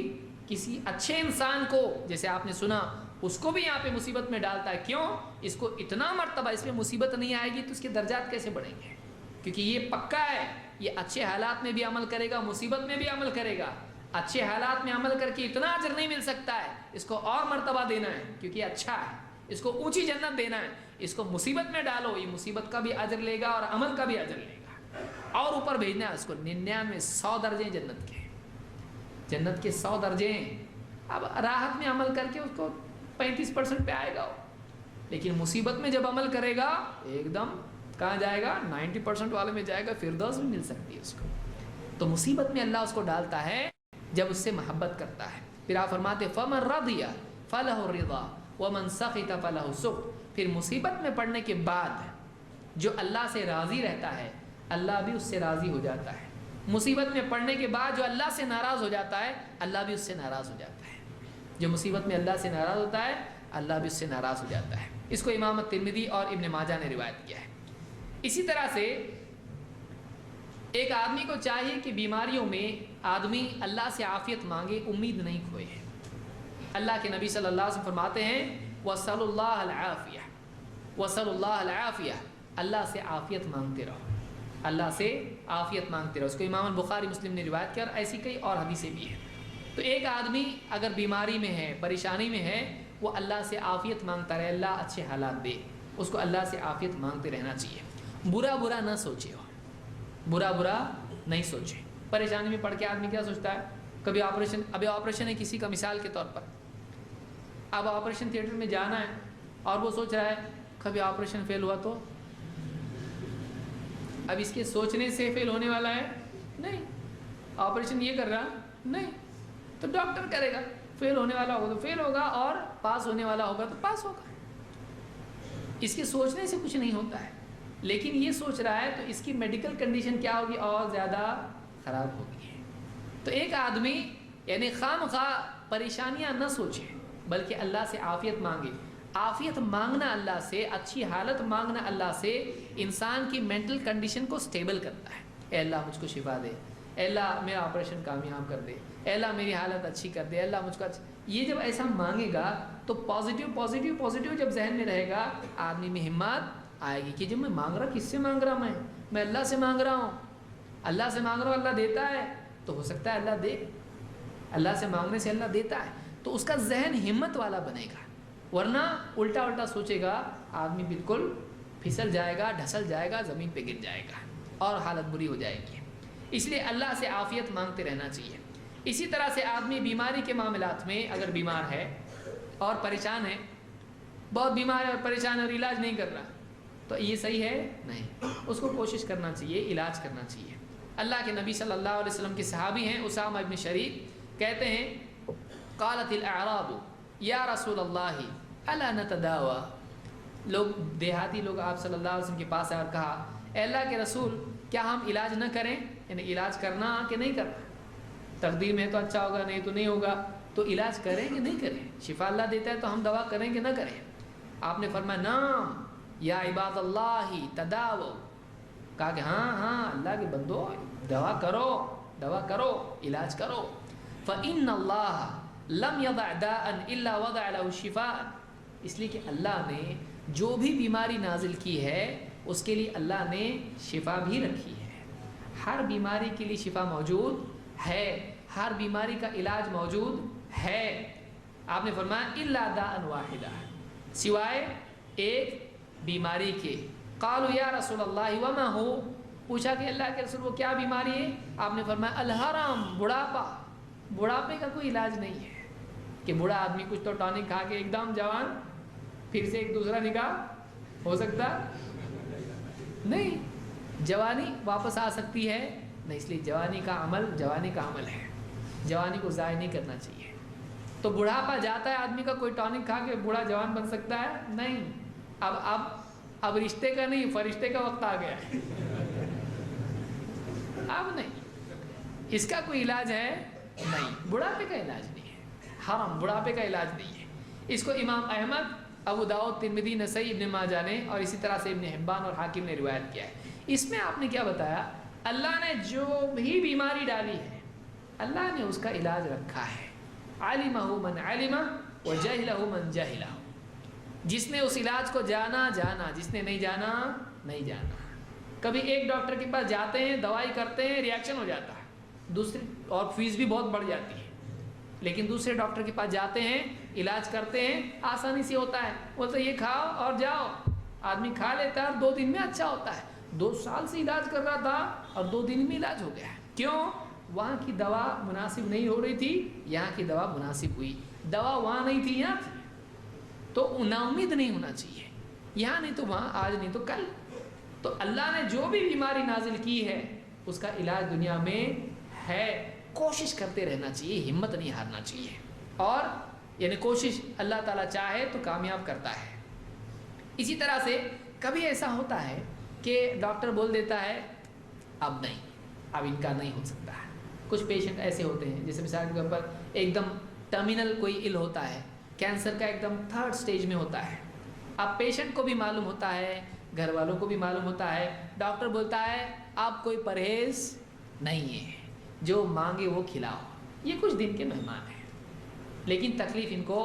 کسی اچھے انسان کو، جیسے آپ نے سنا، اس کو بھی یہاں پہ مصیبت میں ڈالتا ہے۔ کیوں؟ اس کو اتنا مرتبہ اس میں مصیبت نہیں آئے گی تو اس کے درجات کیسے بڑھیں گے؟ کیونکہ یہ پکا ہے، یہ اچھے حالات میں بھی عمل کرے گا، مصیبت میں بھی عمل کرے گا۔ اچھے حالات میں عمل کر کے اتنا اجر نہیں مل سکتا ہے، اس کو اور مرتبہ دینا ہے کیونکہ یہ اچھا ہے، اس کو اونچی جنت دینا ہے۔ اس کو مصیبت میں ڈالو، یہ مصیبت کا بھی اجر لے گا اور عمل کا بھی اجر لے گا، اور اوپر بھیجنا ہے اس کو 99 100 درجے جنت کے 100 درجے ہیں۔ اب راحت میں عمل کر کے اس کو 35% پہ آئے گا، لیکن مصیبت میں جب عمل کرے گا ایک دم کہاں جائے گا؟ 90% والے میں جائے گا، فردوس بھی مل سکتی ہے اس کو۔ تو مصیبت میں اللہ اس کو ڈالتا ہے جب اس سے محبت کرتا ہے. پھر آپ فرماتے فمن رضی فلہ الرضا ومن سخط فلہ السخط. پھر مصیبت میں پڑنے کے بعد جو اللہ سے راضی رہتا ہے اللہ بھی اس سے راضی ہو جاتا ہے. مصیبت میں پڑنے کے بعد جو اللہ سے ناراض ہو جاتا ہے اللہ بھی اس سے ناراض ہو جاتا ہے. جو مصیبت میں اللہ سے ناراض ہوتا ہے اللہ بھی اس سے ناراض ہو جاتا ہے. اس کو امام ترمذی اور ابن ماجہ نے روایت کیا ہے. اسی طرح سے ایک آدمی کو چاہیے کہ بیماریوں میں آدمی اللہ سے عافیت مانگے, امید نہیں کھوئے. اللہ کے نبی صلی اللہ علیہ وسلم فرماتے ہیں وَصَلُ اللَّهَ الْعَافِيَةَ وَصَلُ اللَّهَ الْعَافِيَةَ. اللہ سے عافیت مانگتے رہو, اللہ سے عافیت مانگتے رہو. اس کو امام بخاری مسلم نے روایت کیا, اور ایسی کئی اور حدیثیں بھی ہیں. تو ایک آدمی اگر بیماری میں ہے, پریشانی میں ہے, وہ اللہ سے عافیت مانگتا رہے, اللہ اچھے حالات دے. اس کو اللہ سے عافیت مانگتے رہنا چاہیے. برا برا نہ سوچے ہو, برا برا نہیں سوچے. پریشانی میں پڑھ کے آدمی کیا سوچتا ہے, کبھی آپریشن, ابھی آپریشن ہے کسی کا مثال کے طور پر, اب آپریشن تھیٹر میں جانا ہے اور وہ سوچ رہا ہے کبھی آپریشن فیل ہوا تو. اب اس کے سوچنے سے فیل ہونے والا ہے نہیں. آپریشن یہ کر رہا نہیں تو ڈاکٹر کرے گا. فیل ہونے والا ہوگا تو فیل ہوگا, اور پاس ہونے والا ہوگا تو پاس ہوگا. اس کے سوچنے سے کچھ نہیں ہوتا ہے. لیکن یہ سوچ رہا ہے تو اس کی میڈیکل کنڈیشن کیا ہوگی, اور زیادہ خراب ہوگی. تو ایک آدمی یعنی خواہ پریشانیاں نہ سوچے بلکہ اللہ سے عافیت مانگے. عافیت مانگنا اللہ سے, اچھی حالت مانگنا اللہ سے انسان کی مینٹل کنڈیشن کو سٹیبل کرتا ہے. اے اللہ مجھ کو شفا دے, اے اللہ میرا آپریشن کامیاب کر دے, اے اللہ میری حالت اچھی کر دے, اے اللہ مجھ کو یہ جب ایسا مانگے گا تو پازیٹیو جب ذہن میں رہے گا آدمی میں ہمت آئے گی کہ جب میں مانگ رہا, کس سے مانگ رہا, میں اللہ سے مانگ رہا ہوں, اللہ سے مانگ رہا ہوں, اللہ دیتا ہے تو ہو سکتا ہے اللہ دے. اللہ سے مانگنے سے اللہ دیتا ہے. تو اس کا ذہن ہمت والا بنے گا, ورنہ الٹا سوچے گا آدمی بالکل پھسل جائے گا, ڈھسل جائے گا, زمین پہ گر جائے گا اور حالت بری ہو جائے گی. اس لیے اللہ سے عافیت مانگتے رہنا چاہیے. اسی طرح سے آدمی بیماری کے معاملات میں اگر بیمار ہے اور پریشان ہے, بہت بیمار ہے اور پریشان ہے اور علاج نہیں کر رہا, تو یہ صحیح ہے نہیں. اس کو کوشش کرنا چاہیے, علاج کرنا چاہیے. اللہ کے نبی صلی اللہ علیہ وسلم کے صحابی ہیں اسامہ ابن شریک, کہتے ہیں قالت الاعراب یا رسول اللہ الا نتداوى. لوگ دیہاتی لوگ آپ صلی اللہ علیہ وسلم کے پاس آئے اور کہا اے اللہ کے رسول کیا ہم علاج نہ کریں, یعنی علاج کرنا کہ نہیں کرنا, تقدیر میں تو اچھا ہوگا, نہیں تو نہیں ہوگا, تو علاج کریں کہ نہیں کریں, شفا اللہ دیتا ہے تو ہم دوا کریں کہ نہ کریں. آپ نے فرمایا نعم یا عباد اللہ تداو. کہا کہ ہاں اللہ کے بندو دوا کرو, علاج کرو. فإن اللہ لم يضع داء الا وضع له شفاء. اس لیے کہ اللہ نے جو بھی بیماری نازل کی ہے اس کے لیے اللہ نے شفا بھی رکھی ہے. ہر بیماری کے لیے شفا موجود ہے, ہر بیماری کا علاج موجود ہے. آپ نے فرمایا الا داء واحدا, سوائے ایک بیماری کے. قالوا یا رسول اللہ وما ہو, پوچھا کہ اللہ کے رسول وہ کیا بیماری ہے. آپ نے فرمایا الحرام, بڑھاپا. بڑھاپے کا کوئی علاج نہیں ہے کہ بوڑھا آدمی کچھ تو ٹانک کھا کے ایک دم جوان, پھر سے ایک دوسرا نکاح ہو سکتا نہیں, جوانی واپس آ سکتی ہے نہیں. اس لیے جوانی کا عمل ہے, جوانی کو ضائع نہیں کرنا چاہیے. تو بڑھاپا جاتا ہے آدمی کا, کوئی ٹانک کھا کے بوڑھا جوان بن سکتا ہے نہیں. اب رشتے کا نہیں, فرشتے کا وقت آ گیا ہے. اب نہیں, اس کا کوئی علاج ہے نہیں, بڑھاپے کا علاج نہیں ہے, حرام بڑھاپے کا علاج نہیں ہے. اس کو امام احمد, ابو داؤد, ترمذی, نسائی, ابن ماجہ نے اور اسی طرح سے ابن حبان اور حاکم نے روایت کیا ہے. اس میں آپ نے کیا بتایا, اللہ نے جو بھی بیماری ڈالی ہے اللہ نے اس کا علاج رکھا ہے. علمہ من علم وجہلہ من جہلہ. جس نے اس علاج کو جانا, جس نے نہیں جانا, نہیں جانا. کبھی ایک ڈاکٹر کے پاس جاتے ہیں, دوائی کرتے ہیں, ریاکشن ہو جاتا ہے, دوسری اور فیس بھی بہت بڑھ جاتی ہے. لیکن دوسرے ڈاکٹر کے پاس جاتے ہیں, علاج کرتے ہیں, آسانی سے ہوتا ہے. بولتے یہ کھاؤ اور جاؤ, آدمی کھا لیتا ہے اور 2 دن میں اچھا ہوتا ہے. 2 سال سے علاج کر رہا تھا اور 2 دن میں علاج ہو گیا. کیوں؟ وہاں کی دوا مناسب نہیں ہو رہی تھی, یہاں کی دوا مناسب ہوئی. دوا وہاں نہیں تھی, یہاں تھی. تو نا امید نہیں ہونا چاہیے, یہاں نہیں تو وہاں, آج نہیں تو کل. تو اللہ نے جو بھی بیماری نازل کی ہے اس کا علاج دنیا میں ہے کوشش کرتے رہنا چاہیے، ہمت نہیں ہارنا چاہیے، اور یعنی کوشش اللہ تعالیٰ چاہے تو کامیاب کرتا ہے۔ اسی طرح سے کبھی ایسا ہوتا ہے کہ ڈاکٹر بول دیتا ہے اب نہیں، اب ان کا نہیں ہو سکتا ہے۔ کچھ پیشنٹ ایسے ہوتے ہیں جیسے مثال کے طور پر ایک دم ٹرمینل کوئی ال ہوتا ہے، کینسر کا ایک دم 3rd سٹیج میں ہوتا ہے، اب پیشنٹ کو بھی معلوم ہوتا ہے، گھر والوں کو بھی معلوم ہوتا ہے، ڈاکٹر بولتا ہے اب کوئی پرہیز نہیں ہے، جو مانگے وہ کھلاؤ۔ یہ کچھ دن کے مہمان ہیں لیکن تکلیف ان کو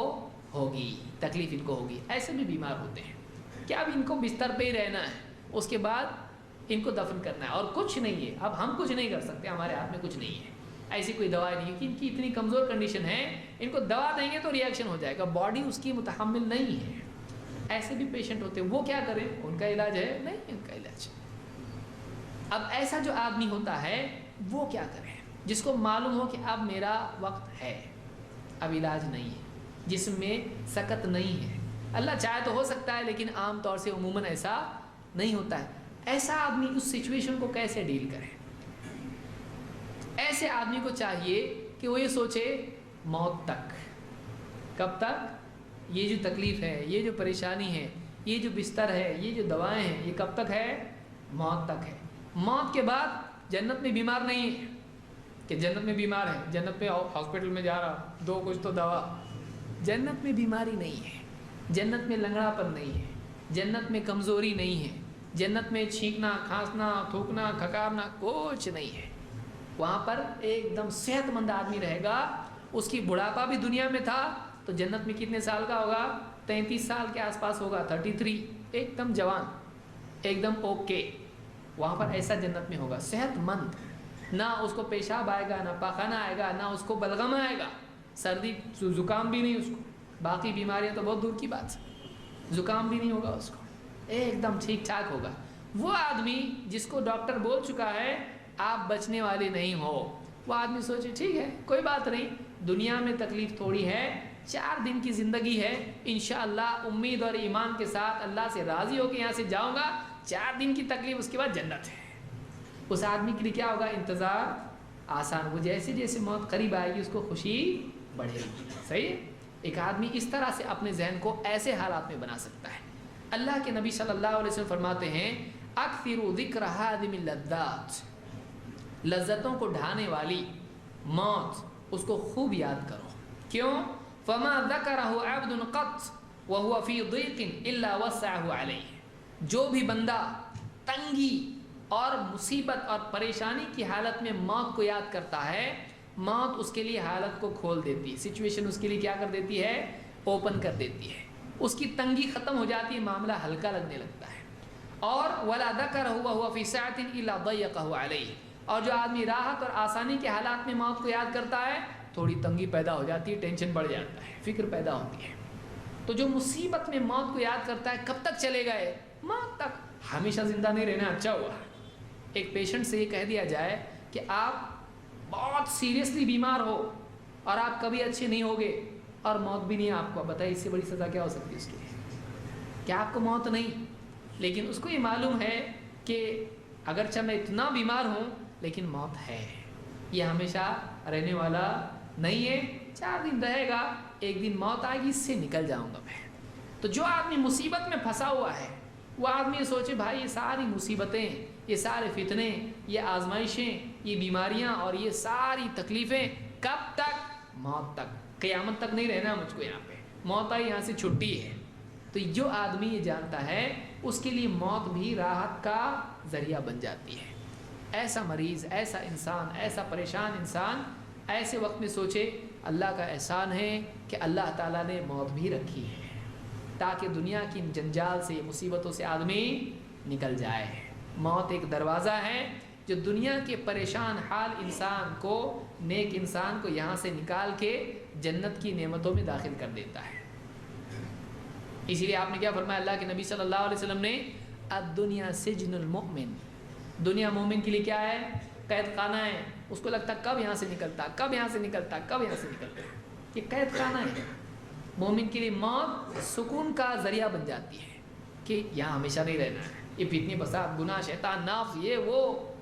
ہوگی، تکلیف ان کو ہوگی۔ ایسے بھی بیمار ہوتے ہیں کہ اب ان کو بستر پہ ہی رہنا ہے، اس کے بعد ان کو دفن کرنا ہے اور کچھ نہیں ہے، اب ہم کچھ نہیں کر سکتے، ہمارے ہاتھ میں کچھ نہیں ہے، ایسی کوئی دوا نہیں ہے کہ ان کی اتنی کمزور کنڈیشن ہے، ان کو دوا دیں گے تو ریئیکشن ہو جائے گا، باڈی اس کی متحمل نہیں ہے۔ ایسے بھی پیشنٹ ہوتے ہیں، وہ کیا کریں؟ ان کا علاج ہے نہیں، ان کا علاج۔ اب ایسا جو آدمی ہوتا ہے وہ کیا کرے؟ جس کو معلوم ہو کہ اب میرا وقت ہے، اب علاج نہیں ہے، جسم میں سکت نہیں ہے، اللہ چاہے تو ہو سکتا ہے لیکن عام طور سے عموماً ایسا نہیں ہوتا ہے۔ ایسا آدمی اس سچویشن کو کیسے ڈیل کرے؟ ایسے آدمی کو چاہیے کہ وہ یہ سوچے موت تک۔ کب تک؟ یہ جو تکلیف ہے، یہ جو پریشانی ہے، یہ جو بستر ہے، یہ جو دوائیں ہیں، یہ کب تک ہے؟ موت تک ہے۔ موت کے بعد جنت میں بیمار نہیں ہے کہ جنت میں بیمار ہے، جنت میں ہاسپٹل میں جا رہا، دو کچھ تو دوا۔ جنت میں بیماری نہیں ہے، جنت میں لنگڑا پن نہیں ہے، جنت میں کمزوری نہیں ہے، جنت میں چھینکنا، کھانسنا، تھوکنا، کھکارنا کچھ نہیں ہے۔ وہاں پر ایک دم صحت مند آدمی رہے گا، اس کی بڑھاپا بھی دنیا میں تھا تو جنت میں کتنے سال کا ہوگا؟ 33 سال کے آس پاس ہوگا، 33، ایک دم جوان، ایک دم اوکے۔ وہاں پر ایسا جنت میں ہوگا، صحت مند، نہ اس کو پیشاب آئے گا، نہ پاخانہ آئے گا، نہ اس کو بلغم آئے گا، سردی زکام بھی نہیں اس کو، باقی بیماریاں تو بہت دور کی بات ہے، زکام بھی نہیں ہوگا اس کو، ایک دم ٹھیک ٹھاک ہوگا۔ وہ آدمی جس کو ڈاکٹر بول چکا ہے آپ بچنے والے نہیں ہو، وہ آدمی سوچے ٹھیک ہے کوئی بات نہیں، دنیا میں تکلیف تھوڑی ہے، 4 دن کی زندگی ہے، انشاءاللہ امید اور ایمان کے ساتھ اللہ سے راضی ہو کے یہاں سے جاؤں گا، 4 دن کی تکلیف، اس کے بعد جنت ہے۔ اس آدمی کے لیے کیا ہوگا؟ انتظار آسان، وہ جیسے جیسے موت قریب آئے گی اس کو خوشی بڑھے گی۔ صحیح ہے؟ ایک آدمی اس طرح سے اپنے ذہن کو ایسے حالات میں بنا سکتا ہے۔ اللہ کے نبی صلی اللہ علیہ وسلم فرماتے ہیں اکثروا ذکر ہادم اللذات، لذتوں کو ڈھانے والی موت، اس کو خوب یاد کرو۔ کیوں؟ فما ذکرہ عبد قط وهو فی ضیق الا وسعہ علیہ، جو بھی بندہ تنگی اور مصیبت اور پریشانی کی حالت میں موت کو یاد کرتا ہے، موت اس کے لیے حالت کو کھول دیتی ہے، سچویشن اس کے لیے کیا کر دیتی ہے؟ اوپن کر دیتی ہے، اس کی تنگی ختم ہو جاتی ہے، معاملہ ہلکا لگنے لگتا ہے۔ اور ولا ذکرہ وهو فی سعۃ الا ضیقہ علیہ، اور جو آدمی راحت اور آسانی کے حالات میں موت کو یاد کرتا ہے تھوڑی تنگی پیدا ہو جاتی ہے، ٹینشن بڑھ جاتا ہے، فکر پیدا ہوتی ہے۔ تو جو مصیبت میں موت کو یاد کرتا ہے کب تک چلے گئے؟ موت تک۔ ہمیشہ زندہ نہیں رہنا اچھا ہوا۔ ایک پیشنٹ سے یہ کہہ دیا جائے کہ آپ بہت سیریسلی بیمار ہو اور آپ کبھی اچھے نہیں ہوگے اور موت بھی نہیں ہے آپ کو، بتائیے اس سے بڑی سزا کیا ہو سکتی ہے اس کے لیے؟ کیا آپ کو موت نہیں، لیکن اس کو یہ معلوم ہے کہ اگرچہ میں اتنا بیمار ہوں لیکن موت ہے، یہ ہمیشہ رہنے والا نہیں ہے، 4 دن رہے گا، ایک دن موت آئے گی، اس سے نکل جاؤں گا میں۔ تو جو آدمی مصیبت میں پھنسا ہوا ہے وہ آدمی سوچے بھائی یہ ساری مصیبتیں، یہ سارے فتنے، یہ آزمائشیں، یہ بیماریاں اور یہ ساری تکلیفیں کب تک؟ موت تک۔ قیامت تک نہیں رہنا مجھ کو یہاں پہ، موت آئی یہاں سے چھٹی ہے۔ تو جو آدمی یہ جانتا ہے اس کے لیے موت بھی راحت کا ذریعہ بن جاتی ہے۔ ایسا مریض، ایسا انسان، ایسا پریشان انسان ایسے وقت میں سوچے اللہ کا احسان ہے کہ اللہ تعالیٰ نے موت بھی رکھی ہے تاکہ دنیا کی جنجال سے، مصیبتوں سے آدمی نکل جائے۔ موت ایک دروازہ ہے جو دنیا کے پریشان حال انسان کو، نیک انسان کو یہاں سے نکال کے جنت کی نعمتوں میں داخل کر دیتا ہے۔ اسی لیے آپ نے کیا فرمایا؟ اللہ کے نبی صلی اللہ علیہ وسلم نے الدنیا سجن المؤمن، دنیا مومن کے لیے کیا ہے؟ قید خانہ ہے، اس کو لگتا کب یہاں سے نکلتا، کب یہاں سے نکلتا، کب یہاں سے نکلتا، یہ قید خانہ ہے۔ مومن کے لیے موت سکون کا ذریعہ بن جاتی ہے کہ یہاں ہمیشہ نہیں رہنا ہے، یہ فتنے فساد، گناہ، شیطان، نفس، یہ وہ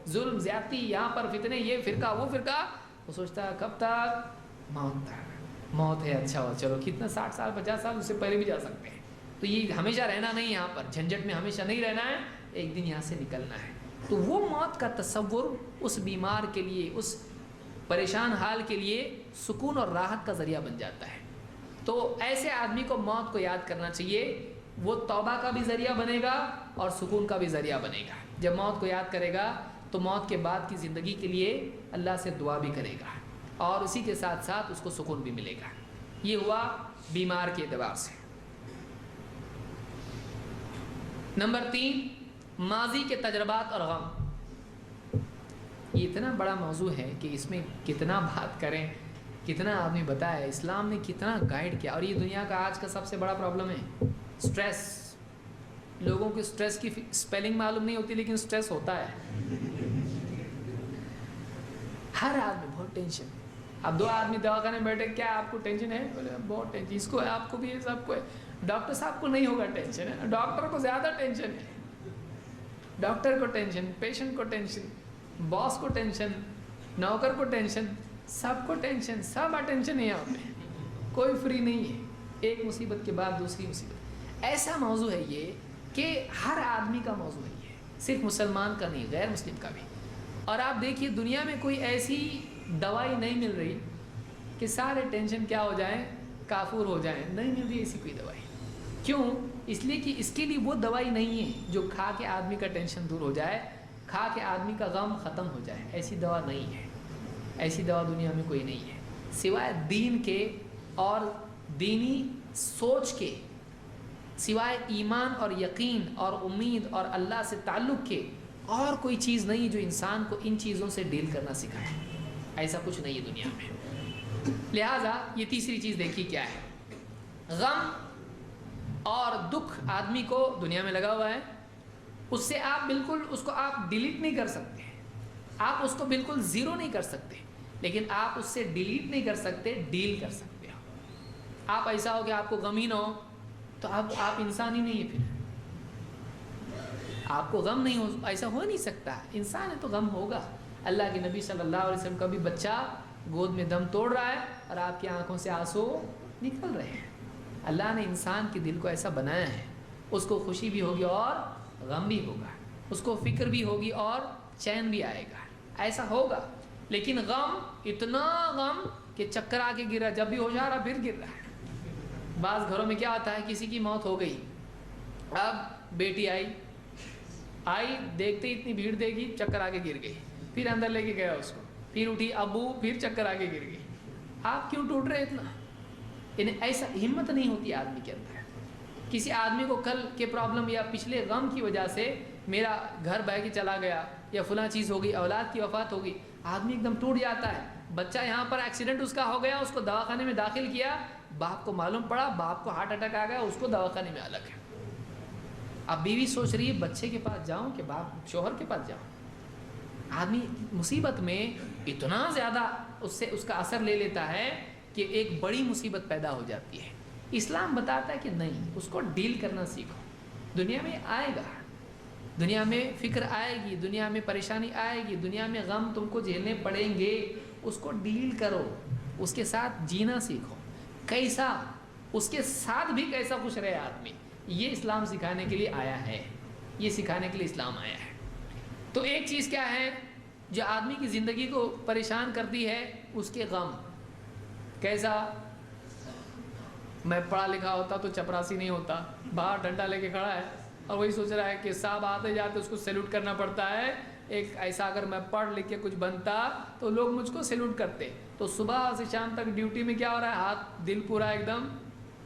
ظلم زیادتی، یہاں پر فتنے، یہ فرقہ وہ فرقہ، وہ سوچتا ہے کب تک؟ موت تک۔ موت ہے، اچھا ہو چلو کتنا 60 سال 50 سال، اس سے پہلے بھی جا سکتے ہیں، تو یہ ہمیشہ رہنا نہیں، یہاں پر جھنجٹ میں ہمیشہ نہیں رہنا ہے، ایک دن یہاں سے نکلنا ہے۔ تو وہ موت کا تصور اس بیمار کے لیے، اس پریشان حال کے لیے سکون اور راحت کا ذریعہ بن جاتا ہے۔ تو ایسے آدمی کو موت کو یاد کرنا چاہیے، وہ توبہ کا بھی ذریعہ بنے گا اور سکون کا بھی ذریعہ بنے گا۔ جب موت کو یاد کرے گا تو موت کے بعد کی زندگی کے لیے اللہ سے دعا بھی کرے گا، اور اسی کے ساتھ ساتھ اس کو سکون بھی ملے گا۔ یہ ہوا بیمار کے اعتبار سے۔ نمبر 3، ماضی کے تجربات اور غم۔ یہ اتنا بڑا موضوع ہے کہ اس میں کتنا بات کریں، کتنا آدمی بتایا، اسلام نے کتنا گائیڈ کیا، اور یہ دنیا کا آج کا سب سے بڑا پرابلم ہے سٹریس۔ لوگوں کو سٹریس کی سپیلنگ معلوم نہیں ہوتی، لیکن سٹریس ہوتا ہے۔ ہر آدمی بہت ٹینشن۔ اب 2 آدمی دواخانے میں بیٹھے، کیا آپ کو ٹینشن ہے؟ بولے بہت ٹینشن، اس کو ہے، آپ کو بھی ہے، سب کو ہے۔ ڈاکٹر صاحب کو نہیں ہوگا ٹینشن ہے، ڈاکٹر کو زیادہ ٹینشن ہے، ڈاکٹر کو ٹینشن، پیشنٹ کو ٹینشن، باس کو ٹینشن، نوکر کو ٹینشن، سب کو ٹینشن، سب اٹینشن ہے یہاں پہ، کوئی فری نہیں ہے، ایک مصیبت کے بعد دوسری مصیبت۔ ایسا موضوع ہے یہ کہ ہر آدمی کا موضوع ہے یہ، صرف مسلمان کا نہیں، غیر مسلم کا بھی۔ اور آپ دیکھیے دنیا میں کوئی ایسی دوائی نہیں مل رہی کہ سارے ٹینشن کیا ہو جائیں، کافور ہو جائیں، نہیں مل رہی ایسی کوئی دوائی۔ کیوں؟ اس لیے کہ اس کے لیے وہ دوائی نہیں ہے جو کھا کے آدمی کا ٹینشن دور ہو جائے، کھا کے آدمی کا غم ختم ہو جائے، ایسی دوا نہیں ہے، ایسی دوا دنیا میں کوئی نہیں ہے سوائے دین کے اور دینی سوچ کے، سوائے ایمان اور یقین اور امید اور اللہ سے تعلق کے، اور کوئی چیز نہیں جو انسان کو ان چیزوں سے ڈیل کرنا سکھائے، ایسا کچھ نہیں ہے دنیا میں۔ لہٰذا یہ تیسری چیز دیکھیے کیا ہے، غم اور دکھ آدمی کو دنیا میں لگا ہوا ہے، اس سے آپ بالکل اس کو آپ ڈیلیٹ نہیں کر سکتے، آپ اس کو بالکل زیرو نہیں کر سکتے، لیکن آپ اس سے ڈیلیٹ نہیں کر سکتے، ڈیل کر سکتے ہو۔ آپ ایسا ہو کہ آپ کو غم ہی نہ ہو تو آپ انسان ہی نہیں ہے، پھر آپ کو غم نہیں ہو، ایسا ہو نہیں سکتا، انسان ہے تو غم ہوگا۔ اللہ کے نبی صلی اللہ علیہ وسلم کا بھی بچہ گود میں دم توڑ رہا ہے اور آپ کی آنکھوں سے آنسو نکل رہے ہیں۔ اللہ نے انسان کے دل کو ایسا بنایا ہے، اس کو خوشی بھی ہوگی اور غم بھی ہوگا، اس کو فکر بھی ہوگی اور چین بھی آئے گا، ایسا ہوگا۔ لیکن غم، اتنا غم کہ چکر آ کے گرا، جب بھی ہو جا رہا پھر گر رہا ہے۔ بعض گھروں میں کیا ہوتا ہے، کسی کی موت ہو گئی، اب بیٹی آئی دیکھتے ہی اتنی بھیڑ دے گی، چکر آ کے گر گئی، پھر اندر لے کے گیا اس کو، پھر اٹھی ابو، پھر چکر آ کے گر گئی۔ آپ کیوں ٹوٹ رہے اتنا؟ انہیں ایسا ہمت نہیں ہوتی آدمی کے اندر۔ کسی آدمی کو کل کے پرابلم یا پچھلے غم کی وجہ سے میرا گھر بہ کے چلا گیا یا فلاں چیز ہو گئی، اولاد کی وفات ہو گئی، آدمی ایک دم ٹوٹ جاتا ہے۔ بچہ یہاں پر ایکسیڈنٹ اس کا ہو گیا، اس کو دواخانے میں داخل کیا، باپ کو معلوم پڑا، باپ کو ہارٹ اٹیک آ گیا، اس کو دواخانے میں الگ ہے۔ اب بیوی سوچ رہی ہے بچے کے پاس جاؤں کہ باپ شوہر کے پاس جاؤں۔ آدمی مصیبت میں اتنا زیادہ اس کا اثر لے لیتا ہے کہ ایک بڑی مصیبت پیدا ہو جاتی ہے۔ اسلام بتاتا ہے کہ نہیں، اس کو ڈیل کرنا سیکھو۔ دنیا میں آئے گا، دنیا میں فکر آئے گی، دنیا میں پریشانی آئے گی، دنیا میں غم تم کو جھیلنے پڑیں گے، اس کو ڈیل کرو، اس کے ساتھ جینا سیکھو، کیسا اس کے ساتھ بھی کیسا خوش رہے آدمی، یہ اسلام سکھانے کے لیے آیا ہے، یہ سکھانے کے لیے اسلام آیا ہے۔ تو ایک چیز کیا ہے جو آدمی کی زندگی کو پریشان کرتی ہے، اس کے غم۔ کیسا؟ میں پڑھا لکھا ہوتا تو چپراسی نہیں ہوتا، باہر ڈنڈا لے کے کھڑا ہے اور وہی سوچ رہا ہے کہ صاحب آتے جاتے اس کو سیلوٹ کرنا پڑتا ہے۔ ایک ایسا اگر میں پڑھ لکھ کے کچھ بنتا تو لوگ مجھ کو سیلوٹ کرتے۔ تو صبح سے شام تک ڈیوٹی میں کیا ہو رہا ہے، ہاتھ دل پورا ایک دم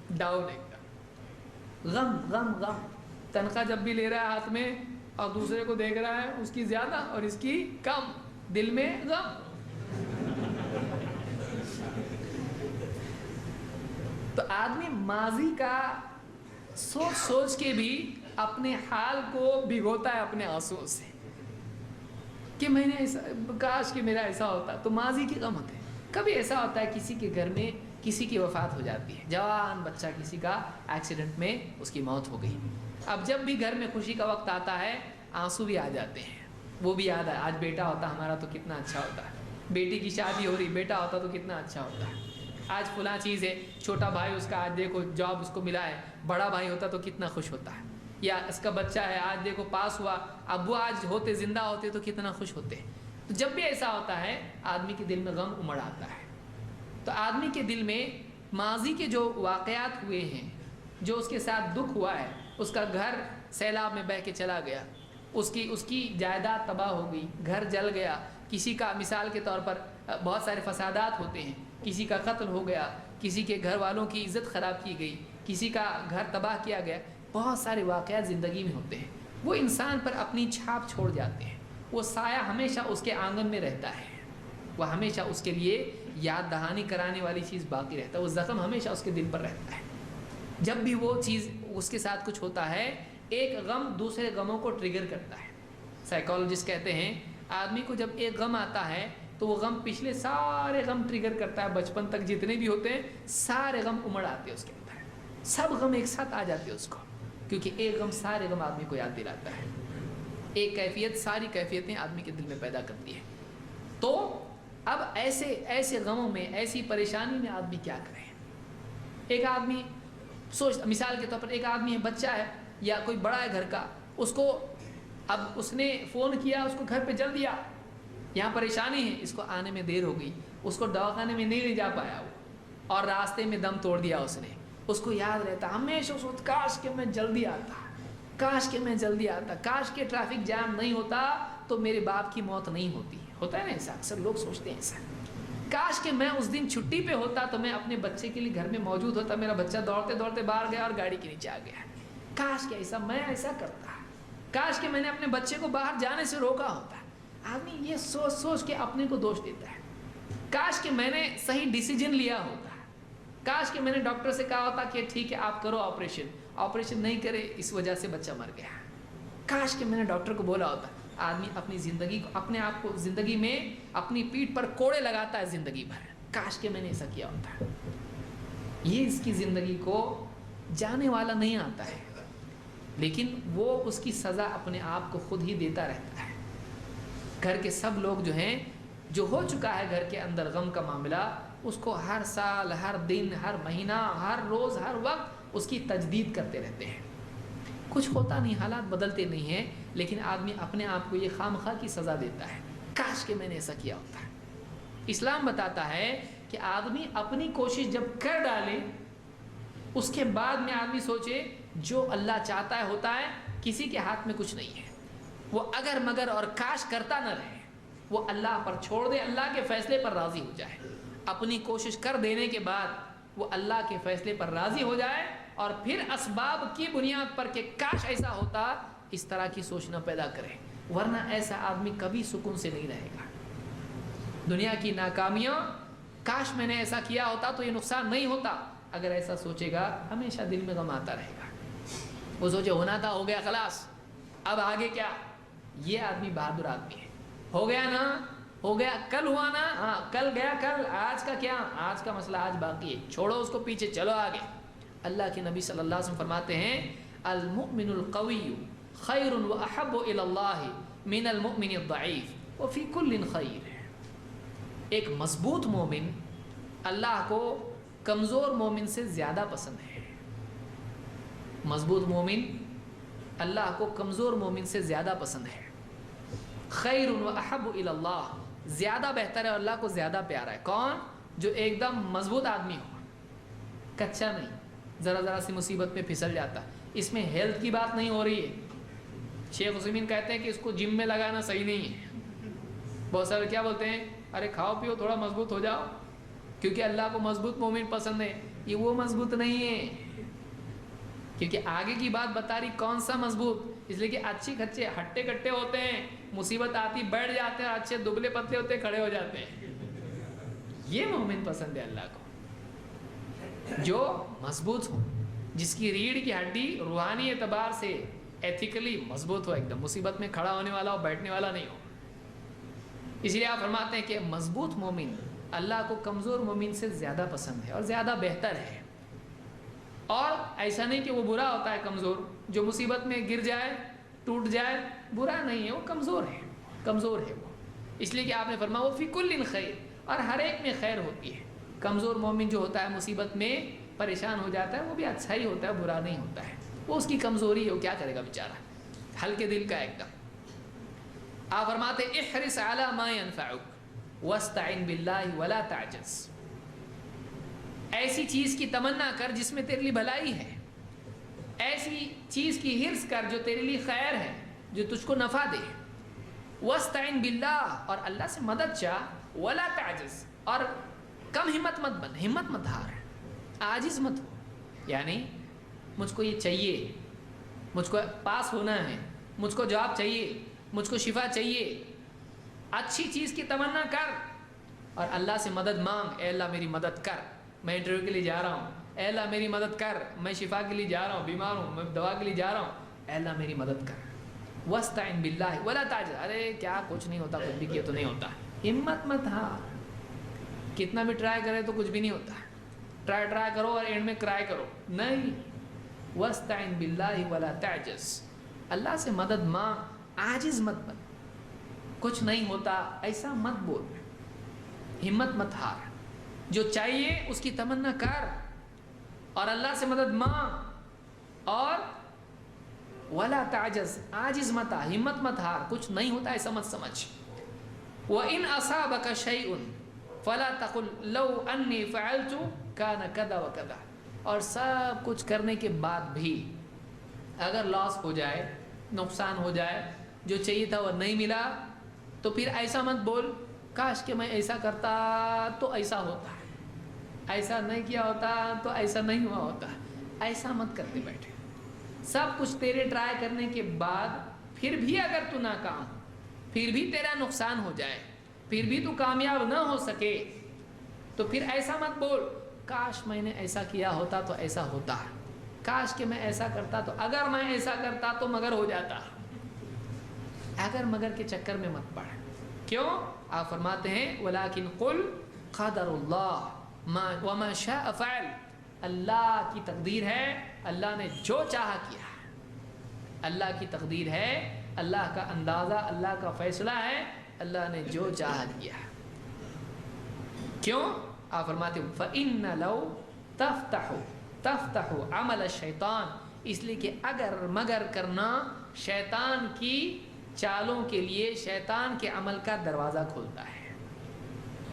ڈاؤن، ایک دم غم غم غم۔ تنخواہ جب بھی لے رہا ہے ہاتھ میں اور دوسرے کو دیکھ رہا ہے اس کی زیادہ اور اس کی کم، دل میں غم۔ تو آدمی ماضی کا سوچ سوچ کے بھی اپنے حال کو بھگوتا ہے اپنے آنسوؤں سے کہ میں نے ایسا، کاش کہ میرا ایسا ہوتا، تو ماضی کی غم ہوتے ہیں۔ کبھی ایسا ہوتا ہے کسی کے گھر میں کسی کی وفات ہو جاتی ہے، جوان بچہ کسی کا ایکسیڈنٹ میں اس کی موت ہو گئی۔ اب جب بھی گھر میں خوشی کا وقت آتا ہے آنسو بھی آ جاتے ہیں، وہ بھی یاد ہے، آج بیٹا ہوتا ہمارا تو کتنا اچھا ہوتا ہے، بیٹی کی شادی ہو رہی، بیٹا ہوتا تو کتنا اچھا ہوتا ہے، آج فلاں چیز ہے، چھوٹا بھائی اس کا آج دیکھو جاب اس کو ملا ہے، بڑا بھائی ہوتا تو کتنا خوش ہوتا ہے، یا اس کا بچہ ہے آج دیکھو پاس ہوا، ابو آج ہوتے زندہ ہوتے تو کتنا خوش ہوتے۔ تو جب بھی ایسا ہوتا ہے آدمی کے دل میں غم امڑ آتا ہے۔ تو آدمی کے دل میں ماضی کے جو واقعات ہوئے ہیں، جو اس کے ساتھ دکھ ہوا ہے، اس کا گھر سیلاب میں بہہ کے چلا گیا، اس کی جائیداد تباہ ہو گئی، گھر جل گیا، کسی کا مثال کے طور پر بہت سارے فسادات ہوتے ہیں، کسی کا قتل ہو گیا، کسی کے گھر والوں کی عزت خراب کی گئی، کسی کا گھر تباہ کیا گیا، بہت سارے واقعات زندگی میں ہوتے ہیں، وہ انسان پر اپنی چھاپ چھوڑ جاتے ہیں، وہ سایہ ہمیشہ اس کے آنگن میں رہتا ہے، وہ ہمیشہ اس کے لیے یاد دہانی کرانے والی چیز باقی رہتا ہے، وہ زخم ہمیشہ اس کے دل پر رہتا ہے۔ جب بھی وہ چیز اس کے ساتھ کچھ ہوتا ہے، ایک غم دوسرے غموں کو ٹریگر کرتا ہے۔ سائیکالوجسٹ کہتے ہیں آدمی کو جب ایک غم آتا ہے تو وہ غم پچھلے سارے غم ٹریگر کرتا ہے، بچپن تک جتنے بھی ہوتے ہیں سارے غم امڑ آتے ہیں اس کے اندر، سب غم ایک ساتھ آ جاتے ہیں اس کو، کیونکہ ایک غم سارے غم آدمی کو یاد دلاتا ہے، ایک کیفیت ساری کیفیتیں آدمی کے دل میں پیدا کرتی ہے۔ تو اب ایسے غموں میں، ایسی پریشانی میں آدمی کیا کرے؟ ایک آدمی سوچ، مثال کے طور پر ایک آدمی ہے، بچہ ہے یا کوئی بڑا ہے گھر کا، اس کو اب اس نے فون کیا، اس کو گھر پہ جل دیا، یہاں پریشانی ہے، اس کو آنے میں دیر ہو گئی، اس کو دواخانے میں نہیں لے جا پایا وہ، اور راستے میں دم توڑ دیا اس نے، اس کو یاد رہتا ہمیشہ، کاش کہ میں جلدی آتا، کاش کہ میں جلدی آتا، کاش کہ ٹریفک جام نہیں ہوتا تو میرے باپ کی موت نہیں ہوتی، ہوتا ہے نا ایسا، اکثر لوگ سوچتے ہیں ایسا، کاش کہ میں اس دن چھٹی پہ ہوتا تو میں اپنے بچے کے لیے گھر میں موجود ہوتا، میرا بچہ دوڑتے دوڑتے باہر گیا اور گاڑی کے نیچے آ گیا، کاش کہ ایسا میں ایسا کرتا، کاش کہ میں نے اپنے بچے کو باہر جانے سے روکا ہوتا۔ آدمی یہ سوچ سوچ کے اپنے کو دوش دیتا ہے، کاش کہ میں نے صحیح ڈیسیجن لیا ہوتا، کاش کہ میں نے ڈاکٹر سے کہا ہوتا کہ ٹھیک ہے آپ کرو آپریشن نہیں کرے اس وجہ سے بچہ مر گیا، کاش کہ میں نے ڈاکٹر کو بولا ہوتا۔ آدمی اپنی زندگی کو، اپنے آپ کو زندگی میں اپنی پیٹھ پر کوڑے لگاتا ہے زندگی بھر، کاش کہ میں نے ایسا کیا ہوتا۔ یہ اس کی زندگی کو جانے والا نہیں آتا ہے، لیکن وہ اس کی سزا اپنے آپ کو خود ہی دیتا رہتا ہے۔ گھر کے سب لوگ جو ہیں، جو ہو چکا ہے گھر کے اندر غم کا معاملہ، اس کو ہر سال، ہر دن، ہر مہینہ، ہر روز، ہر وقت اس کی تجدید کرتے رہتے ہیں، کچھ ہوتا نہیں، حالات بدلتے نہیں ہیں، لیکن آدمی اپنے آپ کو یہ خامخواہ کی سزا دیتا ہے، کاش کہ میں نے ایسا کیا ہوتا ہے۔ اسلام بتاتا ہے کہ آدمی اپنی کوشش جب کر ڈالے، اس کے بعد میں آدمی سوچے جو اللہ چاہتا ہے ہوتا ہے، کسی کے ہاتھ میں کچھ نہیں ہے، وہ اگر مگر اور کاش کرتا نہ رہے، وہ اللہ پر چھوڑ دے، اللہ کے فیصلے پر راضی ہو جائے، اپنی کوشش کر دینے کے بعد وہ اللہ کے فیصلے پر راضی ہو جائے، اور پھر اسباب کی بنیاد پر کہ کاش ایسا ہوتا، اس طرح کی سوچنا پیدا کرے، ورنہ ایسا آدمی کبھی سکون سے نہیں رہے گا۔ دنیا کی ناکامیاں، کاش میں نے ایسا کیا ہوتا تو یہ نقصان نہیں ہوتا، اگر ایسا سوچے گا ہمیشہ دل میں غم آتا رہے گا، وہ سوچے ہونا تھا ہو گیا خلاص، اب آگے کیا؟ یہ آدمی بہادر آدمی ہے، ہو گیا نا، ہو گیا، کل ہوا نا، ہاں کل گیا کل، آج کا کیا؟ آج کا مسئلہ آج باقی ہے، چھوڑو اس کو پیچھے، چلو آگے۔ اللہ کے نبی صلی اللہ علیہ وسلم فرماتے ہیں المؤمن القوی خیر واحب الی اللہ من المؤمن الضعیف وفی کل خیر۔ ایک مضبوط مومن اللہ کو کمزور مومن سے زیادہ پسند ہے، مضبوط مومن اللہ کو کمزور مومن سے زیادہ پسند ہے، خیر واحب الی اللہ، زیادہ بہتر ہے اور اللہ کو زیادہ پیارا ہے۔ کون؟ جو ایک دم مضبوط آدمی ہو، کچا نہیں، ذرا ذرا سی مصیبت میں پھسل جاتا۔ اس میں ہیلتھ کی بات نہیں ہو رہی ہے، شیخ عثیمین کہتے ہیں کہ اس کو جم میں لگانا صحیح نہیں ہے۔ بہت سارے کیا بولتے ہیں، ارے کھاؤ پیو تھوڑا مضبوط ہو جاؤ، کیونکہ اللہ کو مضبوط مومن پسند ہے۔ یہ وہ مضبوط نہیں ہے، کیونکہ آگے کی بات بتا رہی کون سا مضبوط، اس لیے کہ اچھی کچے ہٹے کٹے ہوتے ہیں، مصیبت آتی بیٹھ جاتے ہیں، اچھے دبلے پتلے ہوتے کھڑے ہو جاتے ہیں۔ یہ مومن پسند ہے اللہ کو، جو مضبوط ہو، جس کی ریڑھ کی ہڈی روحانی اعتبار سے ایتھیکلی مضبوط ہو، ایک دم مصیبت میں کھڑا ہونے والا ہو، بیٹھنے والا نہیں ہو۔ اس لیے آپ فرماتے ہیں کہ مضبوط مومن اللہ کو کمزور مومن سے زیادہ پسند ہے اور زیادہ بہتر ہے۔ اور ایسا نہیں کہ وہ برا ہوتا ہے کمزور، جو مصیبت میں گر جائے ٹوٹ جائے برا نہیں ہے، وہ کمزور ہے، کمزور ہے وہ، اس لیے کہ آپ نے فرمایا وہ فی کل خیر، اور ہر ایک میں خیر ہوتی ہے۔ کمزور مومن جو ہوتا ہے مصیبت میں پریشان ہو جاتا ہے، وہ بھی اچھا ہی ہوتا ہے، برا نہیں ہوتا ہے، وہ اس کی کمزوری ہے، وہ کیا کرے گا بیچارہ، ہلکے دل کا ایک دم۔ آپ فرماتے احرص علی ما ينفعک واستعن باللہ ولا تعجز، ایسی چیز کی تمنا کر جس میں تیرے لیے بھلائی ہے، ایسی چیز کی حرص کر جو تیرے لیے خیر ہے، جو تجھ کو نفع دے۔ واستعن باللہ، اور اللہ سے مدد چاہ، ولا تعجز، اور کم ہمت مت بن، ہمت مت ہار، عاجز مت ہو، یعنی مجھ کو یہ چاہیے، مجھ کو پاس ہونا ہے، مجھ کو جاب چاہیے، مجھ کو شفا چاہیے، اچھی چیز کی تمنا کر اور اللہ سے مدد مانگ، اے اللہ میری مدد کر، میں انٹرویو کے لیے جا رہا ہوں، اے اللہ میری مدد کر، میں شفا کے لیے جا رہا ہوں، بیمار ہوں، میں دوا کے لیے جا رہا ہوں، اے اللہ میری مدد کر۔ واستعن باللہ ولا تعجز، ارے کیا کچھ نہیں ہوتا، کچھ بھی کیا تو نہیں ہوتا، ہمت مت ہار، کتنا بھی ٹرائی کرے تو کچھ بھی نہیں ہوتا، ٹرائی کرو اور اینڈ میں کرائی کرو، نہیں۔ واستعن باللہ ولا تعجز، اللہ سے مدد مانگ، عاجز مت بن، کچھ نہیں ہوتا ایسا مت بول، ہمت مت ہار، جو چاہیے اس کی تمنا کر اور اللہ سے مدد مانگ، اور ولا تعجز، عاجز مت آ، ہمت مت ہار، کچھ نہیں ہوتا ایسا مت سمجھ۔ وَإِنْ أَصَابَكَ شَيْءٌ فَلَا تَقُلْ لَوْ أَنِّي فَعَلْتُ كَانَ كَذَا وَكَذَا، اور سب کچھ کرنے کے بعد بھی اگر لاس ہو جائے، نقصان ہو جائے، جو چاہیے تھا وہ نہیں ملا، تو پھر ایسا مت بول کاش کہ میں ایسا کرتا تو ایسا ہوتا، ایسا نہیں کیا ہوتا تو ایسا نہیں ہوا ہوتا، ایسا مت کرتے بیٹھے۔ سب کچھ تیرے ٹرائی کرنے کے بعد پھر بھی اگر تو ناکام، پھر بھی تیرا نقصان ہو جائے، پھر بھی تو کامیاب نہ ہو سکے، تو پھر ایسا مت بول کاش میں نے ایسا کیا ہوتا تو ایسا ہوتا، کاش کہ میں ایسا کرتا تو، اگر میں ایسا کرتا تو مگر ہو جاتا، اگر مگر کے چکر میں مت پڑ۔ کیوں؟ آپ فرماتے ہیں وَلَكِنْ قُلْ قَدَرُ اللَّهِ وَمَا شَاءَ فَعَلَ، اللہ کی تقدیر ہے، اللہ نے جو چاہا کیا، اللہ کی تقدیر ہے، اللہ کا اندازہ، اللہ کا فیصلہ ہے، اللہ نے جو چاہا کیا۔ کیوں؟ آپ فرماتے ہیں فَإِنَّ لَوْ تَفْتَحُ عَمَلَ الشَّيْطَانِ، اس لیے کہ اگر مگر کرنا شیطان کی چالوں کے لیے، شیطان کے عمل کا دروازہ کھولتا ہے۔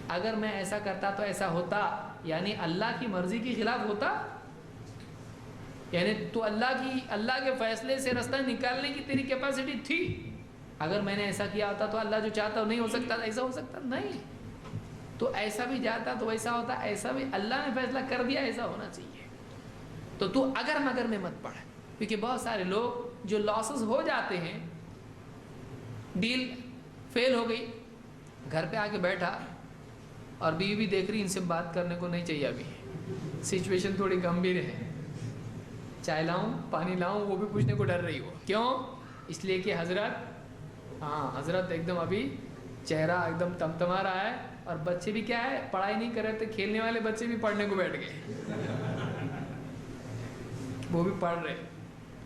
اگر میں ایسا کرتا تو ایسا ہوتا، یعنی اللہ کی مرضی کے خلاف ہوتا، یعنی تو اللہ کے فیصلے سے رستہ نکالنے کی تیری کیپیسٹی تھی، اگر میں نے ایسا کیا ہوتا تو اللہ جو چاہتا وہ نہیں ہو سکتا، ایسا ہو سکتا نہیں، تو ایسا بھی جاتا تو ایسا ہوتا، ایسا بھی اللہ نے فیصلہ کر دیا ایسا ہونا چاہیے، تو اگر مگر میں مت پڑھ، کیونکہ بہت سارے لوگ جو لاسز ہو جاتے ہیں، ڈیل فیل ہو گئی، گھر پہ آ کے بیٹھا اور بیوی بھی دیکھ رہی ان سے بات کرنے کو نہیں چاہیے، ابھی سچویشن تھوڑی گمبھیر ہے، چائے لاؤں پانی لاؤں وہ بھی پوچھنے کو ڈر رہی ہو، کیوں؟ اس لیے کہ حضرت ایک دم ابھی چہرہ ایک دم تمتما رہا ہے، اور بچے بھی کیا ہے پڑھائی نہیں کر رہے تھے، کھیلنے والے بچے بھی پڑھنے کو بیٹھ گئے، وہ بھی پڑھ رہے،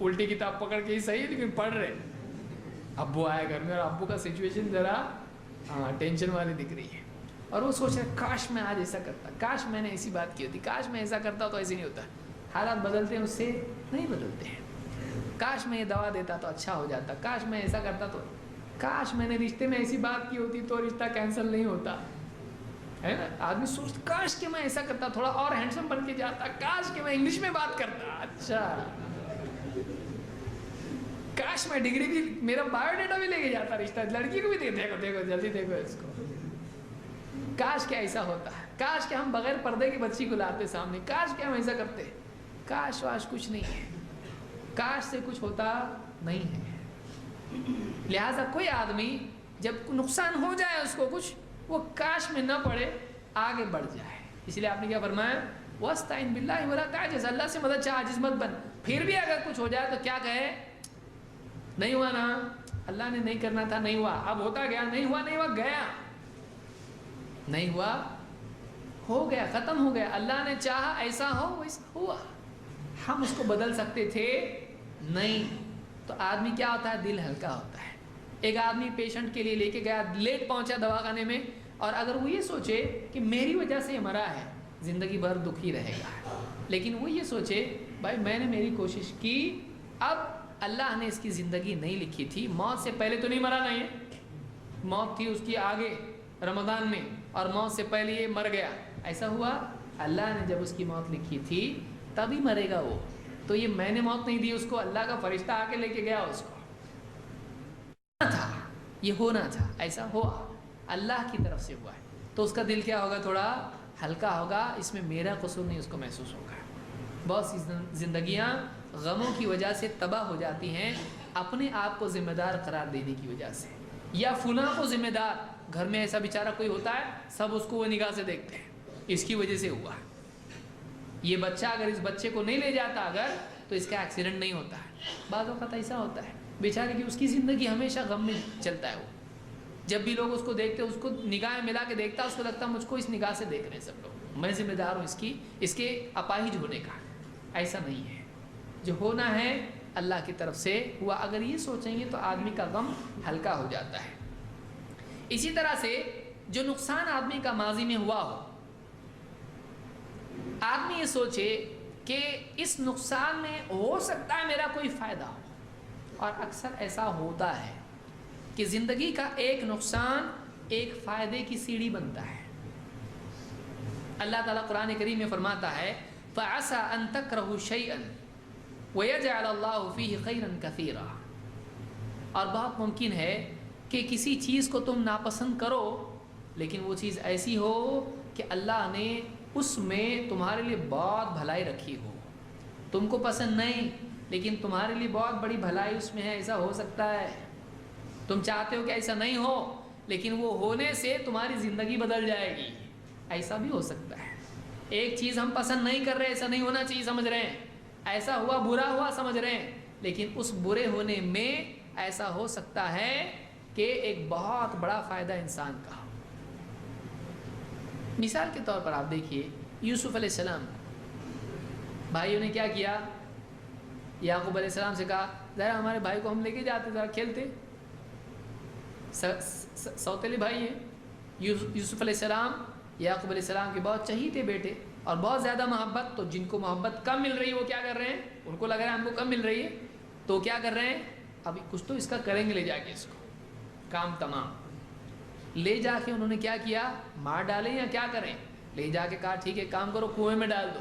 الٹی کتاب پکڑ کے ہی صحیح لیکن پڑھ رہے، ابو آئے گھر میں اور ابو کا سچویشن ذرا ٹینشن والی دکھ رہی ہے، اور وہ سوچ رہے کاش میں آج ایسا کرتا، کاش میں نے ایسی بات کی ہوتی، کاش میں ایسا کرتا تو ایسے نہیں ہوتا، حالات بدلتے ہیں اس سے نہیں بدلتے ہیں، کاش میں یہ دوا دیتا تو اچھا ہو جاتا، کاش میں ایسا کرتا تو، کاش میں نے رشتے میں ایسی بات کی ہوتی تو رشتہ کینسل نہیں ہوتا، ہے نا؟ آدمی سوچتا کاش کہ میں ایسا کرتا، تھوڑا اور ہینڈسم بن کے جاتا، کاش کہ میں انگلش میں بات کرتا، اچھا کاش میں ڈگری بھی، میرا بایو ڈیٹا بھی لے کے جاتا، رشتہ لڑکی کو بھی دیکھو جلدی دیکھو اس کو، کاش کہ ایسا ہوتا، کاش کہ ہم بغیر پردے کی بچی کو لاتے سامنے، کاش کہ ہم ایسا کرتے، کاش واش کچھ نہیں ہے، کاش سے کچھ ہوتا نہیں ہے، لہٰذا کوئی آدمی جب نقصان ہو جائے اس کو کچھ، وہ کاش میں نہ پڑے، آگے بڑھ جائے، اس لیے آپ نے کیا فرمایا وَاسْتَعِنْ بِاللَّهِ وَلَا تَعْجَزْ، اللہ سے مدد چاہ، عاجز مت بن، پھر بھی اگر کچھ ہو جائے تو کیا کہے نہیں ہوا نا، اللہ نے نہیں کرنا تھا نہیں ہوا، اب ہوتا گیا، نہیں ہوا گیا، نہیں ہوا ہو گیا، ختم ہو گیا، اللہ نے چاہا ایسا ہو ویسا ہوا، ہم اس کو بدل سکتے تھے نہیں، تو آدمی کیا ہوتا ہے دل ہلکا ہوتا ہے، ایک آدمی پیشنٹ کے لیے لے کے گیا، لیٹ پہنچا دواخانے میں، اور اگر وہ یہ سوچے کہ میری وجہ سے یہ مرا ہے زندگی بھر دکھی رہے گا، لیکن وہ یہ سوچے بھائی میں نے میری کوشش کی، اب اللہ نے اس کی زندگی نہیں لکھی تھی، موت سے پہلے تو نہیں مرا نہیں ہے، موت تھی اس کی آگے رمضان میں اور موت سے پہلے یہ مر گیا، ایسا ہوا؟ اللہ نے جب اس کی موت لکھی تھی تبھی مرے گا وہ، تو یہ میں نے موت نہیں دی اس کو، اللہ کا فرشتہ آ کے لے کے گیا اس کو، تھا یہ ہونا تھا، ایسا ہوا، اللہ کی طرف سے ہوا ہے، تو اس کا دل کیا ہوگا؟ تھوڑا ہلکا ہوگا، اس میں میرا قصور نہیں اس کو محسوس ہوگا۔ بہت سی زندگیاں غموں کی وجہ سے تباہ ہو جاتی ہیں، اپنے آپ کو ذمہ دار قرار دینے کی وجہ سے، یا فلاں کو ذمہ دار، گھر میں ایسا بیچارہ کوئی ہوتا ہے سب اس کو وہ نگاہ سے دیکھتے ہیں، اس کی وجہ سے ہوا، یہ بچہ اگر اس بچے کو نہیں لے جاتا اگر تو اس کا ایکسیڈنٹ نہیں ہوتا ہے، بعض اوقات ایسا ہوتا ہے بیچارے کی اس کی زندگی ہمیشہ غم میں چلتا ہے، وہ جب بھی لوگ اس کو دیکھتے ہیں اس کو نگاہیں ملا کے دیکھتا ہے، اس کو لگتا ہے مجھ کو اس نگاہ سے دیکھ رہے ہیں سب لوگ، میں ذمہ دار ہوں اس کے اپاہج ہونے کا، ایسا نہیں ہے، جو ہونا ہے اللہ کی طرف سے ہوا، اگر یہ سوچیں گے تو آدمی کا غم ہلکا ہو جاتا ہے۔ اسی طرح سے جو نقصان آدمی کا ماضی میں ہوا ہو، آدمی یہ سوچے کہ اس نقصان میں ہو سکتا ہے میرا کوئی فائدہ ہو، اور اکثر ایسا ہوتا ہے کہ زندگی کا ایک نقصان ایک فائدے کی سیڑھی بنتا ہے۔ اللہ تعالیٰ قرآن کریم میں فرماتا ہے فَعَسَىٰ أَن تَكْرَهُ شَيْئًا وَيَجْعَلَ اللَّهُ فِيهِ خَيْرًا كَثِيرًا، اور بہت ممکن ہے کہ کسی چیز کو تم ناپسند کرو لیکن وہ چیز ایسی ہو کہ اللہ نے اس میں تمہارے لیے بہت بھلائی رکھی ہو، تم کو پسند نہیں لیکن تمہارے لیے بہت بڑی بھلائی اس میں ہے، ایسا ہو سکتا ہے، تم چاہتے ہو کہ ایسا نہیں ہو لیکن وہ ہونے سے تمہاری زندگی بدل جائے گی، ایسا بھی ہو سکتا ہے۔ ایک چیز ہم پسند نہیں کر رہے، ایسا نہیں ہونا چاہیے سمجھ رہے ہیں، ایسا ہوا برا ہوا سمجھ رہے ہیں، لیکن اس برے ہونے میں ایسا ہو سکتا ہے کہ ایک بہت بڑا فائدہ انسان کا ہو۔ مثال کے طور پر آپ دیکھیے یوسف علیہ السلام، بھائیوں نے کیا کیا؟ یعقوب علیہ السلام سے کہا ذرا ہمارے بھائی کو ہم لے کے جاتے، ذرا کھیلتے، سوتیلے بھائی ہیں یوسف علیہ السلام، یعقوب علیہ السلام کے بہت چہیتے بیٹے اور بہت زیادہ محبت، تو جن کو محبت کم مل رہی ہے وہ کیا کر رہے ہیں؟ ان کو لگ رہا ہے ہم کو کم مل رہی ہے تو کیا کر رہے ہیں؟ ابھی کچھ تو اس کا کریں گے، لے جا کے اس کو کام تمام، لے جا کے انہوں نے کیا کیا؟ مار ڈالیں یا کیا کریں؟ لے جا کے کہا ٹھیک ہے کام کرو، کنویں میں ڈال دو،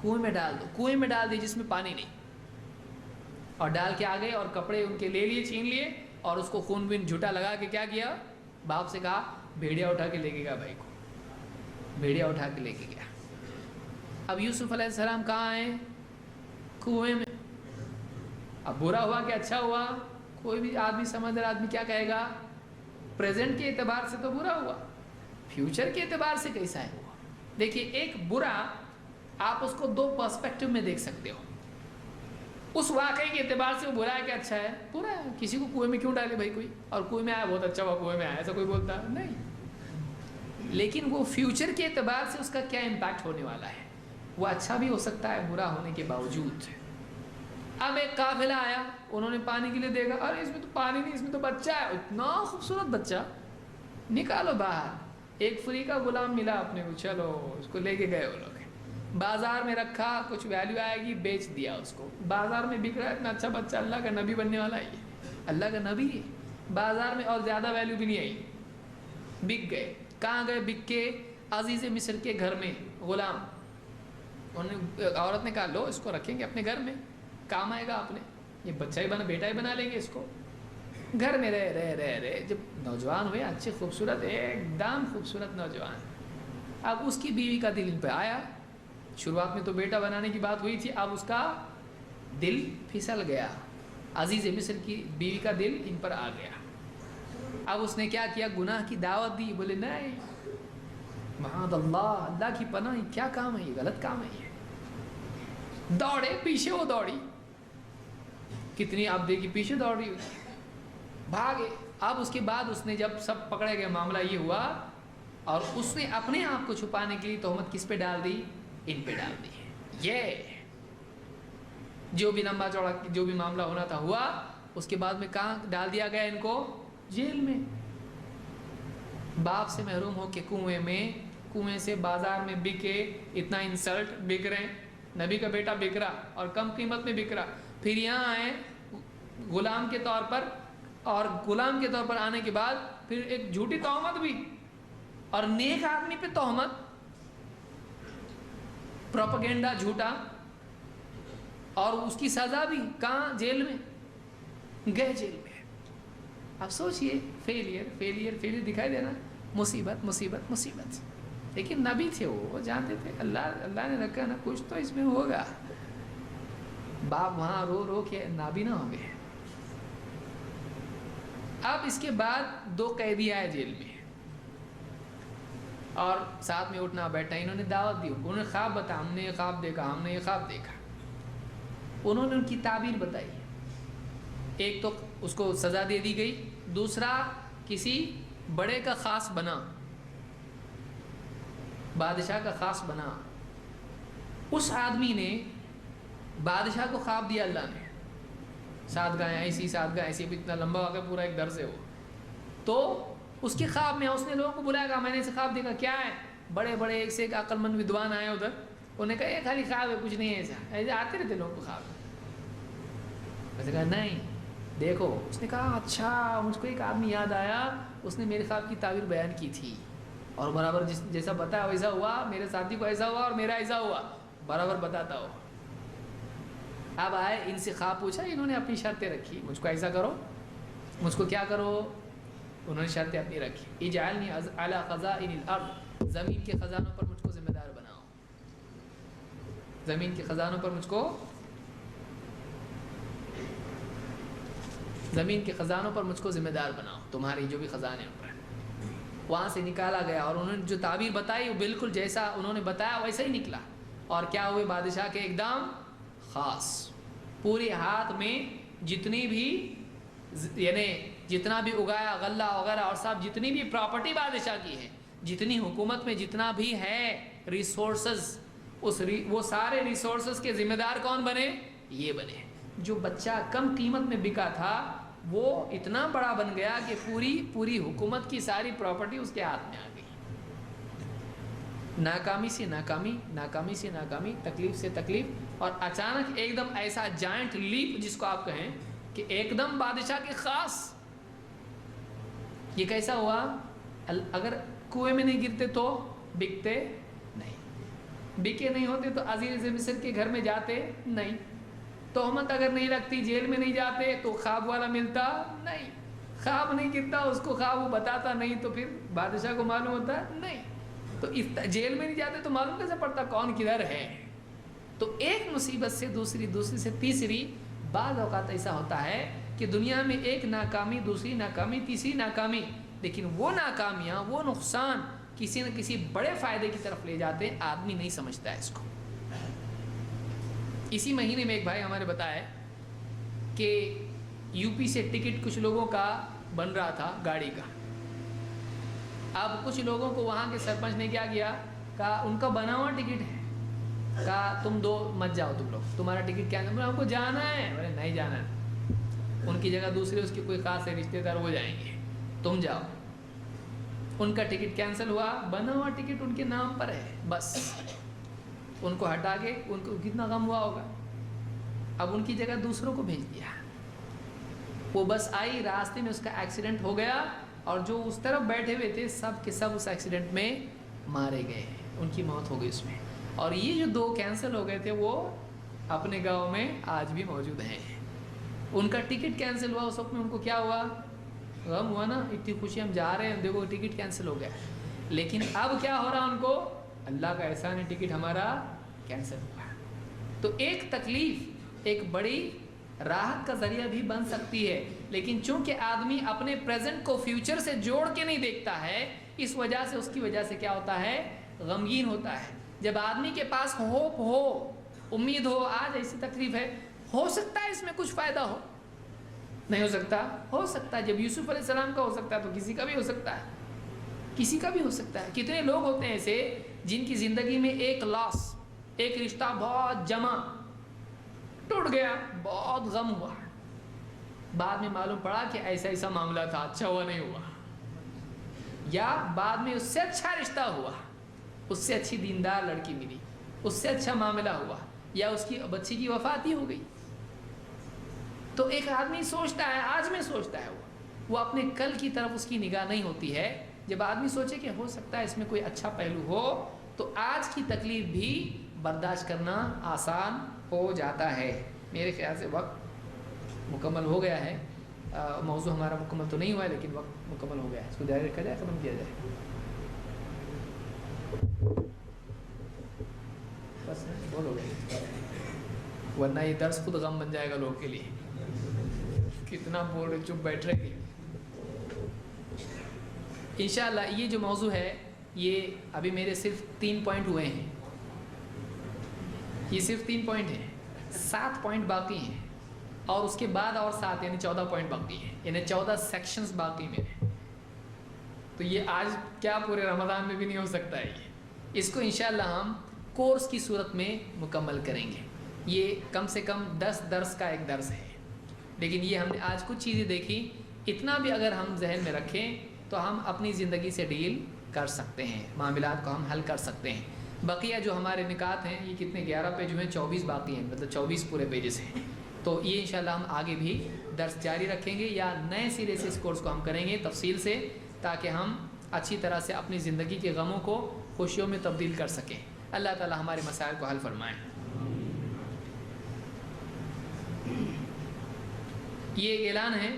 کنویں میں ڈال دو، کنویں میں ڈال دی جس میں پانی نہیں، اور ڈال کے آ گئے اور کپڑے ان کے لے لیے، چھین لیے، اور اس کو خون بین جھوٹا لگا کے کیا کیا؟ باپ سے کہا بھیڑیا اٹھا کے لے کے گیا، بھائی کو بھیڑیا اٹھا کے لے کے گیا۔ اب یوسف علیہ السلام کہاں ہیں؟ کنویں میں۔ اب برا ہوا کہ اچھا ہوا؟ کوئی بھی آدمی سمجھدار آدمی کیا کہے گا؟ پریزنٹ کے اعتبار سے تو برا ہوا، فیوچر کے اعتبار سے کیسا ہے ہوا؟ دیکھیے ایک برا آپ اس کو دو پرسپیکٹو میں دیکھ سکتے ہو، اس واقعے کے اعتبار سے وہ برا ہے کہ اچھا ہے؟ برا ہے، کسی کو کنویں میں کیوں ڈالے بھائی کوئی، اور کنویں میں آیا بہت اچھا ہوا کنویں میں آیا، ایسا کوئی بولتا نہیں، لیکن وہ فیوچر کے اعتبار سے اس کا کیا امپیکٹ ہونے والا ہے، وہ اچھا بھی ہو سکتا ہے برا ہونے کے باوجود۔ اب ایک قافلہ آیا، انہوں نے پانی کے لیے دیکھا، ارے اس میں تو پانی نہیں، اس میں تو بچہ ہے، اتنا خوبصورت بچہ، نکالو باہر، ایک فری کا غلام ملا اپنے کو، چلو اس کو لے کے گئے وہ لوگ، بازار میں رکھا، کچھ ویلیو آئے گی، بیچ دیا اس کو، بازار میں بک رہا ہے، اتنا اچھا بچہ، اللہ کا نبی بننے والا ہے یہ، اللہ کا نبی ہے، بازار میں اور زیادہ ویلیو بھی نہیں آئی، بک گئے، کہاں گئے بک کے؟ عزیز مصر کے گھر میں غلام، عورت نے کہا لو اس کو رکھیں گے اپنے گھر میں، کام آئے گا اپنے، یہ بچہ ہی بنا، بیٹا ہی بنا لیں گے اس کو، گھر میں رہے جب نوجوان ہوئے، اچھے خوبصورت، ایک دم خوبصورت نوجوان، اب اس کی بیوی کا دل ان پہ آیا، شروعات میں تو بیٹا بنانے کی بات ہوئی تھی، اب اس کا دل پھسل گیا، عزیز مصر کی بیوی کا دل ان پر آ گیا، اب اس نے کیا کیا؟ گناہ کی دعوت دی، بولے نہیں معاذ اللہ، اللہ کی پناہ، کیا کام ہے یہ، غلط کام ہے یہ، دوڑے پیچھے، وہ دوڑی کتنی، آپ دیکھیے پیچھے دوڑ رہی ہوئی، بھاگے، اب اس کے بعد اس نے جب سب پکڑے گئے، معاملہ یہ ہوا، اور اس نے اپنے آپ کو چھپانے کے لیے تہمت کس پہ ڈال دی؟ ان پہ ڈال دی، یہ جو بھی لمبا چوڑا جو بھی معاملہ ہونا تھا ہوا، اس کے بعد میں کہاں ڈال دیا گیا ان کو؟ جیل میں. باپ سے محروم ہو کے کنویں سے بازار میں بکے, اتنا انسلٹ, بک رہے ہیں, نبی کا بیٹا بک رہا اور کم قیمت میں بک رہا, پھر یہاں آئے غلام کے طور پر, اور غلام کے طور پر آنے کے بعد پھر ایک جھوٹی تہمت بھی, اور نیک آدمی پہ تہمت, پروپیگنڈا جھوٹا, اور اس کی سزا بھی کہاں؟ جیل میں گئے, جیل میں. اب سوچئے فیلئر دکھائی دینا, مصیبت. لیکن نبی تھے, وہ جانتے تھے اللہ نے رکھا نا, کچھ تو اس میں ہوگا. باپ وہاں رو کے نابینا ہو گئے. اب اس کے بعد 2 قیدی آئے جیل میں, اور ساتھ میں اٹھنا بیٹھنا, انہوں نے دعوت دی, انہوں نے خواب بتا, ہم نے یہ خواب دیکھا. انہوں نے ان کی تعبیر بتائی. ایک تو اس کو سزا دے دی گئی, دوسرا کسی بڑے کا خاص بنا, بادشاہ کا خاص بنا. اس آدمی نے بادشاہ کو خواب دیا اللہ نے, 7 گائیں ایسی, 7 گائیں ایسی, اتنا لمبا واقعہ پورا ایک درس ہے وہ. تو اس کے خواب میں اس نے لوگوں کو بلایا, کہا میں نے اسے خواب دیکھا, کیا ہے؟ بڑے ایک سے ایک عقل مند ودوان آئے ادھر, انہوں نے کہا یہ خالی خواب ہے, کچھ نہیں ہے ایسے آتے رہتے لوگوں کو خواب. میں نے کہا نہیں دیکھو. اس نے کہا اچھا, مجھ کو ایک آدمی یاد آیا, اس نے میرے خواب کی تعبیر بیان کی تھی, اور برابر جیسا بتایا ویسا ہوا, میرے ساتھی کو ایسا ہوا اور میرا ایسا ہوا, برابر بتاتا ہو. اب آئے, ان سے خواب پوچھا, انہوں نے اپنی شرطیں رکھی, مجھ کو ایسا کرو, مجھ کو کیا کرو, انہوں نے شرطیں اپنی رکھی. اجعلنی علی خزائن الارض, زمین کے خزانوں پر مجھ کو ذمہ دار بناؤ, زمین کے خزانوں پر مجھ کو ذمہ دار بناؤ, تمہاری جو بھی خزانے ہیں. وہاں سے نکالا گیا, اور انہوں نے جو تعبیر بتائی وہ بالکل جیسا انہوں نے بتایا ویسا ہی نکلا. اور کیا ہوئے؟ بادشاہ کے ایک دم خاص, پورے ہاتھ میں جتنی بھی, یعنی جتنا بھی اگایا غلہ وغیرہ اور سب جتنی بھی پراپرٹی بادشاہ کی ہے, جتنی حکومت میں جتنا بھی ہے ریسورسز, وہ سارے ریسورسز کے ذمہ دار کون بنے؟ یہ بنے. جو بچہ کم قیمت میں بکا تھا وہ اتنا بڑا بن گیا کہ پوری حکومت کی ساری پراپرٹی اس کے ہاتھ میں آ گئی. ناکامی سے ناکامی, تکلیف سے تکلیف, اور اچانک ایک دم ایسا جائنٹ لیپ جس کو آپ کہیں کہ ایک دم بادشاہ کے خاص. یہ کیسا ہوا؟ اگر کنویں میں نہیں گرتے تو بکتے نہیں, بکے نہیں ہوتے تو عزیز مصر کے گھر میں جاتے نہیں, تہمت اگر نہیں لگتی جیل میں نہیں جاتے تو خواب والا ملتا نہیں, خواب نہیں گرتا اس کو, خواب وہ بتاتا نہیں تو پھر بادشاہ کو معلوم ہوتا نہیں, تو جیل میں نہیں جاتے تو معلوم کیسے پڑتا کون کدھر ہے. تو ایک مصیبت سے دوسری سے تیسری. بعض اوقات ایسا ہوتا ہے کہ دنیا میں ایک ناکامی, دوسری ناکامی, تیسری ناکامی, لیکن وہ ناکامیاں, وہ نقصان کسی نہ کسی بڑے فائدے کی طرف لے جاتے ہیں, آدمی نہیں سمجھتا ہے اس کو. اسی مہینے میں ایک بھائی ہمارے بتایا کہ یو پی سے ٹکٹ کچھ لوگوں کا بن رہا تھا گاڑی کا. اب کچھ لوگوں کو وہاں کے سرپنچ نے کیا کیا, کہا ان کا بنا ہوا ٹکٹ ہے, کہا تم 2 مت جاؤ, تم لوگ, تمہارا ٹکٹ کیا ہے؟ ہم کو جانا ہے. بولے نہیں جانا ہے, ان کی جگہ دوسرے اس کے کوئی خاص ہے رشتے دار, وہ جائیں گے, تم جاؤ. ان کا ٹکٹ کینسل ہوا, بنا ہوا ٹکٹ ان کے نام پر ہے, بس ان کو ہٹا کے ان کو کتنا غم ہوا ہوگا. اب ان کی جگہ دوسروں کو بھیج دیا. وہ بس آئی, راستے میں اس کا ایکسیڈنٹ ہو گیا, اور جو اس طرف بیٹھے ہوئے تھے سب کے سب اس ایکسیڈنٹ میں مارے گئے, ان کی موت ہو گئی اس میں. اور یہ جو 2 کینسل ہو گئے تھے وہ اپنے گاؤں میں آج بھی موجود ہیں. ان کا ٹکٹ کینسل ہوا, اس وقت میں ان کو کیا ہوا؟ غم ہوا نا, اتنی خوشی, ہم جا رہے ہیں, دیکھو ٹکٹ کینسل ہو گیا. لیکن اب کیا ہو رہا ان کو؟ اللہ کا احسان ہے, ٹکٹ ہمارا کینسل ہوا. تو ایک تکلیف ایک بڑی راحت کا ذریعہ بھی بن سکتی ہے, لیکن چونکہ آدمی اپنے پریزنٹ کو فیوچر سے جوڑ کے نہیں دیکھتا ہے, اس وجہ سے اس کی وجہ سے کیا ہوتا ہے؟ غمگین ہوتا ہے. جب آدمی کے پاس ہوپ ہو, امید ہو, آج ایسی تکلیف ہے, ہو سکتا ہے اس میں کچھ فائدہ ہو, نہیں ہو سکتا؟ ہو سکتا ہے. جب یوسف علیہ السلام کا ہو سکتا ہے تو کسی کا بھی ہو سکتا ہے, کسی کا بھی ہو سکتا ہے. کتنے لوگ ہوتے ہیں ایسے جن کی زندگی میں ایک لاس, ایک رشتہ بہت جمع ٹوٹ گیا, بہت غم ہوا, بعد میں معلوم پڑا کہ ایسا ایسا معاملہ تھا، اچھا ہوا نہیں ہوا، یا بعد میں اس سے اچھا رشتہ ہوا، اس سے اچھی دیندار لڑکی ملی، اس سے اچھا معاملہ ہوا، یا اس کی بچی کی وفات ہی ہو گئی، تو ایک آدمی سوچتا ہے، آج میں سوچتا ہے وہ اپنے کل کی طرف اس کی نگاہ نہیں ہوتی ہے۔ جب آدمی سوچے کہ ہو سکتا ہے اس میں کوئی اچھا پہلو ہو تو آج کی تکلیف بھی برداشت کرنا آسان ہو جاتا ہے۔ میرے خیال سے وقت مکمل ہو گیا ہے، موضوع ہمارا مکمل تو نہیں ہوا ہے لیکن وقت مکمل ہو گیا ہے، اس کو جاری رکھا جائے، ختم کیا جائے، بس بول ہو گیا، ورنہ یہ درس خود غم بن جائے گا لوگ کے لیے، کتنا بول رہے، چپ بیٹھ رہے۔ انشاءاللہ یہ جو موضوع ہے یہ ابھی میرے صرف 3 پوائنٹ ہوئے ہیں، یہ صرف 3 پوائنٹ ہیں، 7 پوائنٹ باقی ہیں، اور اس کے بعد اور 7 یعنی 14 پوائنٹ باقی ہیں، یعنی 14 سیکشنز باقی میں ہیں۔ تو یہ آج کیا پورے رمضان میں بھی نہیں ہو سکتا ہے، اس کو انشاءاللہ ہم کورس کی صورت میں مکمل کریں گے۔ یہ کم سے کم 10 درس کا ایک درس ہے، لیکن یہ ہم نے آج کچھ چیزیں دیکھی، اتنا بھی اگر ہم ذہن میں رکھیں تو ہم اپنی زندگی سے ڈیل کر سکتے ہیں، معاملات کو ہم حل کر سکتے ہیں۔ بقیہ جو ہمارے نکات ہیں یہ کتنے 11 پیج ہوئے ہیں، 24 باقی ہیں، مطلب 24 پورے پیجز ہیں، تو یہ انشاءاللہ ہم آگے بھی درس جاری رکھیں گے یا نئے سرے سے اس کورس کو ہم کریں گے تفصیل سے، تاکہ ہم اچھی طرح سے اپنی زندگی کے غموں کو خوشیوں میں تبدیل کر سکیں۔ اللہ تعالی ہمارے مسائل کو حل فرمائیں۔ یہ اعلان ہے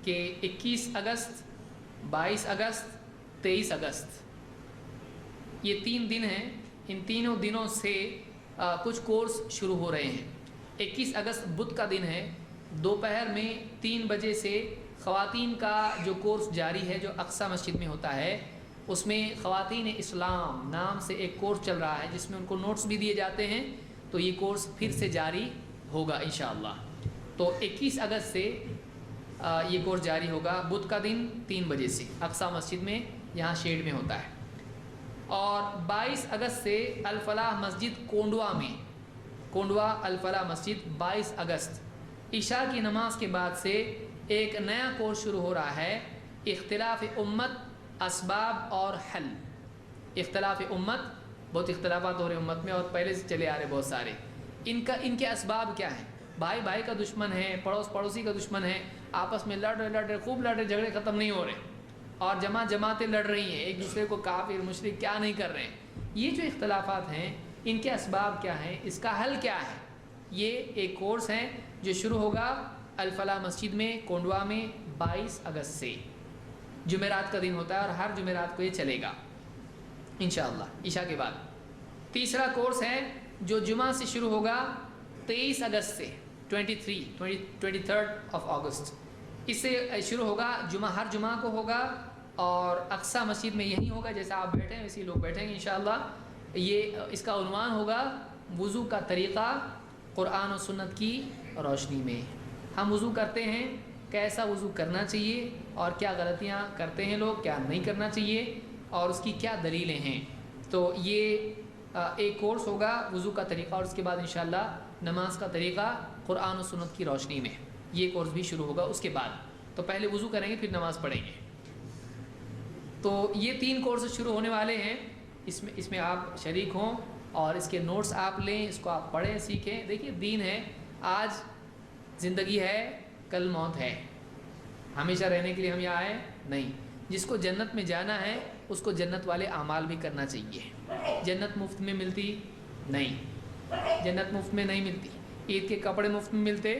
کہ 21 اگست، 22 اگست، 23 اگست یہ 3 دن ہیں، ان تینوں دنوں سے کچھ کورس شروع ہو رہے ہیں۔ 21 اگست بدھ کا دن ہے، دوپہر میں 3 بجے سے خواتین کا جو کورس جاری ہے جو اقصی مسجد میں ہوتا ہے، اس میں خواتین اسلام نام سے ایک کورس چل رہا ہے جس میں ان کو نوٹس بھی دیے جاتے ہیں، تو یہ کورس پھر سے جاری ہوگا انشاءاللہ۔ تو 21 اگست سے یہ کورس جاری ہوگا، بدھ کا دن 3 بجے سے اقصی مسجد میں، یہاں شیڈ میں ہوتا ہے۔ اور 22 اگست سے الفلاح مسجد کونڈوا میں، کونڈوا الفلاح مسجد 22 اگست عشاء کی نماز کے بعد سے ایک نیا کورس شروع ہو رہا ہے، اختلاف امت، اسباب اور حل۔ اختلاف امت، بہت اختلافات ہو رہے امت میں اور پہلے سے چلے آ رہے بہت سارے، ان کے اسباب کیا ہیں؟ بھائی بھائی کا دشمن ہے، پڑوسی کا دشمن ہے، آپس میں لڑ رہے خوب لڑ رہے، جھگڑے ختم نہیں ہو رہے، اور جماعتیں لڑ رہی ہیں، ایک دوسرے کو کافر مشرک کیا نہیں کر رہے ہیں۔ یہ جو اختلافات ہیں ان کے اسباب کیا ہیں، اس کا حل کیا ہے، یہ ایک کورس ہے جو شروع ہوگا الفلاح مسجد میں کونڈوا میں 22 اگست سے، جمعرات کا دن ہوتا ہے اور ہر جمعرات کو یہ چلے گا انشاءاللہ عشاء کے بعد۔ تیسرا کورس ہے جو جمعہ سے شروع ہوگا 23 اگست سے، 23 اگست، اس سے شروع ہوگا، ہر جمعہ کو ہوگا اور اقصی مسجد میں یہی ہوگا، جیسا آپ بیٹھے ہیں ویسے لوگ بیٹھیں گے انشاءاللہ۔ یہ اس کا عنوان ہوگا وضو کا طریقہ قرآن و سنت کی روشنی میں۔ ہم وضو کرتے ہیں، کیسا وضو کرنا چاہیے اور کیا غلطیاں کرتے ہیں لوگ، کیا نہیں کرنا چاہیے اور اس کی کیا دلیلیں ہیں۔ تو یہ ایک کورس ہوگا وضو کا طریقہ، اور اس کے بعد انشاءاللہ نماز کا طریقہ قرآن و سنت کی روشنی میں، یہ کورس بھی شروع ہوگا اس کے بعد۔ تو پہلے وضو کریں گے پھر نماز پڑھیں گے۔ تو یہ 3 کورس شروع ہونے والے ہیں، اس میں آپ شریک ہوں اور اس کے نوٹس آپ لیں، اس کو آپ پڑھیں سیکھیں۔ دیکھیے دین ہے، آج زندگی ہے کل موت ہے، ہمیشہ رہنے کے لیے ہم یہاں آئے نہیں۔ جس کو جنت میں جانا ہے اس کو جنت والے اعمال بھی کرنا چاہیے۔ جنت مفت میں ملتی نہیں، جنت مفت میں نہیں ملتی۔ عید کے کپڑے مفت میں ملتے،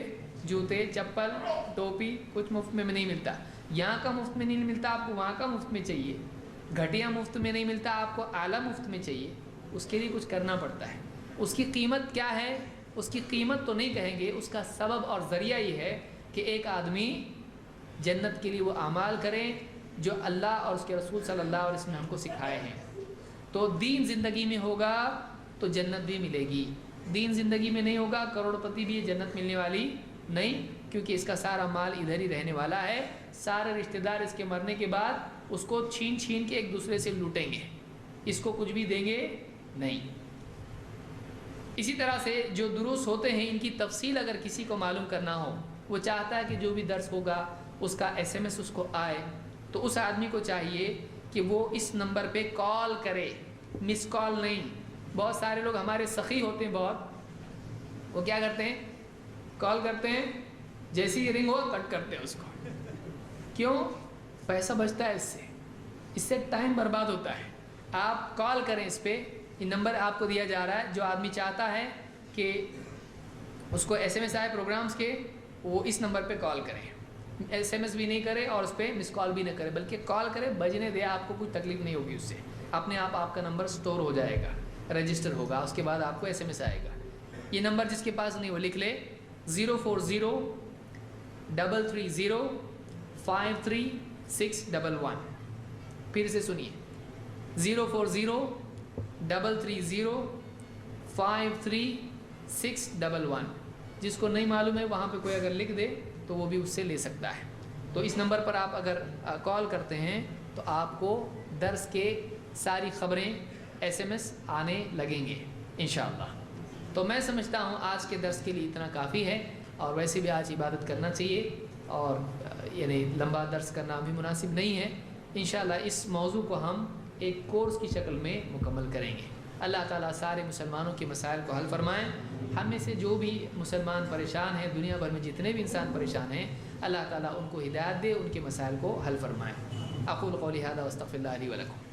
جوتے چپل ٹوپی کچھ مفت میں نہیں ملتا، یہاں کا مفت میں نہیں ملتا، آپ کو وہاں کا مفت میں چاہیے، گھٹیا مفت میں نہیں ملتا، آپ کو اعلیٰ مفت میں چاہیے، اس کے لیے کچھ کرنا پڑتا ہے۔ اس کی قیمت کیا ہے، اس کی قیمت تو نہیں کہیں گے، اس کا سبب اور ذریعہ یہ ہے کہ ایک آدمی جنت کے لیے وہ اعمال کریں جو اللہ اور اس کے رسول صلی اللہ علیہ وسلم نے ہم کو سکھائے ہیں۔ تو دین زندگی میں ہوگا تو جنت بھی ملے گی، دین زندگی میں نہیں ہوگا، کروڑ پتی بھی جنت ملنے والی نہیں، کیونکہ اس کا سارا مال ادھر ہی رہنے والا ہے۔ سارے رشتہ دار اس کے مرنے کے بعد اس کو چھین چھین کے ایک دوسرے سے لوٹیں گے، اس کو کچھ بھی دیں گے نہیں۔ اسی طرح سے جو دروس ہوتے ہیں ان کی تفصیل اگر کسی کو معلوم کرنا ہو وہ چاہتا ہے کہ جو بھی درس ہوگا اس کا SMS اس کو آئے، تو اس آدمی کو چاہیے کہ وہ اس نمبر پہ کال کرے، مس کال نہیں۔ بہت سارے لوگ ہمارے سخی ہوتے ہیں بہت، وہ کیا کرتے ہیں، کال کرتے ہیں، جیسی ہی رنگ ہو کٹ کرتے ہیں اس کو۔ کیوں؟ پیسہ بچتا ہے اس سے ٹائم برباد ہوتا ہے۔ آپ کال کریں اس پہ، یہ نمبر آپ کو دیا جا رہا ہے، جو آدمی چاہتا ہے کہ اس کو SMS آئے پروگرامز کے، وہ اس نمبر پہ کال کریں، SMS بھی نہیں کرے اور اس پہ مس کال بھی نہ کرے، بلکہ کال کرے، بجنے دے، آپ کو کوئی تکلیف نہیں ہوگی، اس سے اپنے آپ کا نمبر سٹور ہو جائے گا، رجسٹر ہوگا، اس کے بعد آپ کو SMS آئے گا۔ یہ نمبر جس کے پاس نہیں وہ لکھ لے، 040-330-53611۔ پھر سے سنیے، 040-330-53611۔ جس کو نہیں معلوم ہے وہاں پہ کوئی اگر لکھ دے تو وہ بھی اس سے لے سکتا ہے۔ تو اس نمبر پر آپ اگر کال کرتے ہیں تو آپ کو درس کے ساری خبریں SMS آنے لگیں گے انشاءاللہ۔ تو میں سمجھتا ہوں آج کے درس کے لیے اتنا کافی ہے، اور ویسے بھی آج عبادت کرنا چاہیے، اور یعنی لمبا درس کرنا بھی مناسب نہیں ہے۔ انشاءاللہ اس موضوع کو ہم ایک کورس کی شکل میں مکمل کریں گے۔ اللہ تعالیٰ سارے مسلمانوں کے مسائل کو حل فرمائیں۔ ہم میں سے جو بھی مسلمان پریشان ہیں، دنیا بھر میں جتنے بھی انسان پریشان ہیں، اللہ تعالیٰ ان کو ہدایت دے، ان کے مسائل کو حل فرمائیں۔ اقول قولی ھذا واستغفر اللہ لی ولکم۔